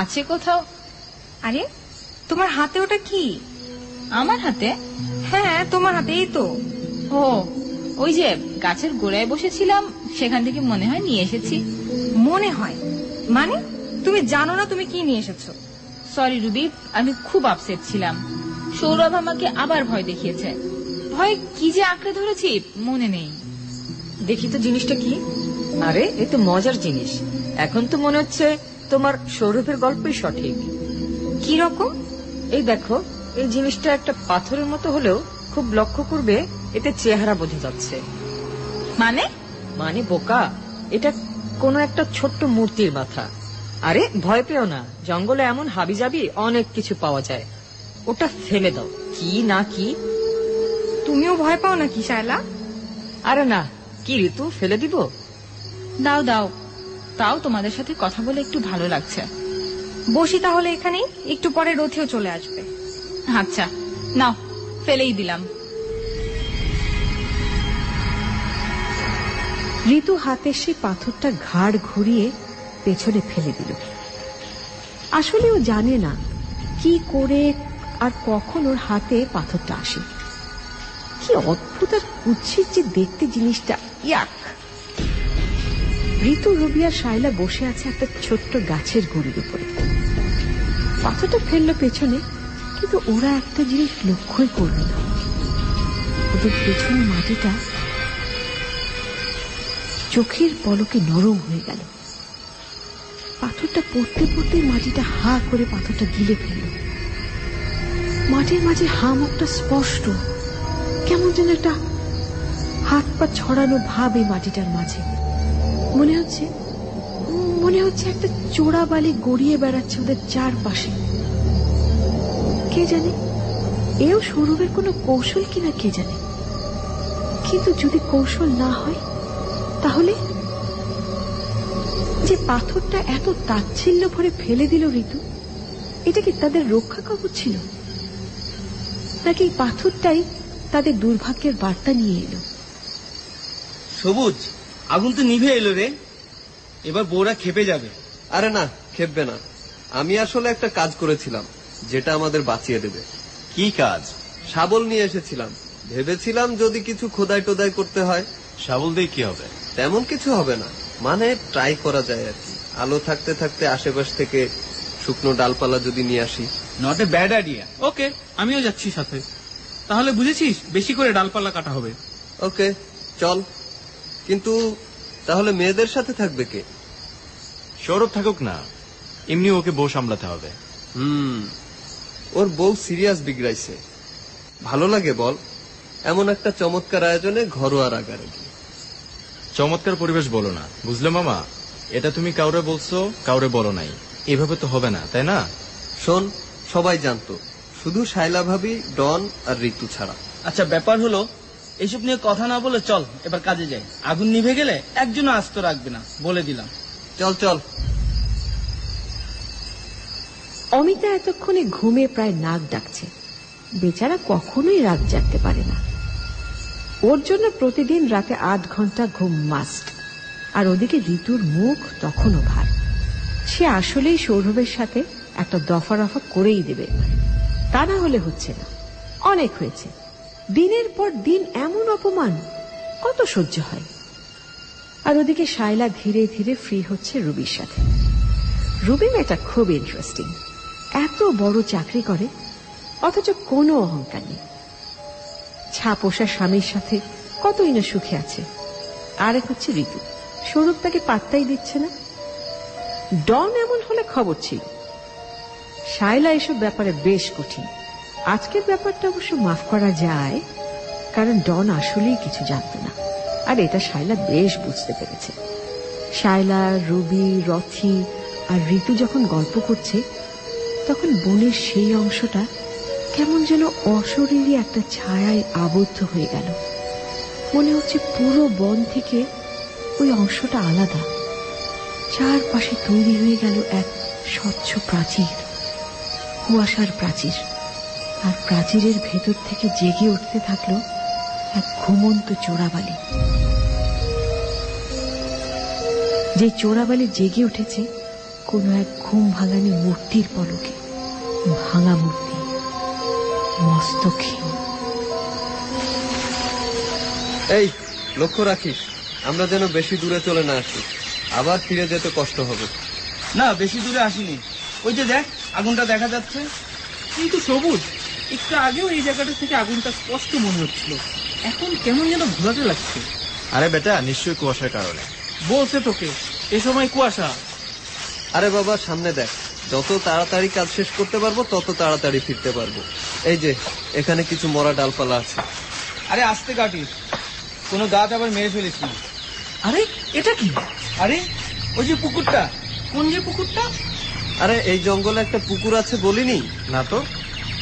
আছে কোথাও। আরে তোমার হাতে ওটা কি? আমার হাতে? হ্যাঁ তোমার হাতে, এই তো। ও ওই যে গাছের গোড়ায় বসেছিলাম, সেখান থেকে মনে হয় নিয়ে এসেছি। মনে হয় মানে? তুমি জানো না তুমি কি নিয়ে এসেছো? সরি রুবি, আমি খুব আপসেট ছিলাম। সৌরভ আমাকে আবার ভয় দেখিয়েছে। ভয় কি যে আঁকড়ে ধরেছি মনে নেই। দেখি তো জিনিসটা কি। আরে এ তো মজার জিনিস। এখন তো মনে হচ্ছে তোমার সৌরভের গল্পই সঠিক। কি রকম? এই দেখো, এই জিনিসটা একটা পাথরের মতো হলেও খুব লক্ষ্য করবে এতে চেহারা বোঝা যাচ্ছে। মানে? মানে বোকা, এটা কোনো একটা ছোট্ট মূর্তির মাথা। আরে ভয় পেও না, জঙ্গলে এমন হাবিজাবি অনেক কিছু পাওয়া যায়। ওটা ফেলে দাও। কি না কি? তুমিও ভয় পাও নাকি শায়লা? আরে না, কি ঋতু, ফেলে দিব? দাও দাও, তাও তোমাদের সাথে কথা বলে একটু ভালো লাগছে। বসি তাহলে এখানেই, একটু পরে রথেও চলে আসবে। আচ্ছা নাও, ফেলেই দিলাম। ঋতু হাতের সেই পাথরটা ঘাড় ঘুরিয়ে পেছনে ফেলে দিল। আসলে ও জানে না কি করে আর কখন ওর হাতে পাথরটা আসে। কি অদ্ভুত আর কুৎসিত যে দেখতে জিনিসটা। ইয়াক! ঋতু, রবি আর শায়লা বসে আছে একটা ছোট্ট গাছের গুঁড়ির উপরে। পাথরটা ফেললো পেছনে, কিন্তু ওরা একটা জিনিস লক্ষ্যই করবে না। ওদের পেছনে মাটিটা চোখের পলকে নরম হয়ে গেল। পাথরটা পড়তে পড়তে মাটিটা হা করে পাথরটা গিলে ফেলল। মাটির মাঝে হামকটা স্পষ্ট, কেমন যেন একটা হাত পা ছড়ানো ভাব এই মাটিটার মাঝে। মনে হচ্ছে একটা চোরা বালি গড়িয়ে বেড়াচ্ছে ওদের চারপাশে। কে জানে এও সৌরভের কোনো কৌশল কিনা কে জানে। কিন্তু যদি কৌশল না হয়, তাহলে যে পাথরটা এত তাচ্ছিল্য ভরে ফেলে দিল ঋতু, এটা কি তাদের রক্ষা কবচ ছিল, নাকি এই পাথরটাই তাদের দুর্ভাগ্যের বার্তা নিয়ে এলো? সবুজ, আগুন তো নিভে এলো রে, এবার বউরা খেপে যাবে। আরে না, খেপবে না। আমি আসলে একটা কাজ করেছিলাম যেটা আমাদের বাঁচিয়ে দেবে। কি কাজ? শাবল নিয়ে এসেছিলাম। ভেবেছিলাম যদি কিছু খোদাই টোদাই করতে হয়। শাবল দিয়ে কি হবে? তেমন কিছু হবে না, মানে ট্রাই করা যায় আর কি। আলো থাকতে থাকতে আশেপাশ থেকে শুকনো ডালপালা যদি নিয়ে আসি। Not a bad idea. Okay, আমিও যাচ্ছি সাথে। তাহলে বুঝেছিস, বেশি করে ডালপালা কাটা হবে। ওকে চল। কিন্তু তাহলে মেয়েদের সাথে থাকবে কে? সৌরভ থাকুক না, এমনি ওকে বউ সামলাতে হবে। ওর বউ সিরিয়াস বিগড়াইছে। ভালো লাগে বল এমন একটা চমৎকার আয়োজনে ঘরোয়া রাগারাগি? চমৎকার পরিবেশ বলো না, বুঝলে মামা? এটা তুমি কাউরে বলছো, কাউরে বলো নাই। এভাবে তো হবে না, তাই না? শোন, সবাই জানতো, শুধু শায়লা ভাবি, ডন আর ঋতু ছাড়া। আচ্ছা, ব্যাপার হলো এসব নিয়ে কথা না বলে চল এবার কাজে যাই। আগুন নিভে গেলে একজনও আস্ত রাখবে না, বলে দিলাম। চল চল। অমিতা এতক্ষণে ঘুমে প্রায় নাক ডাকছে। বেচারা কখনোই রাত জাগতে পারে না। ওর জন্য প্রতিদিন রাতে 8 ঘন্টা ঘুম মাস্ট। আর ওদিকে ঋতুর মুখ তখনও ভার। সে আসলেই সৌরভের সাথে একটা দফা রফা করেই দেবে, তা না হলে হচ্ছে না। অনেক হয়েছে, দিনের পর দিন এমন অপমান কত সহ্য হয়। আর ওদিকে শায়লা ধীরে ধীরে ফ্রি হচ্ছে রুবির সাথে। রুবি মেয়েটা খুব ইন্টারেস্টিং। এত বড় চাকরি করে, অথচ কোনো অহংকার নেই। ছাপোষা স্বামীর সাথে কতই না সুখে আছে। আরেক হচ্ছে ঋতু, সৌরভ তাকে পাত্তাই দিচ্ছে না। ডন এমন হলে খবর ছিল। শায়লা এসব ব্যাপারে বেশ কঠিন। আজকের ব্যাপারটা অবশ্য মাফ করা যায়, কারণ ডন আসলেই কিছু জানত না, আর এটা শায়লা বেশ বুঝতে পেরেছে। শায়লা, রুবি, রথি আর ঋতু যখন গল্প করছে, তখন বনের সেই অংশটা কেমন যেন অশরীরী একটা ছায়ায় আবদ্ধ হয়ে গেল। মনে হচ্ছে পুরো বন থেকে ওই অংশটা আলাদা। চারপাশে তৈরি হয়ে গেল এক স্বচ্ছ প্রাচীর, কুয়াশার প্রাচীর। আর প্রাচীরের ভেতর থেকে জেগে উঠতে থাকলো এক ঘুমন্ত চোরাবালি। যে চোরাবালি জেগে উঠেছে কোন এক ঘুম ভাঙানি মূর্তির পলকে। ভাঙা মূর্তি, মস্তকহীন। এই লক্ষ্য রাখিস, আমরা যেন বেশি দূরে চলে না আসি, আবার ফিরে যেতে কষ্ট হবে। না, বেশি দূরে আসিনি। ওই যে দেখ, আগুনটা দেখা যাচ্ছে। কিন্তু সবুজ, একটু আগেও এই জায়গাটা থেকে আগুনটা স্পষ্ট মনে হচ্ছিল, এখন কেমন যেন ঘোলাটে লাগছে। আরে বেটা, নিশ্চয়ই কুয়াশার কারণে। বলছে তোকে এ সময় কুয়াশা। আরে বাবা, সামনে দেখ, যত তাড়াতাড়ি কাজ শেষ করতে পারবো তত তাড়াতাড়ি ফিরতে পারবো। এই যে এখানে কিছু মরা ডালপালা আছে। আরে আস্তে কাটিস, কোনো গাছ আবার মেরে ফেলিস না। আরে এটা কি? আরে ওই যে পুকুরটা। কোন যে পুকুরটা? আরে এই জঙ্গলে একটা পুকুর আছে বলিনি? না তো।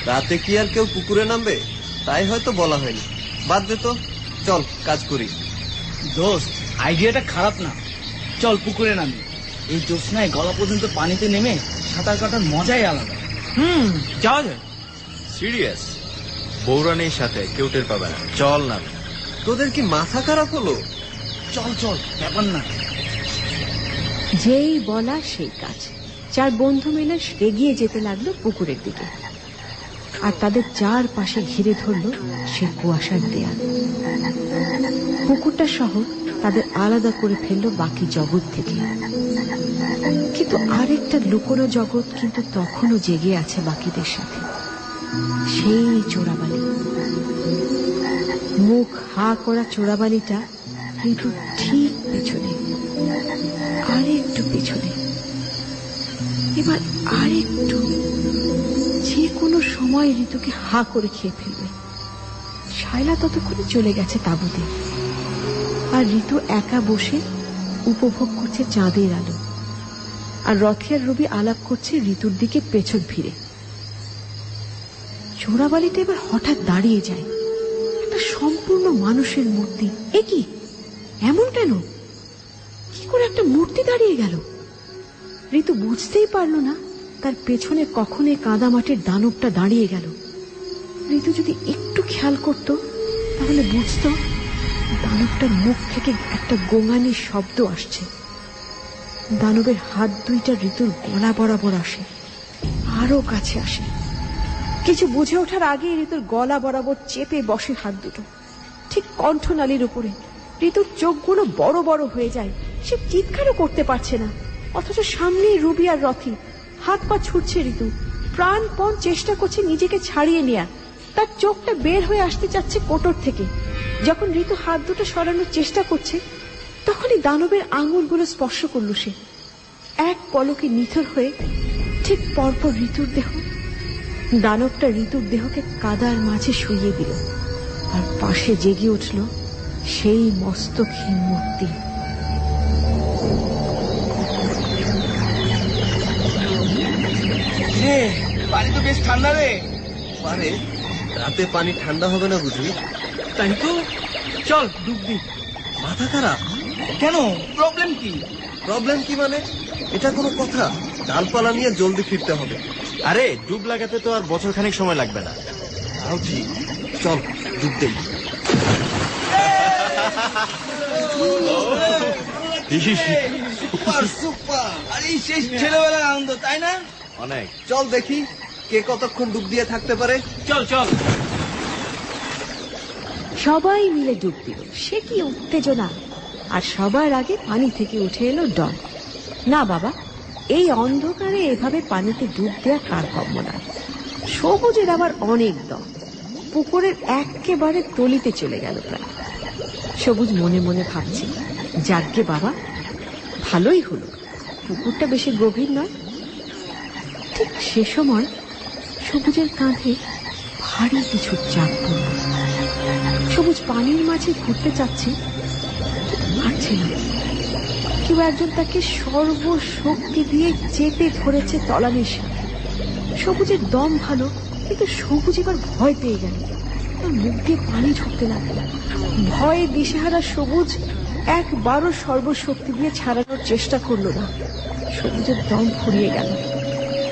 রাতে কি আর কেউ পুকুরে নামবে? তাই হয়তো বলা হয়নি। বাদ দে তো, চল কাজ করি। দোস্ত, আইডিয়াটা খারাপ না। চল পুকুরে নামি। এই জ্যোৎস্নায় গলা পর্যন্ত পানিতে নেমে সাঁতার কাটার মজাই আলাদা। যাওয়া যায়। সিরিয়াস? বৌরানির সাথে কেউ টের পাবে না। চল না। তোদের কি মাথা খারাপ হলো? চল চল, ব্যাপার না। যেই বলা সেই কাজ। চার বন্ধু মিলে এগিয়ে যেতে লাগলো পুকুরের দিকে, আর তাদের চারপাশে ঘিরে ধরলো সে কুয়াশার দেয়াল। পুকুরটা সহ তাদের আলাদা করে ফেললো বাকি জগৎ থেকে। কিন্তু আরেকটা লুকোনো জগৎ কিন্তু তখনও জেগে আছে বাকিদের সাথে, সেই চোরাবালি। মুখ হা করা চোরাবালিটা কিন্তু ঠিক পেছনে, আরেকটু পেছনে, এবার আরেকটু। যে কোনো সময় ঋতুকে হা করে খেয়ে ফেলবে। শায়লা ততক্ষণে চলে গেছে তাঁবুতে, আর ঋতু একা বসে উপভোগ করছে চাঁদের আলো, আর রথি আর রবি আলাপ করছে ঋতুর দিকে পেছন ফিরে। চোরাবালিতে এবার হঠাৎ দাঁড়িয়ে যায় একটা সম্পূর্ণ মানুষের মূর্তি। এ কি, এমন কেন? কি করে একটা মূর্তি দাঁড়িয়ে গেল? ঋতু বুঝতেই পারল না তার পেছনে কখন এই কাদা মাটির দানবটা দাঁড়িয়ে গেল। ঋতু যদি একটু খেয়াল করত তাহলে বুঝত দানবটার মুখ থেকে একটা গোঙানির শব্দ আসছে। দানবের হাত দুইটা ঋতুর গলা বরাবর আসে, আরো কাছে আসে। কিছু বুঝে ওঠার আগে ঋতুর গলা বরাবর চেপে বসে হাত দুটো, ঠিক কণ্ঠনালীর উপরে। ঋতুর চোখগুলো বড় বড় হয়ে যায়, সে চিৎকারও করতে পারছে না, অথচ সামনেই রুবি আর রথি। হাত পা ছুটছে ঋতু, প্রাণপণ চেষ্টা করছে নিজেকে ছাড়িয়ে নেয়া। তার চোখটা বের হয়ে আসতে চাচ্ছে কোটর থেকে। যখন ঋতু হাত দুটো সরানোর চেষ্টা করছে তখনই দানবের আঙুলগুলো স্পর্শ করল সে। এক পলকে নিথর হয়ে ঠিক পরপর ঋতুর দেহ। দানবটা ঋতুর দেহকে কাদার মাঝে শুইয়ে দিল, আর পাশে জেগে উঠল সেই মস্তকহীন মূর্তি। পানি তো বেশ ঠান্ডা রে। পারে রাতে পানি ঠান্ডা হবে না বুঝি? তাই তো, চল ডুব দি। মাথা খারাপ কেন? প্রবলেম কি? প্রবলেম কি মানে? এটা কোনো কথা? ডালপালা নিয়ে জলদি ফিরতে হবে। আরে ডুব লাগাতে তো আর বছর খানিক সময় লাগবে না। তাও ঠিক, চল ডুব দেই। Super super! আরে শেষ ছেলেবেলার আনন্দ, তাই না? অনেক। চল দেখি কে কতক্ষণ ডুব দিয়ে থাকতে পারে। চল চল। সবাই মিলে ডুব দিল। সে কি উত্তেজনা! আর সবার আগে পানি থেকে উঠে এলো ডন। না বাবা, এই অন্ধকারে এভাবে পানিতে ডুব দেওয়া কার কম্য না। সবুজের আবার অনেক দম। পুকুরের একেবারে তলিতে চলে গেল প্রায়। সবুজ মনে মনে ভাবছে, যাগ্গে বাবা, ভালোই হলো, পুকুরটা বেশি গভীর নয়। ঠিক সে সময় সবুজের কাঁধে ভারী কিছু চাপ পড়ল। সবুজ পানির মাঝে ঘুরতে চাচ্ছে, পারছে না। কেউ একজন তাকে সর্বশক্তি দিয়ে চেপে ধরেছে তলানির সাথে। সবুজের দম ভালো, কিন্তু সবুজ এবার ভয় পেয়ে গেল। তার মুখ দিয়ে পানি ঝরতে লাগলো। ভয়ে দিশেহারা সবুজ একবারও সর্বশক্তি দিয়ে ছাড়ানোর চেষ্টা করলো না। সবুজের দম ফুরিয়ে গেল,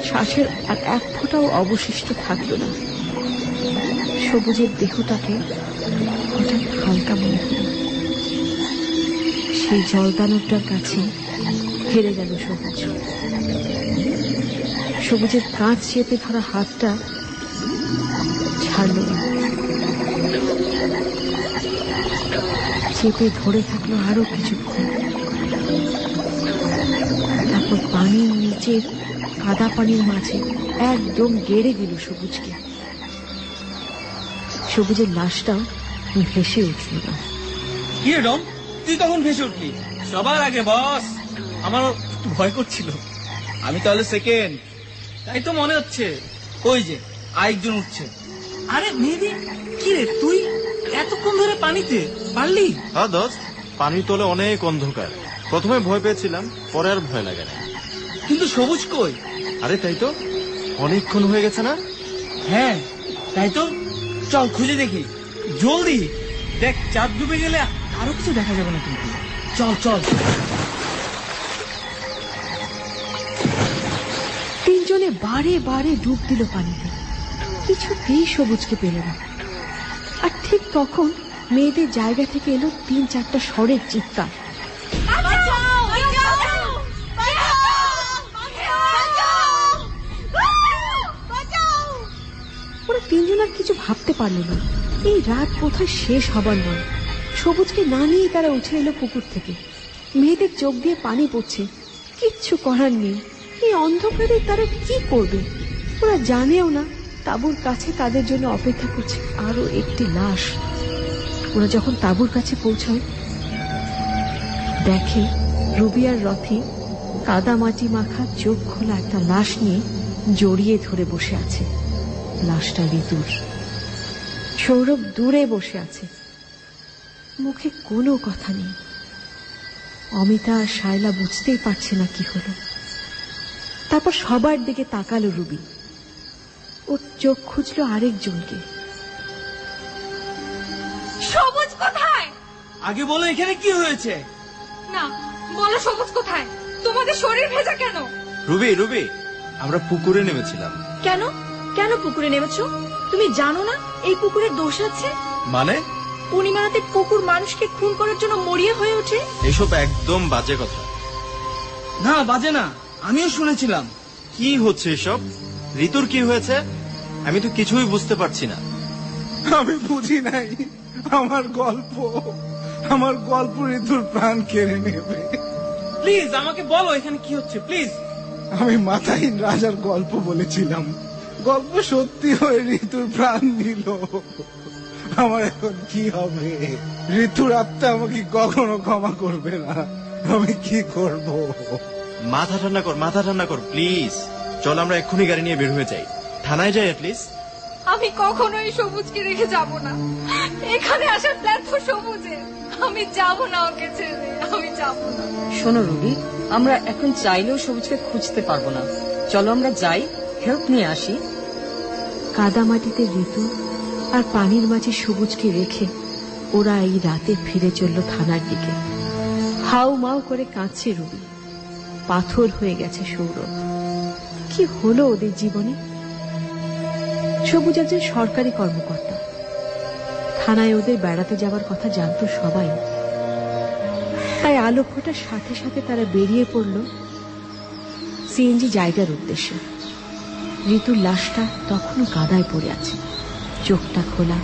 শ্বাসের আর এক ফোঁটাও অবশিষ্ট থাকলো না। সবুজের দেহটাকে হঠাৎ হালকা মনে হল। সেই জলদানবটার কাছে ছেড়ে গেল সবুজ। সবুজের কাঁধ চেপে ধরা হাতটা ছাড়ল না, চেপে ধরে থাকলো আরো কিছুক্ষণ। তারপর পানির নিচের কাদা পানির মাঝে একদম গেড়ে দিল সবুজকে। সবুজের লাশটাও ভেসে উঠল না। কি রে ডন, তুই কখন ভেসে উঠলি? সবার আগে বস। আমার একটু ভয় করছিল। আমি তাহলে সেকেন্ড, তাই তো মনে হচ্ছে। ওই যে আরেকজন উঠছে। আরে মেহেদি, কি রে তুই এতক্ষণ ধরে পানিতে পারলি? হ্যাঁ দোস্ত, পানির তলে অনেক অন্ধকার। প্রথমে ভয় পেয়েছিলাম, পরে আর ভয় লাগে না। কিন্তু সবুজ কই? আরে তাই তো, অনেকক্ষণ হয়ে গেছে না? হ্যাঁ তাই তো, চল খুঁজে দেখি জলদি। দেখ, চাঁদ ডুবে গেলে আরো কিছু দেখা যাবে না কিন্তু। চল চল। তিনজনে বারে বারে ডুব দিল পানিতে, কিছুতেই সবুজকে পেল না। আর ঠিক তখন মেয়েদের জায়গা থেকে এলো 3-4টা স্বরের চিৎকার। ওরা তিনজন আর কিছু ভাবতে পারল না। এই রাত কোথায় শেষ হবার নয়। সবুজকে না নিয়ে তারা উঠে এলো পুকুর থেকে। মেয়েদের চোখ দিয়ে পানি পড়ছে, কিচ্ছু করার নেই। এই অন্ধকারে তারা কি করবে? ওরা জানেও না তাঁবুর কাছে তাদের জন্য অপেক্ষা করছে আরো একটি লাশ। ওরা যখন তাঁবুর কাছে পৌঁছায়, দেখে রুবি আর রথি কাদা মাটি মাখা চোখ খোলা একটা লাশ নিয়ে জড়িয়ে ধরে বসে আছে। লাশটা ঋতুর। সৌরভ দূরে বসে আছে, মুখে কোনো কথা নেই। অমিতা আর শায়লা বুঝতেই পারছে না কি হলো। তারপর সবার দিকে তাকালো রুবি। ওর চোখ খুঁজলো আরেকজনকে। সবুজ কোথায়? আগে বলো এখানে কি হয়েছে? না, বলো সবুজ কোথায়? তোমাদের শরীর ভেজা কেন? রুবি রুবি, আমরা পুকুরে নেমেছিলাম। কেন কেন পুকুরে নেমেছো? তুমি জানো না এই পুকুরের দোষ আছে? মানে? পূর্ণিমাতে পুকুর মানুষকে খুন করার জন্য মরিয়া হয়ে ওঠে। এসব একদম বাজে কথা। না বাজে না, আমিও শুনেছিলাম। কি হচ্ছে এসব? ঋতুর কি হয়েছে? আমি তো কিছুই বুঝতে পারছি না। আমি বুঝি নাই। আমার গল্প ঋতুর প্রাণ কেড়ে নেবে। প্লিজ আমাকে বলো এখানে কি হচ্ছে, প্লিজ। আমি মাথাহীন রাজার গল্প বলেছিলাম। গল্প সত্যি হয়ে ঋতুর প্রাণ নিল। আমার এখন কি হবে? ঋতুর আত্মা আমাকে কখনো ক্ষমা করবে না। আমি কি করব? মাথা ঠান্ডা কর প্লিজ। চল আমরা এক্ষুনি গাড়ি নিয়ে বের হয়ে যাই, থানায় যাই অ্যাটলিস্ট। আমি কখনোই সবুজকে রেখে যাব না। এখানে আসার প্ল্যান তো সবুজের। আমি যাব না ওকে ছেড়ে, আমি যাব না। শোনো রুবি, আমরা এখন চাইলেও সবুজকে খুঁজতে পারবো না। চলো আমরা যাই, হেল্প নিয়ে আসি। কাদা মাটিতে ঋতু আর পানির মাঝে সবুজকে রেখে ওরা এই রাতে ফিরে চলল থানার দিকে। হাউ মাউ করে কাঁদছে রুবি। পাথর হয়ে গেছে সৌরভ। কি হলো ওদের জীবনে? সবুজ একজন সরকারি কর্মকর্তা। থানায় ওদের বেড়াতে যাওয়ার কথা জানতো সবাই। তাই আলো ফোটার সাথে সাথে তারা বেরিয়ে পড়ল সিএনজি জায়গার উদ্দেশ্যে। ঋতুর লাশটা তখনও কাদায় পড়ে আছে, চোখটা খোলা,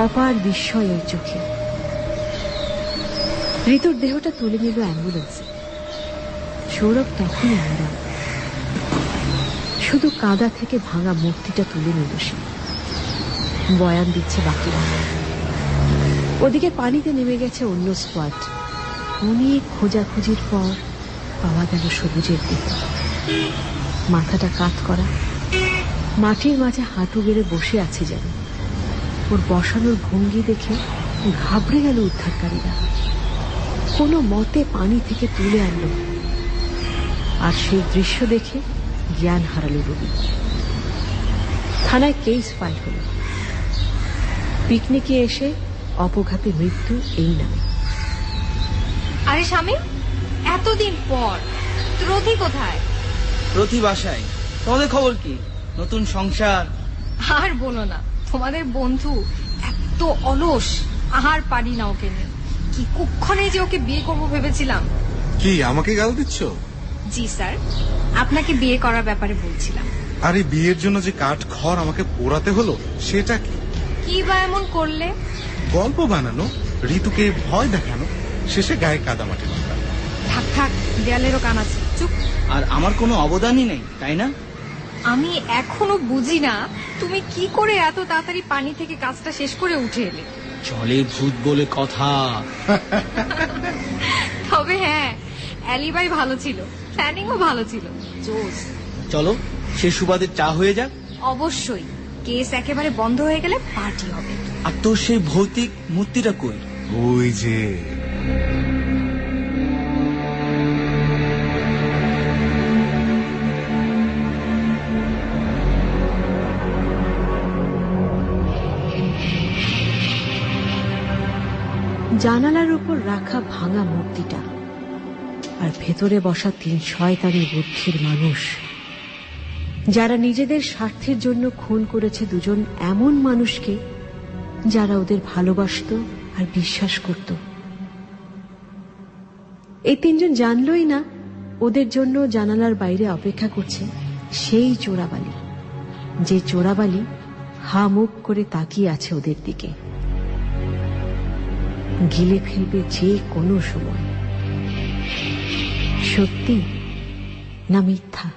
অপার বিস্ময় ওর চোখে। ঋতুর দেহটা তুলে নিল অ্যাম্বুলেন্সে। সৌরভ তখনই হারান। শুধু কাদা থেকে ভাঙা মূর্তিটা তুলে নিল সে। বয়ান দিচ্ছে বাকিরা। ওদিকে পানিতে নেমে গেছে অন্য স্কোয়াড। অনেক খোঁজাখুঁজির পর পাওয়া গেল সবুজের দেহ। মাথাটা কাত করা, মাটির মাঝে হাঁটু গেড়ে বসে আছে যেন। ওর বসানোর ভঙ্গি দেখে ঘাবড়ে গেল উদ্ধারকারীরা। কোনো মতে পানি থেকে তুলে আনলো। আর সেই দৃশ্য দেখে জ্ঞান হারালো রবি। থানায় কেস ফাইল হল। পিকনিকে এসে অপঘাতে মৃত্যু এই নামে। আরে স্বামী, এতদিন পর রথি কোথায়? রথি বাসায়। তোমাদের খবর কি? নতুন সংসার? আর বলো না, তোমাদের বন্ধু এত অলস, আহার পারি না ওকে নিয়ে। কি কুক্ষণে যে ওকে বিয়ে করবো ভেবেছিলাম, কি আমাকে গাল দিচ্ছ? জি স্যার, আপনাকে বিয়ে করার ব্যাপারে বলছিলাম। আরে বিয়ের জন্য যে কাঠ খড় আমাকে পোড়াতে হলো সেটা কি? কি বা এমন করলে? গল্প বানানো, ঋতুকে ভয় দেখানো, শেষে গায়ে কাদামাটি মাখা। থাক থাক, দেয়ালেরও কান আছে, চুপ। আর আমার কোনো অবদানই নেই, তাই না? আমি এখনো বুঝি না তুমি কি করে এত তাড়াতাড়ি পানি থেকে কাজটা শেষ করে উঠে এলে। চলে ভূত বলে কথা। তবে হ্যাঁ, অ্যালিবাই ভালো ছিল, প্ল্যানিংও ভালো ছিল। জোস। চলো সে সুবাদে চা হয়ে যাক। অবশ্যই, কেস একেবারে বন্ধ হয়ে গেলে পার্টি হবে। আর তোর সেই ভৌতিক মূর্তিটা কই? ওই যে জানালার উপর রাখা ভাঙা মূর্তিটা, আর ভেতরে বসা 3 শয়তানি বুদ্ধির মানুষ, যারা নিজেদের স্বার্থের জন্য খুন করেছে দুজন এমন মানুষকে যারা ওদের ভালোবাসতো আর বিশ্বাস করত। এই 3 জন জানলই না ওদের জন্য জানালার বাইরে অপেক্ষা করছে সেই চোরাবালি, যে চোরাবালি হা মুখ করে তাকিয়ে আছে ওদের দিকে, গিলে ফেলবে যে কোনো সময়। সত্যি না মিথ্যা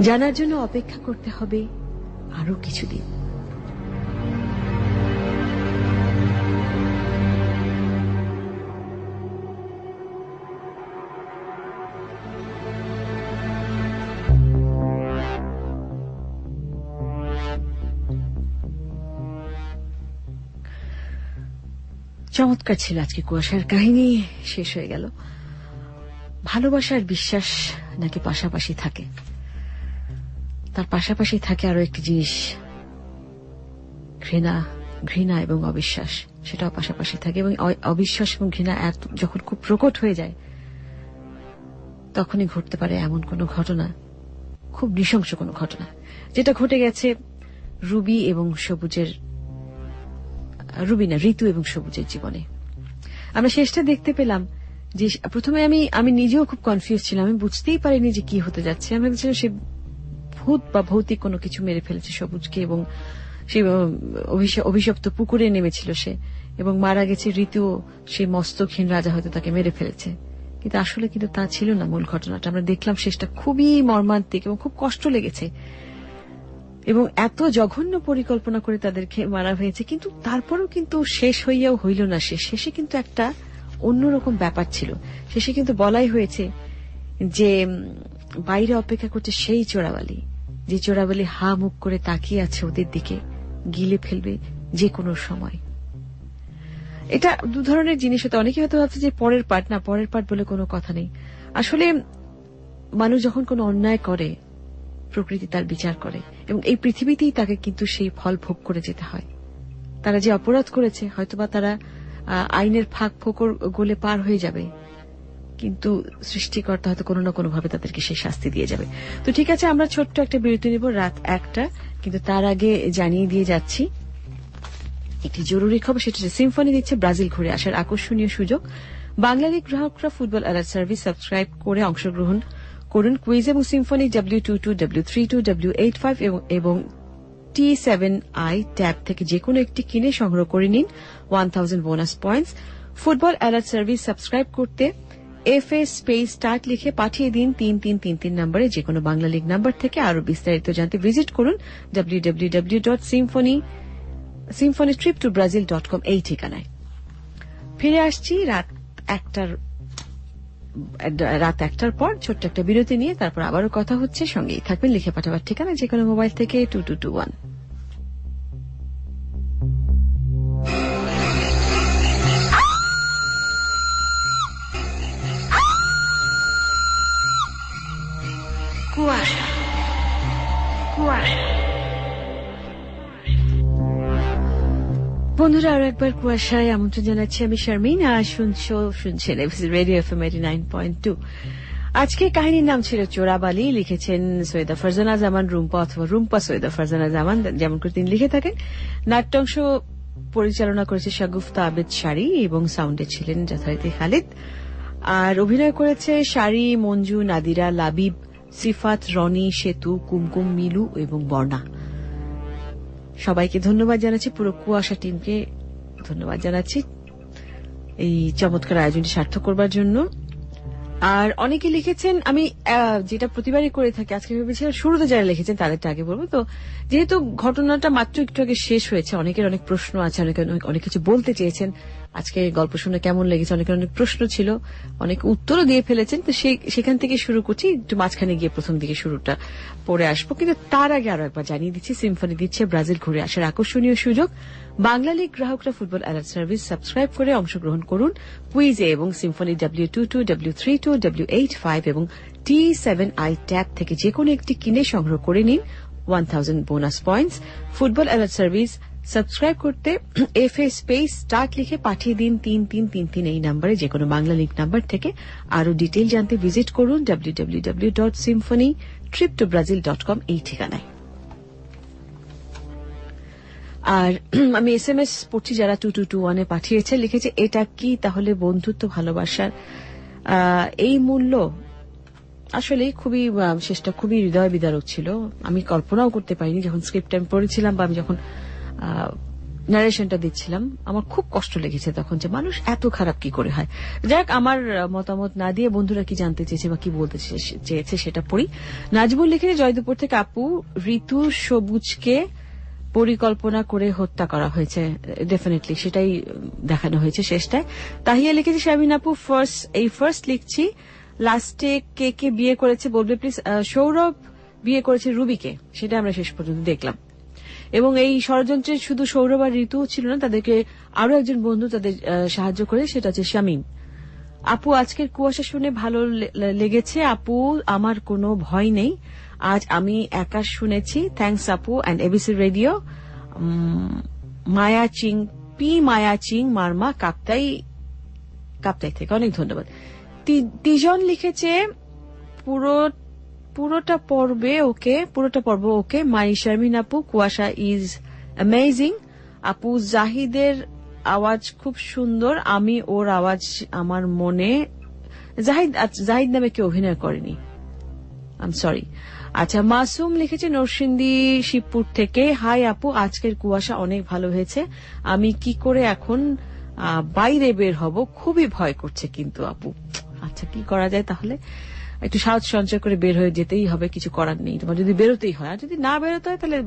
জানার জন্য অপেক্ষা করতে হবে আরো কিছুদিন। চমৎকার ছিল আজকে কুয়াশার কাহিনী, শেষ হয়ে গেল। ভালোবাসার বিশ্বাস নাকি পাশাপাশি থাকে, তার পাশাপাশি থাকে আরো একটি জিনিস, ঘৃণা এবং অবিশ্বাস, সেটাও পাশাপাশি থাকে। এবং অবিশ্বাস এবং ঘৃণা যখন খুব প্রকট হয়ে যায় তখনই ঘটতে পারে এমন কোন ঘটনা, খুব নৃশংস কোন ঘটনা, যেটা ঘটে গেছে ঋতু এবং সবুজের জীবনে। আমরা শেষটা দেখতে পেলাম যে প্রথমে আমি নিজেও খুব কনফিউজ ছিলাম, আমি বুঝতেই পারিনি যে কি হতে যাচ্ছে। আমি ভেবেছিলাম সে ভূত বা ভৌতিক কোনো কিছু মেরে ফেলেছে সবুজকে, এবং সে অভিশপ্ত পুকুরে নেমেছিল সে, এবং মারা গেছে ঋতু, সেই মস্তকহীন রাজা হয়তো তাকে মেরে ফেলেছে। কিন্তু আসলে কিন্তু তা ছিল না মূল ঘটনাটা। আমরা দেখলাম শেষটা খুবই মর্মান্তিক এবং খুব কষ্ট লেগেছে, এবং এত জঘন্য পরিকল্পনা করে তাদেরকে মারা হয়েছে। কিন্তু তারপরেও কিন্তু শেষ হইয়াও হইল না, শেষে কিন্তু একটা অন্যরকম ব্যাপার ছিল। শেষে কিন্তু বলাই হয়েছে যে বাইরে অপেক্ষা করছে সেই চোরাবালি, যে চোরাবালি হা মুখ করে তাকিয়ে আছে ওদের দিকে, গিলে ফেলবে যে কোনো সময়। এটা 2 ধরনের জিনিস হতো। অনেকে হয়তো ভাবছে যে পরের পার্ট বলে কোনো কথা নেই। আসলে মানুষ যখন কোনো অন্যায় করে প্রকৃতি তার বিচার করে, এবং এই পৃথিবীতেই তাকে কিন্তু সেই ফল ভোগ করে যেতে হয়। তারা যে অপরাধ করেছে হয়তোবা তারা আইনের ফাঁক ফোকর গলে পার হয়ে যাবে, কিন্তু সৃষ্টিকর্তা হয়তো কোনো না কোনোভাবে তাদেরকে সেই শাস্তি দিয়ে যাবে। তো ঠিক আছে, আমরা ছোট্ট একটা বিরতি নেব রাত 1টা, কিন্তু তার আগে জানিয়ে দিয়ে যাচ্ছি একটি জরুরি খবর। সেটা সিম্ফনি দিচ্ছে ব্রাজিল ঘুরে আসার আকর্ষণীয় সুযোগ। বাংলা লিগ গ্রাহকরা ফুটবল অ্যালার্ট সার্ভিস সাবস্ক্রাইব করে অংশগ্রহণ করুন কুইজ এবং সিম্ফনি W22, W32, W85 এবং T7i ট্যাব থেকে যে কোনো একটি কিনে সংগ্রহ করে নিন 1000 bonus points. Football alert service subscribe করতে FA স্পেস স্টার্ট লিখে পাঠিয়ে দিন 3333 নম্বরে যে কোনো বাংলা লিগ নাম্বার থেকে। আরো বিস্তারিত জানতে ভিজিট করুন www.symphonytriptobrazil.com এই ঠিকানায়। ফিরে আসছি রাত 1টার পর ছোট্ট একটা বিরতি নিয়ে, তারপর আবারও কথা হচ্ছে। সঙ্গেই থাকবেন, লিখে পাঠাবার ঠিকানা যে কোনো মোবাইল থেকে 2221। কুয়াশা বন্ধুরা, আরো একবার কুয়াশায় আমন্ত্রণ জানাচ্ছি। আমি শারমিন, আর শুনছেন রেডিও FM 89.2। আজকে কাহিনীর নাম ছিল চোরাবালি। লিখেছেন সৈয়দা ফারজানা জামান রুম্পা, অথবা রুম্পা সৈয়দা ফারজানা জামান, যেমন করে তিনি লিখে থাকেন। নাট্যাংশ পরিচালনা করেছে শাগুফতা আবেদ শাড়ি, এবং সাউন্ডে ছিলেন যথারীতি খালিদ। আর অভিনয় করেছে শাড়ি, মঞ্জু, নাদিরা, লাবিব, সিফাত, রনি, সেতু, কুমকুম, মিলু এবং বর্ণা। সবাইকে ধন্যবাদ জানাচ্ছি, পুরো কুয়াশা টিমকে ধন্যবাদ জানাচ্ছি এই চমৎকার আয়োজনটি সার্থক করবার জন্য। আর অনেকে লিখেছেন, আমি যেটা প্রতিবারই করে থাকি, আজকে ভেবেছিলাম শুরুতে যারা লিখেছেন তাদেরটা আগে বলবো। তো যেহেতু ঘটনাটা মাত্র একটু আগে শেষ হয়েছে, অনেকের অনেক প্রশ্ন আছে, অনেক কিছু বলতে চেয়েছেন। আজকে গল্প শুনে কেমন লেগেছে, অনেকের অনেক প্রশ্ন ছিল, অনেক উত্তরও দিয়ে ফেলেছেন। তো সেখান থেকে শুরু করছি, একটু মাঝখানে গিয়ে প্রথম দিকে শুরুটা পড়ে আসবো। কিন্তু তার আগে আরো একবার জানিয়ে দিচ্ছি, সিম্ফনি দিচ্ছে ব্রাজিল ঘুরে আসার আকর্ষণীয় সুযোগ। বাংলা লিগ গ্রাহকরা ফুটবল অ্যালার্ট সার্ভিস সাবস্ক্রাইব করে অংশগ্রহণ করুন কুইজে এবং সিম্ফনি W22, W32, W85 এবং T7i ট্যাব থেকে যে কোনো একটি কিনে সংগ্রহ করে নিন 1000 bonus points. Football alert service subscribe করতে FA স্পেস স্টার্ট লিখে পাঠিয়ে দিন 3333 এই নম্বরে, যে কোনো বাংলা লিগ নাম্বার থেকে। আরো ডিটেইল জানতে ভিজিট করুন www.symphonytriptobrazil.com এই ঠিকানায়। আর আমি SMS পড়ছি যারা 2221 পাঠিয়েছে, লিখেছে এটা কি তাহলে বন্ধুত্ব, ভালোবাসার এই মূল্য? আসলে খুবই শেষটা খুবই হৃদয় বিদারক ছিল। আমি কল্পনাও করতে পারিনি যখন স্ক্রিপ্ট আমি পড়েছিলাম বা আমি যখন ন্যারেশনটা দিচ্ছিলাম, আমার খুব কষ্ট লেগেছে তখন যে মানুষ এত খারাপ কি করে হয়। যাক, আমার মতামত না দিয়ে বন্ধুরা কি জানতে চেয়েছে বা কি বলতে চেয়েছে সেটা পড়ি। নাজমুল লিখেছে জয়দেবপুর থেকে, আপু ঋতু সবুজকে পরিকল্পনা করে হত্যা করা হয়েছে, ডেফিনেটলি সেটাই দেখানো হয়েছে শেষটায়। তাহিয়া লিখেছে শামিন আপু ফার্স্ট লিখছি, লাস্টে কে বিয়ে করেছে বলবে প্লিজ। সৌরভ বিয়ে করেছে রুবিকে, সেটা আমরা শেষ পর্যন্ত দেখলাম। এবং এই ষড়যন্ত্রে শুধু সৌরভ আর ঋতু ছিল না, তাদেরকে আরো একজন বন্ধু তাদের সাহায্য করে, সেটা হচ্ছে শামীম। আপু আজকের কুয়াশা শুনে ভালো লেগেছে আপু, আমার কোনো ভয় নেই, আজ আমি একা শুনেছি। থ্যাংকস আপু অ্যান্ড এবিসি রেডিও। মায়া চিং মারমা কাপ্তাই থেকে অনেক ধন্যবাদ। তিজন লিখেছে পুরোটা পর্ব ওকে মাই শারমিন আপু, কুয়াশা ইজ অ্যামেজিং আপু, জাহিদের আওয়াজ খুব সুন্দর, আমি ওর আওয়াজ আমার মনে। জাহিদ নামে কেউ অভিনয় করেনি, আই এম সরি। আচ্ছা, মাসুম লিখেছে নরসিংদী শিবপুর থেকে, হাই আপু আজকের কুয়াশা অনেক ভালো হয়েছে, আমি কি করে এখন বাইরে বের হব, খুবই ভয় করছে কিন্তু আপু। আচ্ছা, কি করা যায় তাহলে? একটু সাহস সঞ্চয় করে বের হয়ে যেতেই হবে, কিছু করার নেই। তোমার যদি বেরোতেই হয়, আর যদি না বেরোতে হয় তাহলে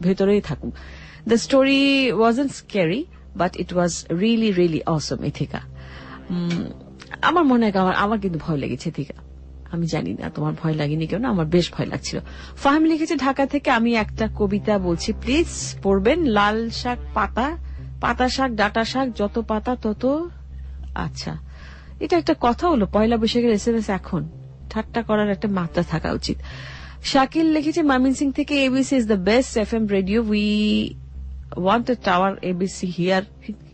ভেতরেই থাকুক। The story wasn't scary but it was really really awesome. Ithika, আমার মনে হয় আমার কিন্তু ভয় লেগেছে। ইথিকা, আমি জানি না তোমার ভয় লাগেনি কেন, আমার বেশ ভয় লাগছিল। ফাহিম লিখেছে ঢাকা থেকে, আমি একটা কবিতা বলছি প্লিজ পড়বেন। লাল শাক পাতা শাক ডাটা শাক, যত পাতা তত। আচ্ছা, এটা একটা কথা হলো, পয়লা বৈশাখের SMS এখন ঠাট্টা করার একটা মাত্রা থাকা উচিত। শাকিল লিখেছে ময়মনসিংহ থেকে, ABC is the best FM radio, we want a tower ABC here.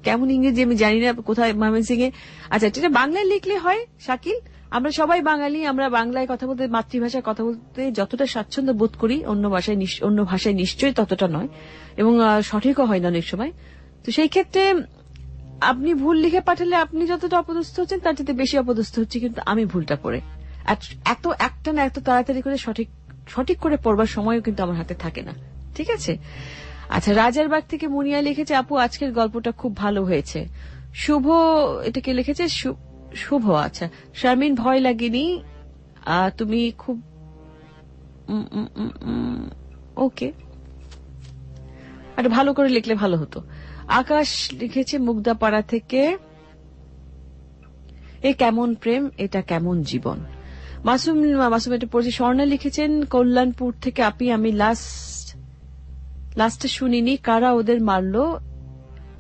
কেমন ইংরেজি আমি জানি না, কোথায় ময়মনসিংহে। আচ্ছা, এটা বাংলায় লিখলে হয় শাকিল। আমরা সবাই বাঙালি, আমরা বাংলায় কথা বলতে, মাতৃভাষায় কথা বলতে যতটা স্বাচ্ছন্দ্য বোধ করি, অন্য ভাষায় নিশ্চয়ই ততটা নয়, এবং সঠিকও হয় না অনেক সময়। তো সেই ক্ষেত্রে আপনি ভুল লিখে পাঠালে আপনি যতটা অপদস্থ হচ্ছেন তার চেয়ে বেশি অপদস্থ হচ্ছে কিন্তু আমি ভুলটা পড়ে। এত তাড়াতাড়ি করে সঠিক করে পড়বার সময়ও কিন্তু আমার হাতে থাকে না। ঠিক আছে। আচ্ছা, রাজারবাগ থেকে মুনিয়া লিখেছে, আপু আজকের গল্পটা খুব ভালো হয়েছে। শুভ এটাকে লিখেছে শুভ। আচ্ছা, শারমিন ভয় লাগেনি, তুমি খুব ওকে, আর ভালো করে লিখলে ভালো হতো। আকাশ লিখেছে মুগদাপাড়া থেকে, এ কেমন প্রেম, এটা কেমন জীবন। মাসুম এটা পড়ছে। স্বর্ণা লিখেছেন কল্যাণপুর থেকে, আপি আমি লাস্টে শুনিনি, কারা ওদের মারলো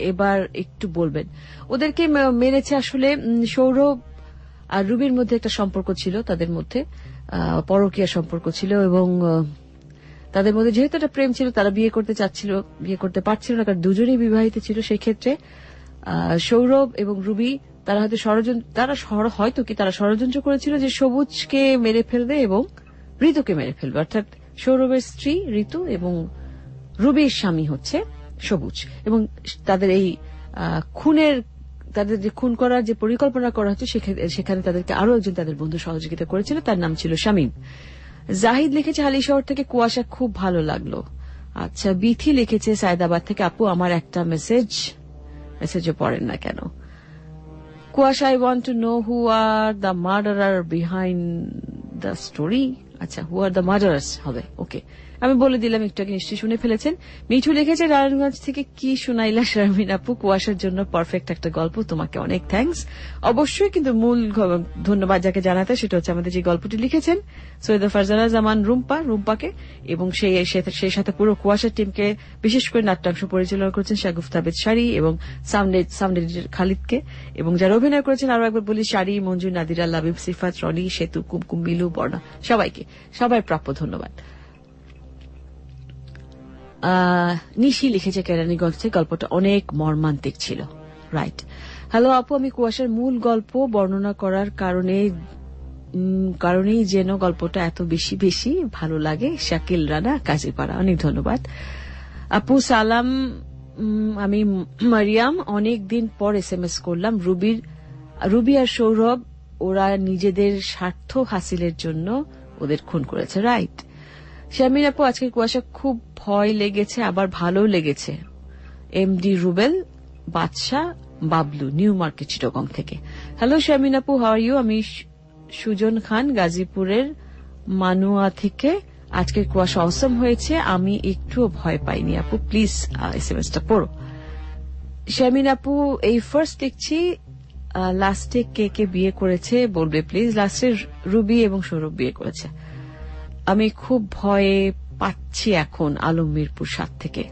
এবার একটু বলবেন। ওদেরকে মেরেছে আসলে সৌরভ আর রুবির মধ্যে একটা সম্পর্ক ছিল, তাদের মধ্যে পরকীয়া সম্পর্ক ছিল, এবং তাদের মধ্যে যেহেতু একটা প্রেম ছিল, তারা বিয়ে করতে পারছিল না, কারণ দুজনেই বিবাহিত ছিল। সেই ক্ষেত্রে সৌরভ এবং রুবি তারা ষড়যন্ত্র করেছিল যে সবুজকে মেরে ফেলবে এবং ঋতুকে মেরে ফেলবে, অর্থাৎ সৌরভের স্ত্রী ঋতু এবং রুবির স্বামী হচ্ছে সবুজ, এবং তাদের এই খুনের তাদের যে খুন করার যে পরিকল্পনা করা হচ্ছে সেখানে তাদেরকে আরো একজন তাদের বন্ধু সহযোগিতা করেছিল, তার নাম ছিল শামীম। জাহিদ লিখেছে হালিশহর থেকে কুয়াশা খুব ভালো লাগলো। আচ্ছা, বিথি লিখেছে সায়দাবাদ থেকে আপু আমার একটা মেসেজও পড়েন না কেন। কুয়াশা I want to know who are the murderer behind the story. আচ্ছা, হু আর দ্য মার্ডারার্স হবে, ওকে, আমি বলে দিলাম, একটু আগে নিশ্চয়ই শুনে ফেলেছেন। মিঠু লিখেছে নারায়ণগঞ্জ থেকে কি শুনাইলা শারমিন আপু, কুয়াশার জন্য পারফেক্ট একটা গল্প, তোমাকে অনেক থ্যাঙ্কস। অবশ্যই, কিন্তু মূল ধন্যবাদ যাকে জানাতে সেটা হচ্ছে আমাদের যে গল্পটি লিখেছেন সৈয়দা ফারজানা জামান রুম্পাকে, এবং সেই সাথে পুরো কুয়াশার টিমকে, বিশেষ করে নাট্যাংশ পরিচালনা করেছেন শাগুফতা আবেদ শাড়ি এবং সাউন্ড এডিটর খালিদকে, এবং যারা অভিনয় করেছেন আরো একবার বলি শাড়ি, মঞ্জু, নাদিরা, লাবিব, সিফাত, রনি, সেতু, কুমকুম, মিলু, বর্ণা, সবাই প্রাপ্য ধন্যবাদ। নিশি লিখেছে কেরানীগঞ্জ থেকে গল্পটা অনেক মর্মান্তিক ছিল। রাইট। হ্যালো আপু, আমি কুয়াশার মূল গল্প বর্ণনা করার কারণেই যেন গল্পটা এত বেশি বেশি ভালো লাগে। শাকিল রানা, কাজীপাড়া, অনেক ধন্যবাদ আপু। সালাম, আমি মারিয়াম, অনেক দিন পর SMS করলাম। রুবি আর সৌরভ ওরা নিজেদের স্বার্থ হাসিলের জন্য ওদের খুন করেছে। রাইট। শারমিন আপু, আজকের কুয়াশা খুব ভয় লেগেছে, আবার ভালো লেগেছে। MD রুবেল, বাদশাহ, বাবলু, নিউ মার্কেট, চিটাগং থেকে। হ্যালো শারমিন আপু, হাউ আর ইউ? আমি সুজন খান, গাজীপুরের মানুয়া থেকে। আজকের কুয়াশা অসম হয়েছে, আমি একটুও ভয় পাইনি আপু, প্লিজ SMS-টা পড়ো। শারমিন আপু, এই ফার্স্ট দেখছি, লাস্টে কে বিয়ে করেছে বলবে প্লিজ। লাস্টে রুবি এবং সৌরভ বিয়ে করেছে। আমি খুব ভয়ে পাচ্ছি এখন। আলম মিরপুর 7 থেকে।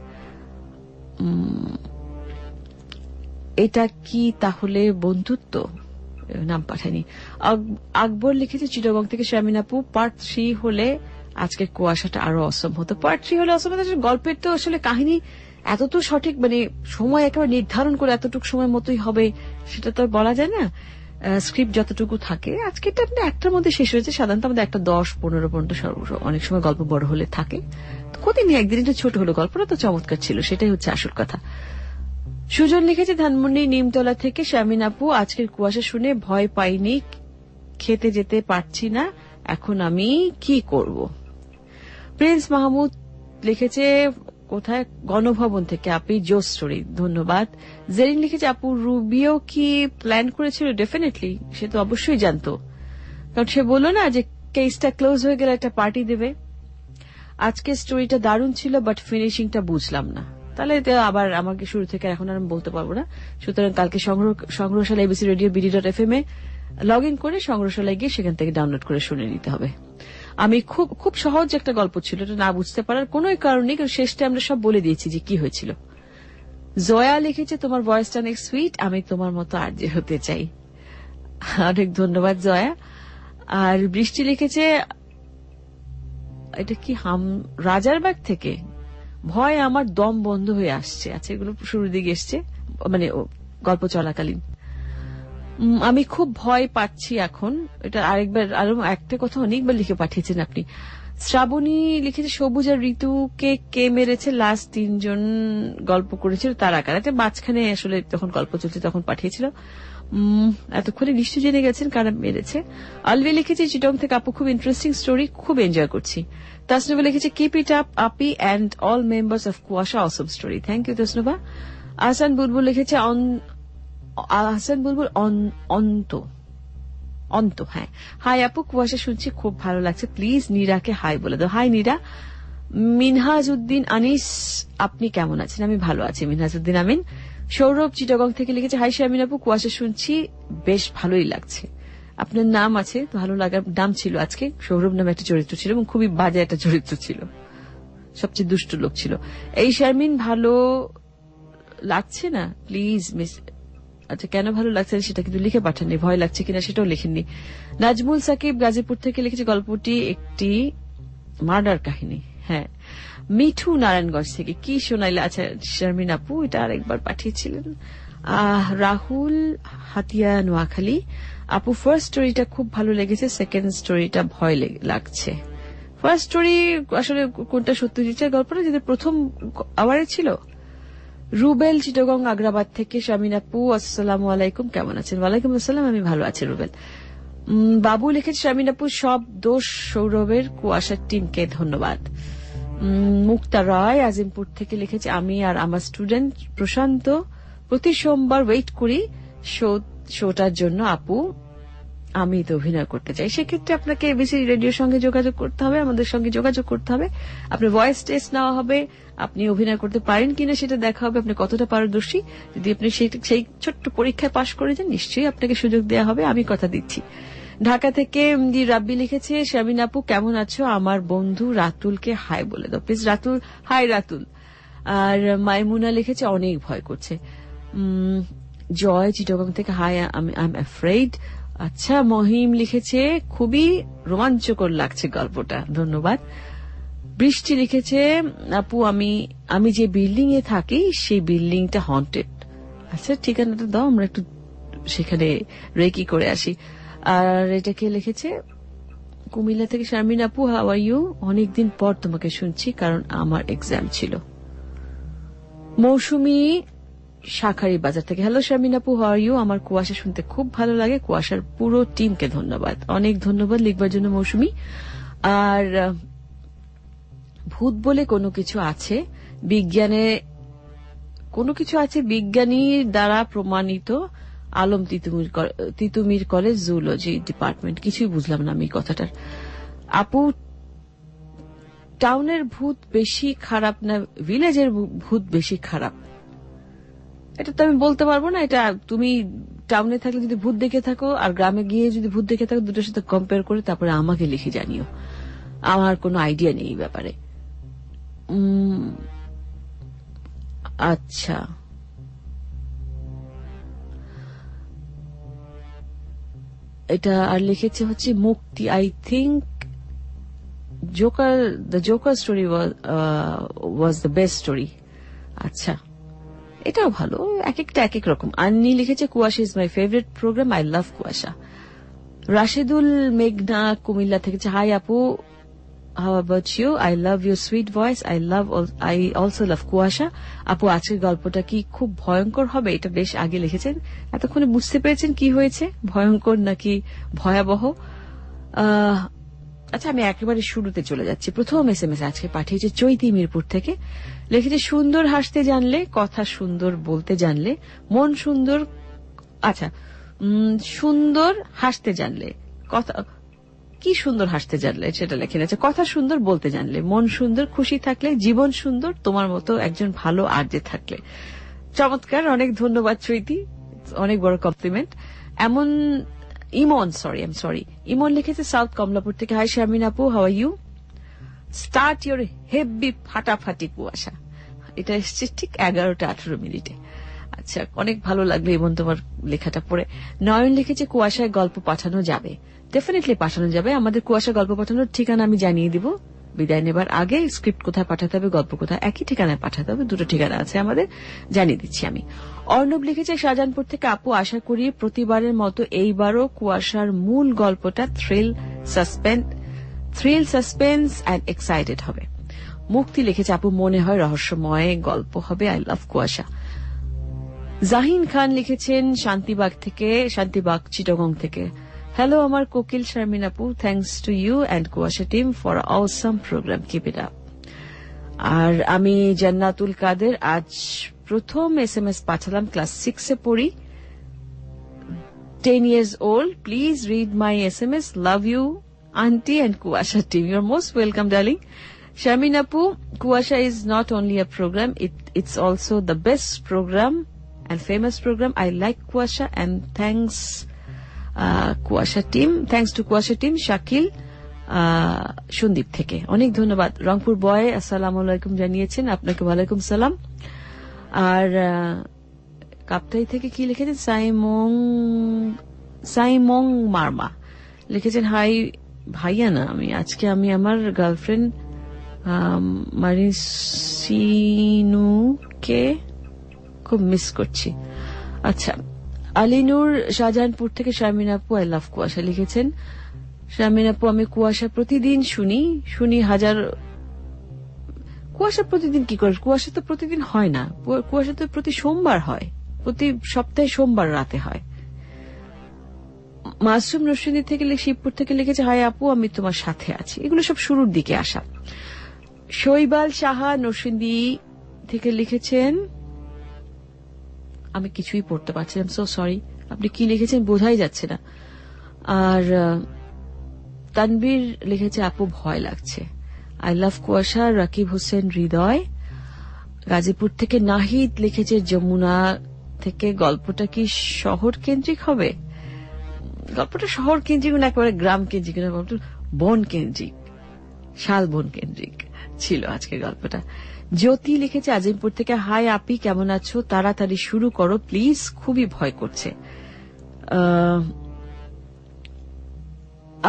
এটা কি তাহলে বন্ধুত্ব? নাম পাঠায়নি। আকবর লিখেছে চিটাগং থেকে, শারমিন আপু পার্ট 3 হলে আজকে কুয়াশাটা আরো অসম হতো। পার্ট 3 হলে অসম হতো। গল্পের তো আসলে কাহিনী এত তো সঠিক, মানে সময় একেবারে নির্ধারণ করে এতটুকু সময় মতোই হবে সেটা তো বলা যায় না। স্ক্রিপ্ট যতটুকু থাকে, আজকে এটা আপনি একটার মধ্যে শেষ হয়েছে। সাধারণত আমাদের একটা 10-15 পর্যন্ত অনেক সময় গল্প বড় হলে থাকে, তো কতদিন একদিন একটু ছোট হলো, গল্পটা তো চমৎকার ছিল, সেটাই হচ্ছে আসল কথা। সুজন লিখেছে ধানমন্ডি নিমতলা থেকে, শারমিন আপু আজকের কুয়াশা শুনে ভয় পাইনি, খেতে যেতে পারছি না, এখন আমি কি করব। প্রিন্স মাহমুদ লিখেছে কোথায়, গণভবন থেকে, আপনি জোস স্টোরি, ধন্যবাদ। জেরিন লিখেছে আপু রুবিও কি প্ল্যান করেছিল? ডেফিনেটলি, সে তো অবশ্যই জানতো, কারণ সে বললো না যে কেসটা ক্লোজ হয়ে গেলে একটা পার্টি দেবে। আজকে স্টোরিটা দারুণ ছিল, বাট ফিনিশিংটা বুঝলাম না। তাহলে আবার আমাকে শুরু থেকে এখন আর আমি বলতে পারবো না। সুতরাং কালকে সংগ্রহশালা ABC radio BD.FM log in করে সংগ্রহশালায় গিয়ে সেখান থেকে ডাউনলোড করে শুনে নিতে হবে। আমি খুব সহজ একটা গল্প ছিল, এটা না বুঝতে পারার কোন কারণ নেই, কারণ শেষটা আমরা সব বলে দিয়েছি যে কি হয়েছিল। জয়া লিখেছে তোমার ভয়েসটা অনেক সুইট, আমি তোমার মতো আরজে হতে চাই। অনেক ধন্যবাদ জয়া। আর বৃষ্টি লিখেছে, এটা কি রাজারবাগ থেকে, ভয় আমার দম বন্ধ হয়ে আসছে। আচ্ছা, এগুলো শুরুর দিকে এসছে, মানে গল্প চলাকালীন। আমি খুব ভয় পাচ্ছি এখন। এটা আরেকবার আরো একটা কথা অনেকবার লিখে পাঠিয়েছেন আপনি। শ্রাবণী লিখেছে সবুজ আর ঋতুকে কে মেরেছে, লাস্ট 3 জন গল্প করেছিল তার আকার। এটা মাঝখানে আসলে যখন গল্প চলছে তখন পাঠিয়েছিল। এতক্ষণে নিশ্চয় জেনে গেছেন কারা মেরেছে। আলভি লিখেছে চিটং থেকে, আপু খুব ইন্টারেস্টিং স্টোরি, খুব এনজয় করছি। তাসনুবা লিখেছে কিপ ইট আপ আপি and all members of Kuasha, awesome story. Thank you Tasnuba. Ahsan Bulbul লিখেছে অন্ত, হ্যাঁ, হাই আপু কুয়াশা শুনছি, খুব ভালো লাগছে, প্লিজ নীরাকে হাই বলে দাও। হাই নীরা। মিনহাজউদ্দিন আনিস, আপনি কেমন আছেন? আমি ভালো আছি মিনহাজউদ্দিন আমিন। সৌরভ চিটাগং থেকে লিখেছে, হাই শারমিন আপু, কুয়াশা শুনছি, বেশ ভালোই লাগছে। আপনার নাম আছে, ভালো লাগার নাম ছিল আজকে। সৌরভ নামে একটা চরিত্র ছিল এবং খুবই বাজে একটা চরিত্র ছিল, সবচেয়ে দুষ্ট লোক ছিল। এই শারমিন ভালো লাগছে না, প্লিজ মিস। আচ্ছা, কেন ভালো লাগছে সেটা কিন্তু লিখে পাঠাননি, ভয় লাগছে কিনা সেটাও লিখেননি। নাজমুল সাকিব গাজীপুর থেকে লিখেছে গল্পটি একটি মার্ডার কাহিনী। হ্যাঁ। মিঠু নারায়ণগঞ্জ থেকে, কি শোনাইলে? আচ্ছা শারমিন আপু এটা আরেকবার পাঠিয়েছিলেন। রাহুল হাতিয়া নোয়াখালী, আপু ফার্স্ট স্টোরিটা খুব ভালো লেগেছে, সেকেন্ড স্টোরিটা ভয় লাগছে। ফার্স্ট স্টোরি আসলে কোনটা সত্যজিতের গল্পটা যেটা প্রথম আওয়ারে ছিল? রুবেল চিটাগং আগ্রাবাদ থেকে শামিন আপু, আসসালামু আলাইকুম, কেমন আছেন? ওয়ালাইকুম আসসালাম, আমি ভালো আছি রুবেল। বাবু লিখেছে, শামিন আপু সব দোষ সৌরভের, কুয়াশার টিমকে ধন্যবাদ। মুক্তা রায় আজিমপুর থেকে লিখেছে, আমি আর আমার স্টুডেন্ট প্রশান্ত প্রতি সোমবার ওয়েট করি শোটার জন্য। আপু আমি তো অভিনয় করতে চাই, সেক্ষেত্রে আপনাকে এবিসি রেডিওর সঙ্গে যোগাযোগ করতে হবে, আমাদের সঙ্গে যোগাযোগ করতে হবে, আপনার ভয়েস টেস্ট নেওয়া হবে, আপনি অভিনয় করতে পারেন কিনা সেটা দেখা হবে, আপনি কতটা পারদর্শী। যদি আপনি সেই ছোট্ট পরীক্ষায় পাশ করে যান, নিশ্চয়ই আপনাকে সুযোগ দেওয়া হবে, আমি কথা দিচ্ছি। ঢাকা থেকে রাব্বি লিখেছে, শামিন আপু কেমন আছো? আমার বন্ধু রাতুলকে হাই বলে দাও প্লিজ। রাতুল, হাই রাতুল। আর মাইমুনা লিখেছে, অনেক ভয় করছে। জয় চিটাগং থেকে, হাই আই এম অ্যাফ্রেড। আচ্ছা, মহিম লিখেছে, খুবই রোমাঞ্চকর লাগছে গল্পটা, ধন্যবাদ। বৃষ্টি লিখেছে, আপু আমি যে বিল্ডিং এ থাকি সেই বিল্ডিংটা হন্টেড। আচ্ছা, ঠিকানাটা দাও, আমরা একটু সেখানে রেকি করে আসি। আর এটাকে লিখেছে কুমিল্লা থেকে শারমিন আপু, হাউ আর ইউ? অনেকদিন পর তোমাকে শুনছি, কারণ আমার এক্সাম ছিল। মৌসুমী শাখারি বাজার থেকে, হ্যালো শারমিন আপু, হাউ আর ইউ? আমার কুয়াশা শুনতে খুব ভালো লাগে, কুয়াশার পুরো টিমকে ধন্যবাদ। অনেক ধন্যবাদ লিখবার জন্য মৌসুমী। আর ভূত বলে কোনো কিছু আছে, বিজ্ঞানীর দ্বারা প্রমাণিত। Alam Titumir college, zoology department. কিছুই বুঝলাম না আমি কথাটার। আপু টাউনের ভূত বেশি খারাপ না ভিলেজের ভূত বেশি খারাপ? এটা তো আমি বলতে পারবো না। এটা তুমি টাউনে থাকলে যদি ভূত দেখে থাকো আর গ্রামে গিয়ে যদি ভূত দেখে থাকো, দুটোর সাথে কম্পেয়ার করে তারপরে আমাকে লিখে জানিও। আমার কোনো আইডিয়া নেই এই ব্যাপারে। আচ্ছা, এটা আর লিখেছে হচ্ছে মুক্তি, I think the Joker story was the best story. আচ্ছা, এটাও ভালো, এক একটা এক এক রকম। আন্নি লিখেছে, Kuasha is my favourite programme, I love Kuasha. Rashedul মেঘনা কুমিল্লা থেকে, হাই আপু, how about you? I love your sweet voice, I also love Kuasha. আপু আজকের গল্পটা কি খুব ভয়ঙ্কর হবে? এটা বেশ আগে লিখেছেন, এতক্ষণে বুঝতে পেরেছেন কি হয়েছে, ভয়ঙ্কর নাকি ভয়াবহ? আচ্ছা, আমি একেবারে শুরুতে চলে যাচ্ছি। প্রথম SMS আজকে পাঠিয়েছে চৈতি মিরপুর থেকে, লিখেছে, সুন্দর হাসতে জানলে, কথা সুন্দর বলতে জানলে, মন সুন্দর। আচ্ছা, সুন্দর হাসতে জানলে, কথা কি সুন্দর হাসতে জানলে সেটা লেখেন। আছে, কথা সুন্দর বলতে জানলে, মন সুন্দর, খুশি থাকলে, জীবন সুন্দর, তোমার মতো একজন ভালো আরজে থাকলে। চমৎকার, অনেক ধন্যবাদ চৈতি, অনেক বড় কমপ্লিমেন্ট। ইমন লিখেছে সাউথ কমলাপুর থেকে, হাই শারমিন আপু, how are you? Start your heavy ফাটাফাটি কুয়াশা। এটা এসছে ঠিক 11টা 18 মিনিটে। আচ্ছা, অনেক ভালো লাগলো ইমন তোমার লেখাটা পড়ে। নয়ন লিখেছে, কুয়াশায় গল্প পাঠানো যাবে, ডেফিনেটলি পাঠানো যাবে। আমাদের কুয়াশা গল্প পাঠানোর ঠিকানা আমি জানিয়ে দিব বিদায় নেবার আগে। স্ক্রিপ্ট কোথায় পাঠাতে হবে, গল্প কোথায়, একই ঠিকানায় পাঠাতে হবে, দুটো ঠিকানা আছে আমাদের, জানিয়ে দিচ্ছি আমি। অর্ণব লিখেছে শাহজাহানপুর থেকে, আপু আশা করি প্রতিবারের মতো এইবারও কুয়াশার মূল গল্পটা থ্রিল, সাসপেন্স অ্যান্ড এক্সাইটেড হবে। মুক্তি লিখেছে, আপু মনে হয় রহস্যময় গল্প হবে, আই লাভ কুয়াশা। জাহিন খান লিখেছেন শান্তিবাগ চিটাগং থেকে, হ্যালো আমার কোকিল শারমিন আপু, thanks to you and Kuasha team for awesome program, keep it up. আর আমি জান্নাতুল কাদের, আজ প্রথম SMS পাঠালাম, ক্লাস 6 পড়ি, 10 years old, please read my SMS, love you aunty and Kuasha team, you are most welcome darling. Sharmin আপু, Kuasha is not only a program, it's also the best program and famous program. I like Kuasha and thanks to Kuasha team. Shakil Sandeep থেকে, অনেক ধন্যবাদ। রংপুর বয় আসসালামু আলাইকুম জানিয়েছেন, আপনাকে ওয়ালাইকুম সালাম। আর কাপ্তাই থেকে কি লিখেছেন, সাইমং মার্মা লিখেছেন, হাই ভাইয়া না, আমি আমার গার্লফ্রেন্ড মারিসিনুকে খুব মিস করছি। আচ্ছা, আলিনুর শাহজাহানপুর থেকে, শারমিন আপু আই লাভ কুয়াশা লিখেছেন। শারমিন আপু, আমি কুয়াশা প্রতিদিন শুনি কুয়াশা প্রতিদিন কি করে? কুয়াশা তো প্রতিদিন হয় না, কুয়াশা তো প্রতি সোমবার হয়, প্রতি সপ্তাহে সোমবার রাতে হয়। মাসুম নরসিংদী থেকে শিবপুর থেকে লিখেছে, হাই আপু, আমি তোমার সাথে আছি। এগুলো সব শুরুর দিকে আসা। শৈবাল সাহা নরসিংদী থেকে লিখেছেন, আমি কিছুই পড়তে পারছি না, সো সরি, আপনি কি লিখেছেন বোঝাই যাচ্ছে না। আর তানবীর লিখেছে, আপু ভয় লাগছে। আই লাভ কুয়াশা। রাকিব হোসেন হৃদয় গাজীপুর থেকে। নাহিদ লিখেছে, যমুনা থেকে, গল্পটা কি শহর কেন্দ্রিক হবে? গল্পটা শহর কেন্দ্রিক না, একেবারে গ্রাম কেন্দ্রিক না, বন কেন্দ্রিক, শাল বন কেন্দ্রিক ছিল আজকের গল্পটা। জ্যোতি লিখেছে আজিমপুর থেকে, হাই আপি, কেমন আছো? তাড়াতাড়ি শুরু করো প্লিজ, খুবই ভয় করছে।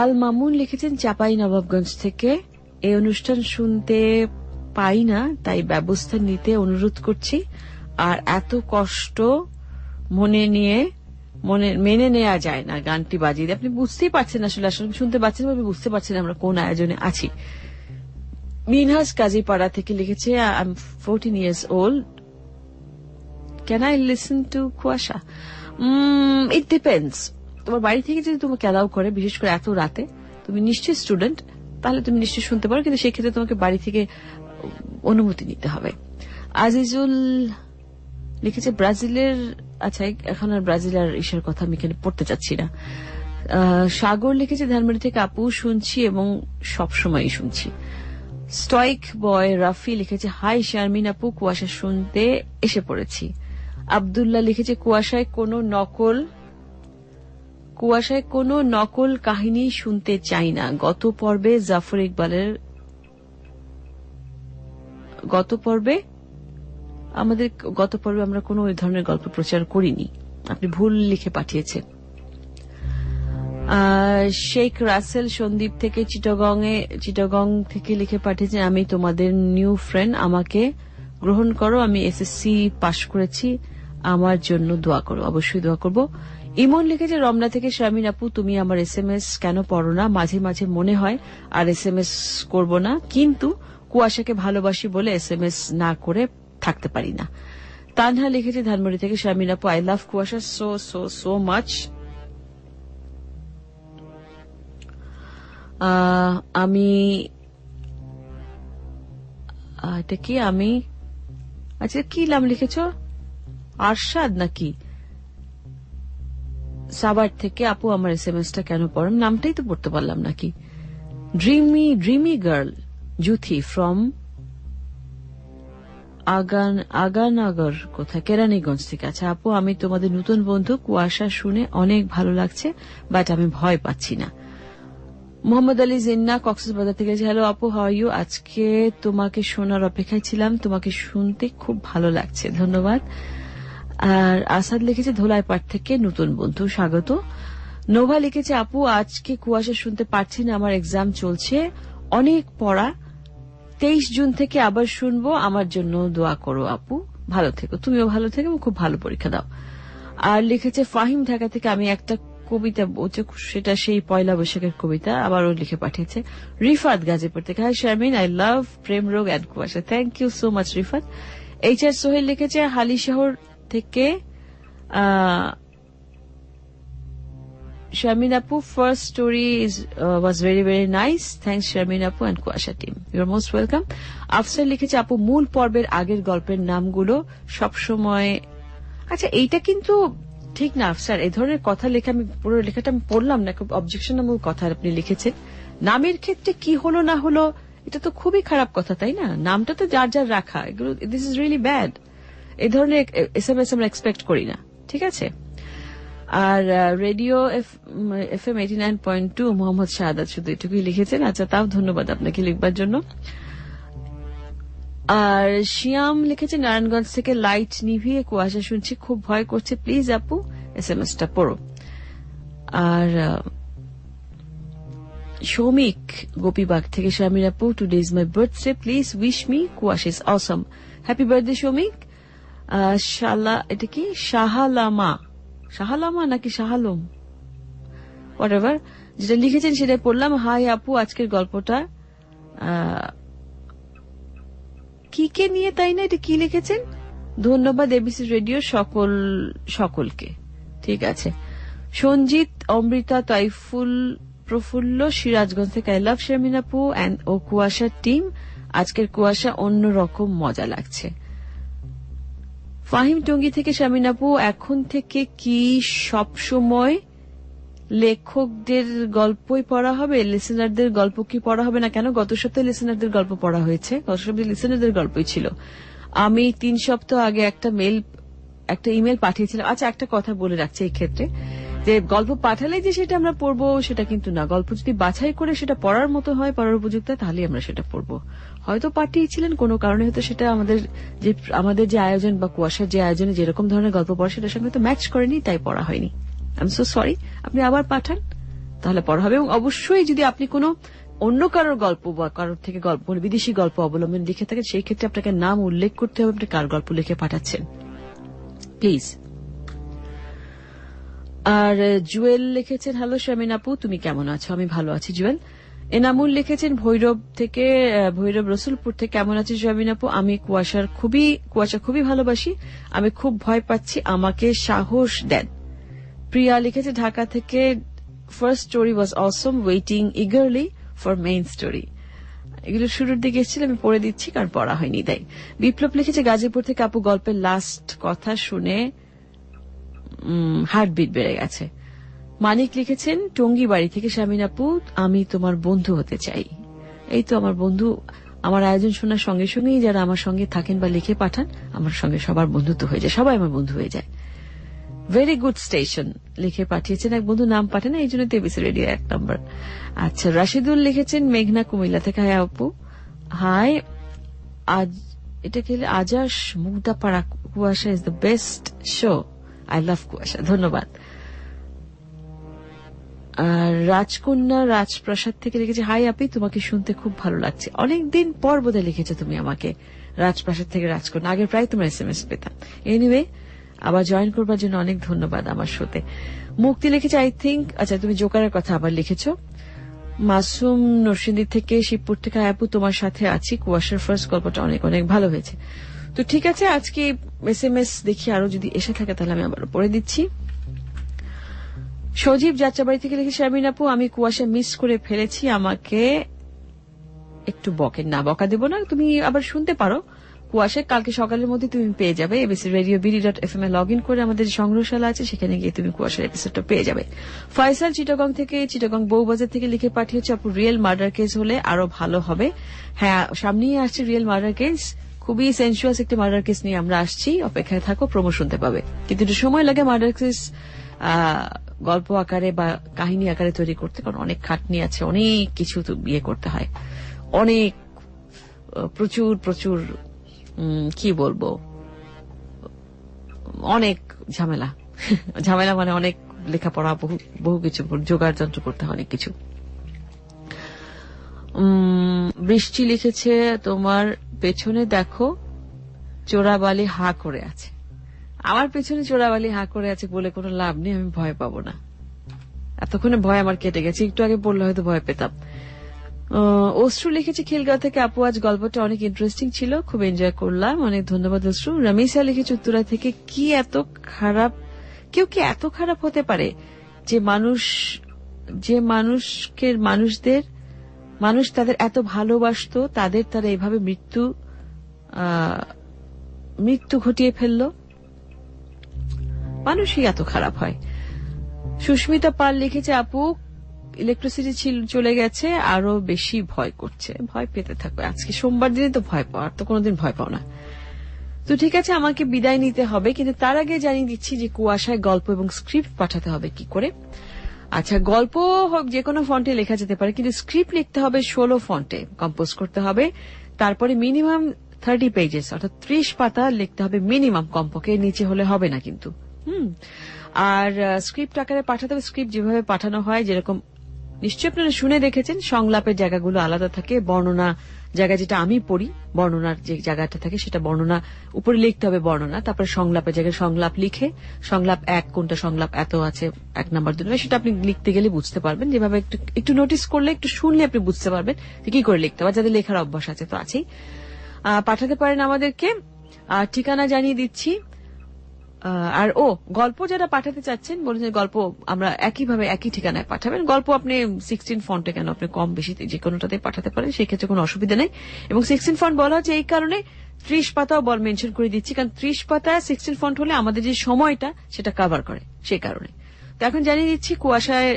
আল মামুন লিখেছেন চাপাই নবাবগঞ্জ থেকে, এই অনুষ্ঠান শুনতে পাই না, তাই ব্যবস্থা নিতে অনুরোধ করছি। আর এত কষ্ট মেনে নেওয়া যায় না গানটি বাজিয়ে দিয়ে। আপনি বুঝতেই পারছেন আসলে শুনতে পাচ্ছেন, আপনি বুঝতে পারছেন আমরা কোন আয়োজনে আছি। মিনহাস কাজীপাড়া থেকে লিখেছে, I am 14 years old, can I listen to Kuasha? It depends. তোমার বাড়ি থেকে যদি তোমাকে অ্যালাউ করে, বিশেষ করে এত রাতে, তুমি নিশ্চয়ই স্টুডেন্ট, তাহলে তুমি নিশ্চয়ই শুনতে পারো, কিন্তু সেই ক্ষেত্রে তোমাকে বাড়ি থেকে অনুমতি নিতে হবে। আজিজুল লিখেছে ব্রাজিলের, আচ্ছা এখন আর ব্রাজিল আর ইসের কথা আমি এখানে পড়তে চাচ্ছি না। সাগর লিখেছে ধানবাড়ি থেকে, আপু শুনছি এবং সবসময় শুনছি। স্টয়ক বয় রাফি লিখেছে, হাই শারমিন আপু, কুয়াশা শুনতে এসে পড়েছি। আব্দুল্লাহ লিখেছে, কুয়াশায় কোনো নকল কাহিনী শুনতে চাই না। গত পর্বে আমরা কোনো ওই ধরনের গল্প প্রচার করিনি, আপনি ভুল লিখে পাঠিয়েছেন। শেখ রাসেল সন্দীপ থেকে চিটাগং থেকে লিখে পাঠিয়েছেন, আমি তোমাদের নিউ ফ্রেন্ড, আমাকে গ্রহণ করো, আমি এসএসসি পাশ করেছি, আমার জন্য দোয়া করো। অবশ্যই দোয়া করব। ইমন লিখেছে রমনা থেকে, শারমিন আপু তুমি আমার এসএমএস কেন পড়ো না? মাঝে মাঝে মনে হয় আর এসএমএস করব না, কিন্তু কুয়াশাকে ভালোবাসি বলে এসএমএস না করে থাকতে পারি না। তানহা লিখেছে ধানমন্ডি থেকে, শারমিন আপু আই লাভ কুয়াশা সো সো সো মাচ। আচ্ছা কি নাম লিখেছ? আরশাদ নাকি? সাবার থেকে, আপু আমার এসএমএসটা কেন পড়েন? নামটাই তো পড়তে পারলাম নাকি। Dreamy girl Juthi from Aganagar, কোথায়, কেরানীগঞ্জ থেকে। আচ্ছা আপু, আমি তোমাদের নতুন বন্ধু, কুয়াশা শুনে অনেক ভালো লাগছে, বাট আমি ভয় পাচ্ছি না। মোহাম্মদ আলী জিন্না কক্সবাজার থেকে, হ্যালো আপু, হাউ আর ইউ? আজকে তোমাকে শোনার অপেক্ষায় ছিলাম, তোমাকে শুনতে খুব ভালো লাগছে, ধন্যবাদ। আর আসাদ লিখেছে ধোলাইপাড় থেকে, নতুন বন্ধু, স্বাগত। নোভা লিখেছে, আপু আজকে কুয়াশা শুনতে পারছি না, আমার এক্সাম চলছে, অনেক পড়া, 23 জুন থেকে আবার শুনবো, আমার জন্য দোয়া করো আপু, ভালো থেকো। তুমিও ভালো থেকো, খুব ভালো পরীক্ষা দাও। আর লিখেছে ফাহিম ঢাকা থেকে, আমি একটা কবিতা বলছে, সেটা সেই পয়লা বৈশাখের কবিতা, আবারও লিখে পাঠিয়েছে। রিফাত গাজীপুর থেকে, hi Sharmin, I love Prem Rog and Kuasha. Thank you so much Rifat. HR Sohel লিখেছে হালিশহর থেকে, Sharmin Apu, first story was very very nice. Thanks Sharmin Apu and Kuasha team. You're most welcome. Afsar লিখেছে, আপু মূল পর্বের আগের গল্পের নামগুলো সবসময়, আচ্ছা এইটা কিন্তু ঠিক না আফসার, এই ধরনের কথা লেখা, আমি পুরো লেখাটা আমি পড়লাম না, খুব অবজেকশনাবল কথা আপনি লিখেছেন। নামের ক্ষেত্রে কি হলো না হলো এটা তো খুবই খারাপ কথা, তাই না? নামটা তো যার যার রাখা, এগুলো দিস ইজ রিয়েলি ব্যাড। এই ধরনের এসএমএস আমরা এক্সপেক্ট করি না, ঠিক আছে? আর রেডিও FM 89.2 মোহাম্মদ শাহাদাত শুধু এটুকুই লিখেছেন। আচ্ছা, তাও ধন্যবাদ আপনাকে লিখবার জন্য। আর শিয়াম লিখেছে নারায়ণগঞ্জ থেকে, লাইট নিভিয়ে কুয়াশা শুনছি, খুব ভয় করছে, প্লিজ আপু এসএমএসটা পড়ো। আর সৌমিক গোপীবাগ থেকে, শারমিন আপু today is my birthday, please wish me, Kuasha is awesome. Happy birthday Soumik. এটা কি শাহালামা নাকি শাহালম, হোয়াটএভার, যেটা লিখেছেন সেটা পড়লাম। হাই আপু, আজকের গল্পটা কি কে নিয়ে, তাই না? এটা কি লিখেছেন? ধন্যবাদ এবিসি রেডিও সকলকে। ঠিক আছে। সঞ্জিত, অমৃতা, তাইফুল, প্রফুল্ল, সিরাজগঞ্জ থেকে আই লাভ শারমিন আপু ও কুয়াশা টিম। আজকের কুয়াশা অন্যরকম মজা লাগছে। ফাহিম টঙ্গী থেকে শারমিন আপু, এখন থেকে কি সব সময় লেখকদের গল্পই পড়া হবে, লিসেনারদের গল্প কি পড়া হবে না? কেন, গত সপ্তাহে লিসেনারদের গল্প পড়া হয়েছে, গত সপ্তাহে লিসেনারদের গল্পই ছিল। আমি 3 সপ্তাহ আগে একটা ইমেল পাঠিয়েছিলাম। আচ্ছা, একটা কথা বলে রাখছি এই ক্ষেত্রে, যে গল্প পাঠালে যে সেটা আমরা পড়বো সেটা কিন্তু না। গল্প যদি বাছাই করে সেটা পড়ার মতো হয়, পড়ার উপযুক্ত, তাহলে আমরা সেটা পড়বো। হয়তো পাঠিয়েছিলেন কোনো কারণে, হয়তো সেটা আমাদের যে আয়োজন বা কুয়াশার যে আয়োজনে যেরকম ধরনের গল্প পড়া সেটার সঙ্গে তো ম্যাচ করেনি, তাই পড়া হয়নি। I am so sorry. আপনি আবার পাঠান, তাহলে পড়া হবে। এবং অবশ্যই যদি আপনি কোনো অন্য কারোর গল্প বা কারোর থেকে গল্প, বিদেশি গল্প অবলম্বন লিখে থাকেন, সেই ক্ষেত্রে আপনাকে নাম উল্লেখ করতে হবে আপনি কার গল্প লিখে পাঠাচ্ছেন, প্লিজ। আর জুয়েল লিখেছেন, হ্যালো শারমিন আপু, তুমি কেমন আছো? আমি ভালো আছি জুয়েল। এনামুল লিখেছেন ভৈরব রসুলপুর থেকে, কেমন আছি শারমিন আপু? আমি কুয়াশা খুবই ভালোবাসি, আমি খুব ভয় পাচ্ছি, আমাকে সাহস দেন। প্রিয়া লিখেছে ঢাকা থেকে, first story was Assam, waiting eagerly for main story. এগুলো শুরুর দিকে এসেছিল, আমি পড়ে দিচ্ছি কারণ পড়া হয়নি তাই। বিপ্লব লিখেছে গাজীপুর থেকে, আপু গল্পের লাস্ট কথা শুনে হার্টবিট বেড়ে গেছে। মানিক লিখেছেন টঙ্গী বাড়ি থেকে, শারমিন আপু আমি তোমার বন্ধু হতে চাই। এই তো আমার বন্ধু, আমার আয়োজন শোনার সঙ্গে সঙ্গেই যারা আমার সঙ্গে থাকেন বা লিখে পাঠান, আমার সঙ্গে সবার বন্ধুত্ব হয়ে যায়, সবাই আমার বন্ধু হয়ে যায়। ভেরি গুড স্টেশন লিখে পাঠিয়েছেন এক বন্ধু, নাম পাঠান, এই জন্য এবিসি রেডিও 1 নম্বর। আচ্ছা, রাশিদুল লিখেছেন মেঘনা কুমিল্লা থেকে, হাই আপু, হাই, আজ এটা খেলে আজাস মুগ্ধাপাড়া, কুয়াশা is the best show, I love কুয়াশা, ধন্যবাদ। আর রাজকন্যা রাজপ্রাসাদ থেকে লিখেছে, হাই আপি, তোমাকে শুনতে খুব ভালো লাগছে, অনেকদিন পর বোধহয় লিখেছে তুমি আমাকে, রাজপ্রাসাদ থেকে রাজকন্যা, আগে প্রায় তোমার SMS পেতাম। এনিওয়ে, আবার জয়েন করবার জন্য অনেক ধন্যবাদ আমার শোতে। মুক্তি লিখেছে আই থিঙ্ক, আচ্ছা তুমি জোকারের কথা আবার লিখেছ। মাসুম নরসিংদী থেকে, শিবপুর থেকে, আপু তোমার সাথে আছি, কুয়াশার ফার্স্ট গল্পটা অনেক অনেক ভালো হয়েছে। তো ঠিক আছে, আজকে SMS দেখি আরো যদি এসে থাকে তাহলে আমি আবার পড়ে দিচ্ছি। সজীব যাত্রাবাড়ি থেকে লিখে, শারমিন আপু আমি কুয়াশা মিস করে ফেলেছি, আমাকে একটু বকেন। না, বকা দেব না, তুমি আবার শুনতে পারো। কুয়াশা কালকে সকালের মধ্যে তুমি পেয়ে যাবে, ABC radio BD.FM A log in করে আমাদের যে সংগ্রহশালা আছে সেখানে গিয়ে তুমি কুয়াশার এপিসোডটা পেয়ে যাবে। ফয়সাল চিটাগং থেকে, চিটাগং বউবাজার থেকে লিখে পাঠিয়েছে, আপু রিয়েল মার্ডার কেস হলে আরো ভালো হবে। হ্যাঁ, সামনেই আসছে রিয়েল মার্ডার কেস, খুবই সেন্সুয়াস একটি মার্ডার কেস নিয়ে আমরা আসছি, অপেক্ষায় থাকো, প্রমো শুনতে পাবে। কিন্তু একটু সময় লাগে মার্ডার কেস গল্প আকারে বা কাহিনী আকারে তৈরি করতে, কারণ অনেক খাটনি আছে, অনেক কিছু বিয়ে করতে হয়, অনেক প্রচুর কি বলবো, অনেক ঝামেলা মানে অনেক লেখাপড়া, বহু কিছু জোগাড় যন্ত্র করতে হয়, অনেক কিছু। বৃষ্টি লিখেছে, তোমার পেছনে দেখো চোরাবালি হা করে আছে। আমার পেছনে চোরাবালি হা করে আছে বলে কোনো লাভ নেই, আমি ভয় পাবো না। এতক্ষণে ভয় আমার কেটে গেছে, একটু আগে পড়লে হয়তো ভয় পেতাম। অশ্রু লিখেছে খিলগাঁও থেকে, আপু আজ গল্পটা অনেক ইন্টারেস্টিং ছিল, খুব এনজয় করলাম, অনেক ধন্যবাদ অশ্রু। রমেশা লিখেছে উত্তরা থেকে, কি এত খারাপ, কেউ কি এত খারাপ হতে পারে যে মানুষ তাদের এত ভালোবাসতো, তারা এভাবে মৃত্যু ঘটিয়ে ফেললো, মানুষই এত খারাপ হয়। সুস্মিতা পাল লিখেছে, আপু ইলেকট্রিসিটি চলে গেছে, আরো বেশি ভয় করছে, ভয় পেতে থাকবে, আজকে সোমবার দিনে তো ভয় পাও, আর তো কোনোদিন ভয় পাও না। তো ঠিক আছে, আমাকে বিদায় নিতে হবে, কিন্তু তার আগে জানিয়ে দিচ্ছি যে কুয়াশায় গল্প এবং স্ক্রিপ্ট পাঠাতে হবে কি করে। আচ্ছা, গল্প যে কোনো ফন্টে লেখা যেতে পারে, কিন্তু স্ক্রিপ্ট লিখতে হবে 16 ফন্টে, কম্পোজ করতে হবে, তারপরে মিনিমাম 30 পেজেস অর্থাৎ 30 পাতা লিখতে হবে মিনিমাম, কমপক্ষে নিচে হলে হবে না কিন্তু। আর স্ক্রিপ্ট আকারে পাঠাতে হবে, স্ক্রিপ্ট যেভাবে পাঠানো হয়, যেরকম নিশ্চয়ই আপনারা শুনে দেখেছেন, সংলাপের জায়গাগুলো আলাদা থাকে, বর্ণনা জায়গা যেটা আমি পড়ি, বর্ণনার যে জায়গাটা থাকে সেটা বর্ণনা উপরে লিখতে হবে, বর্ণনা, তারপরে সংলাপের জায়গায় সংলাপ লিখে, সংলাপ 1 কোনটা, সংলাপ এত আছে, 1 নাম্বার 2 সেটা আপনি লিখতে গেলে বুঝতে পারবেন, যেভাবে একটু নোটিস করলে, একটু শুনলে আপনি বুঝতে পারবেন যে কি করে লিখতে হবে, যাদের লেখার অভ্যাস আছে তো আছেই। পাঠাতে পারেন আমাদেরকে। আর ঠিকানা জানিয়ে দিচ্ছি। আর গল্প যারা পাঠাতে চাচ্ছেন বলেছেন গল্প আমরা একইভাবে একই ঠিকানায় পাঠাবেন। গল্প আপনি 16 ফন্টে কেন, আপনি কম বেশি যে কোনোটাতে পাঠাতে পারেন, সেক্ষেত্রে কোনো অসুবিধা নেই। এবং 16 ফন্ট বলা হচ্ছে এই কারণে 30 পাতাও মেনশন করে দিচ্ছি, কারণ 30 পাতা 16 ফন্ট হলে আমাদের যে সময়টা সেটা কভার করে, সেই কারণে। তো এখন জানিয়ে দিচ্ছি কুয়াশায়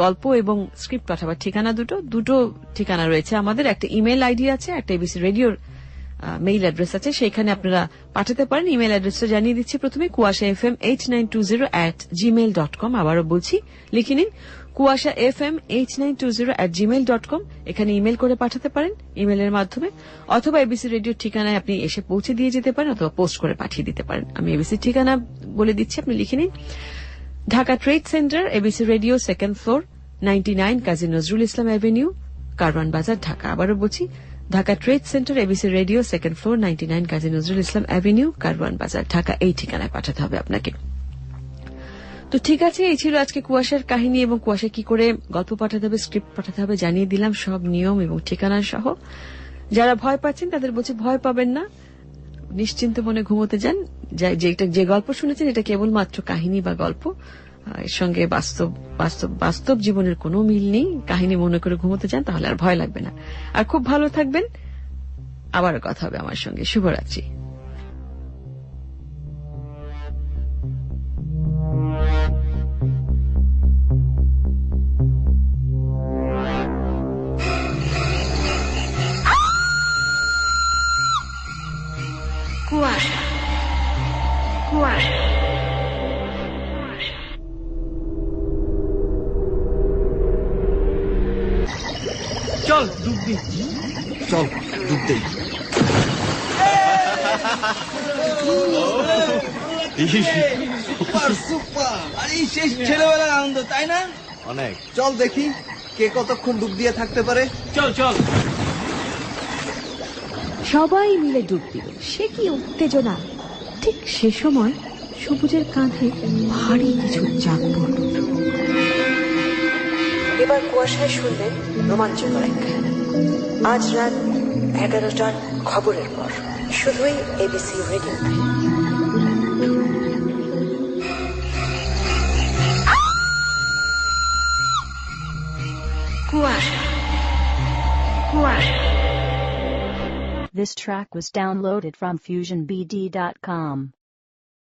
গল্প এবং স্ক্রিপ্ট পাঠাবার ঠিকানা দুটো ঠিকানা রয়েছে আমাদের। একটা ইমেল আইডি আছে, একটা এবিসি রেডিওর মেইল অ্যাড্রেস আছে, সেখানে আপনারা পাঠাতে পারেন। ইমেল অ্যাড্রেসটা জানিয়ে দিচ্ছি প্রথমে, kuashafm8920@gmail.com। আবারও বলছি, লিখে নিন, kuashafm8920@gmail.com। এখানে ইমেল করে পাঠাতে পারেন ইমেলের মাধ্যমে, অথবা এবিসি রেডিওর ঠিকানায় আপনি এসে পৌঁছে দিয়ে যেতে পারেন, অথবা পোস্ট করে পাঠিয়ে দিতে পারেন। আমি এবিসির ঠিকানা বলে দিচ্ছি, আপনি লিখে নিন। Dhaka trade centre, ABC radio, 2nd floor, 99 Kazi Nazrul Islam avenue, Karwan বাজার, ঢাকা। আবারও বলছি, Dhaka trade centre, ABC radio, 2nd floor, 99 Kazi Nazrul Islam avenue, Karwan বাজার, ঢাকা। এই ঠিকানায় পাঠাতে হবে আপনাকে। তো ঠিক আছে, এই ছিল আজকে কুয়াশার কাহিনী এবং কুয়াশা কি করে গল্প পাঠাতে হবে, স্ক্রিপ্ট পাঠাতে হবে জানিয়ে দিলাম, সব নিয়ম এবং ঠিকানা সহ। যারা ভয় পাচ্ছেন তাদের বলছি ভয় পাবেন না, নিশ্চিন্ত মনে ঘুমোতে যান। যে গল্প শুনেছেন এটা কেবলমাত্র কাহিনী বা গল্প, এর সঙ্গে বাস্তব জীবনের কোনো মিল নেই। কাহিনী মনে করে ঘুমোতে যান, তাহলে আর ভয় লাগবে না। আর খুব ভালো থাকবেন। আবারও কথা হবে আমার সঙ্গে। শুভরাত্রি। কুয়াশা, কুয়াশা, চল ডুব দি, চল ডুব দেই। সুপার সুপার, আরে শেষ ছেলেবেলার আনন্দ, তাই না? অনেক। চল দেখি কে কতক্ষণ ডুব দিয়ে থাকতে পারে। চল চল। সবাই মিলে ডুব দিল। সে কি উত্তেজনা! ঠিক সে সময় সবুজের কাঁধে ভারী কিছু চাপ পড়ল। এবার কুয়াশায় শুনলেন রোমাঞ্চকর এক খেলা। আজ রাত 11টার খবরের পর, শুধুই এবিসি রেডিওতে। কুয়াশা, কুয়াশা। This track was downloaded from FusionBD.com.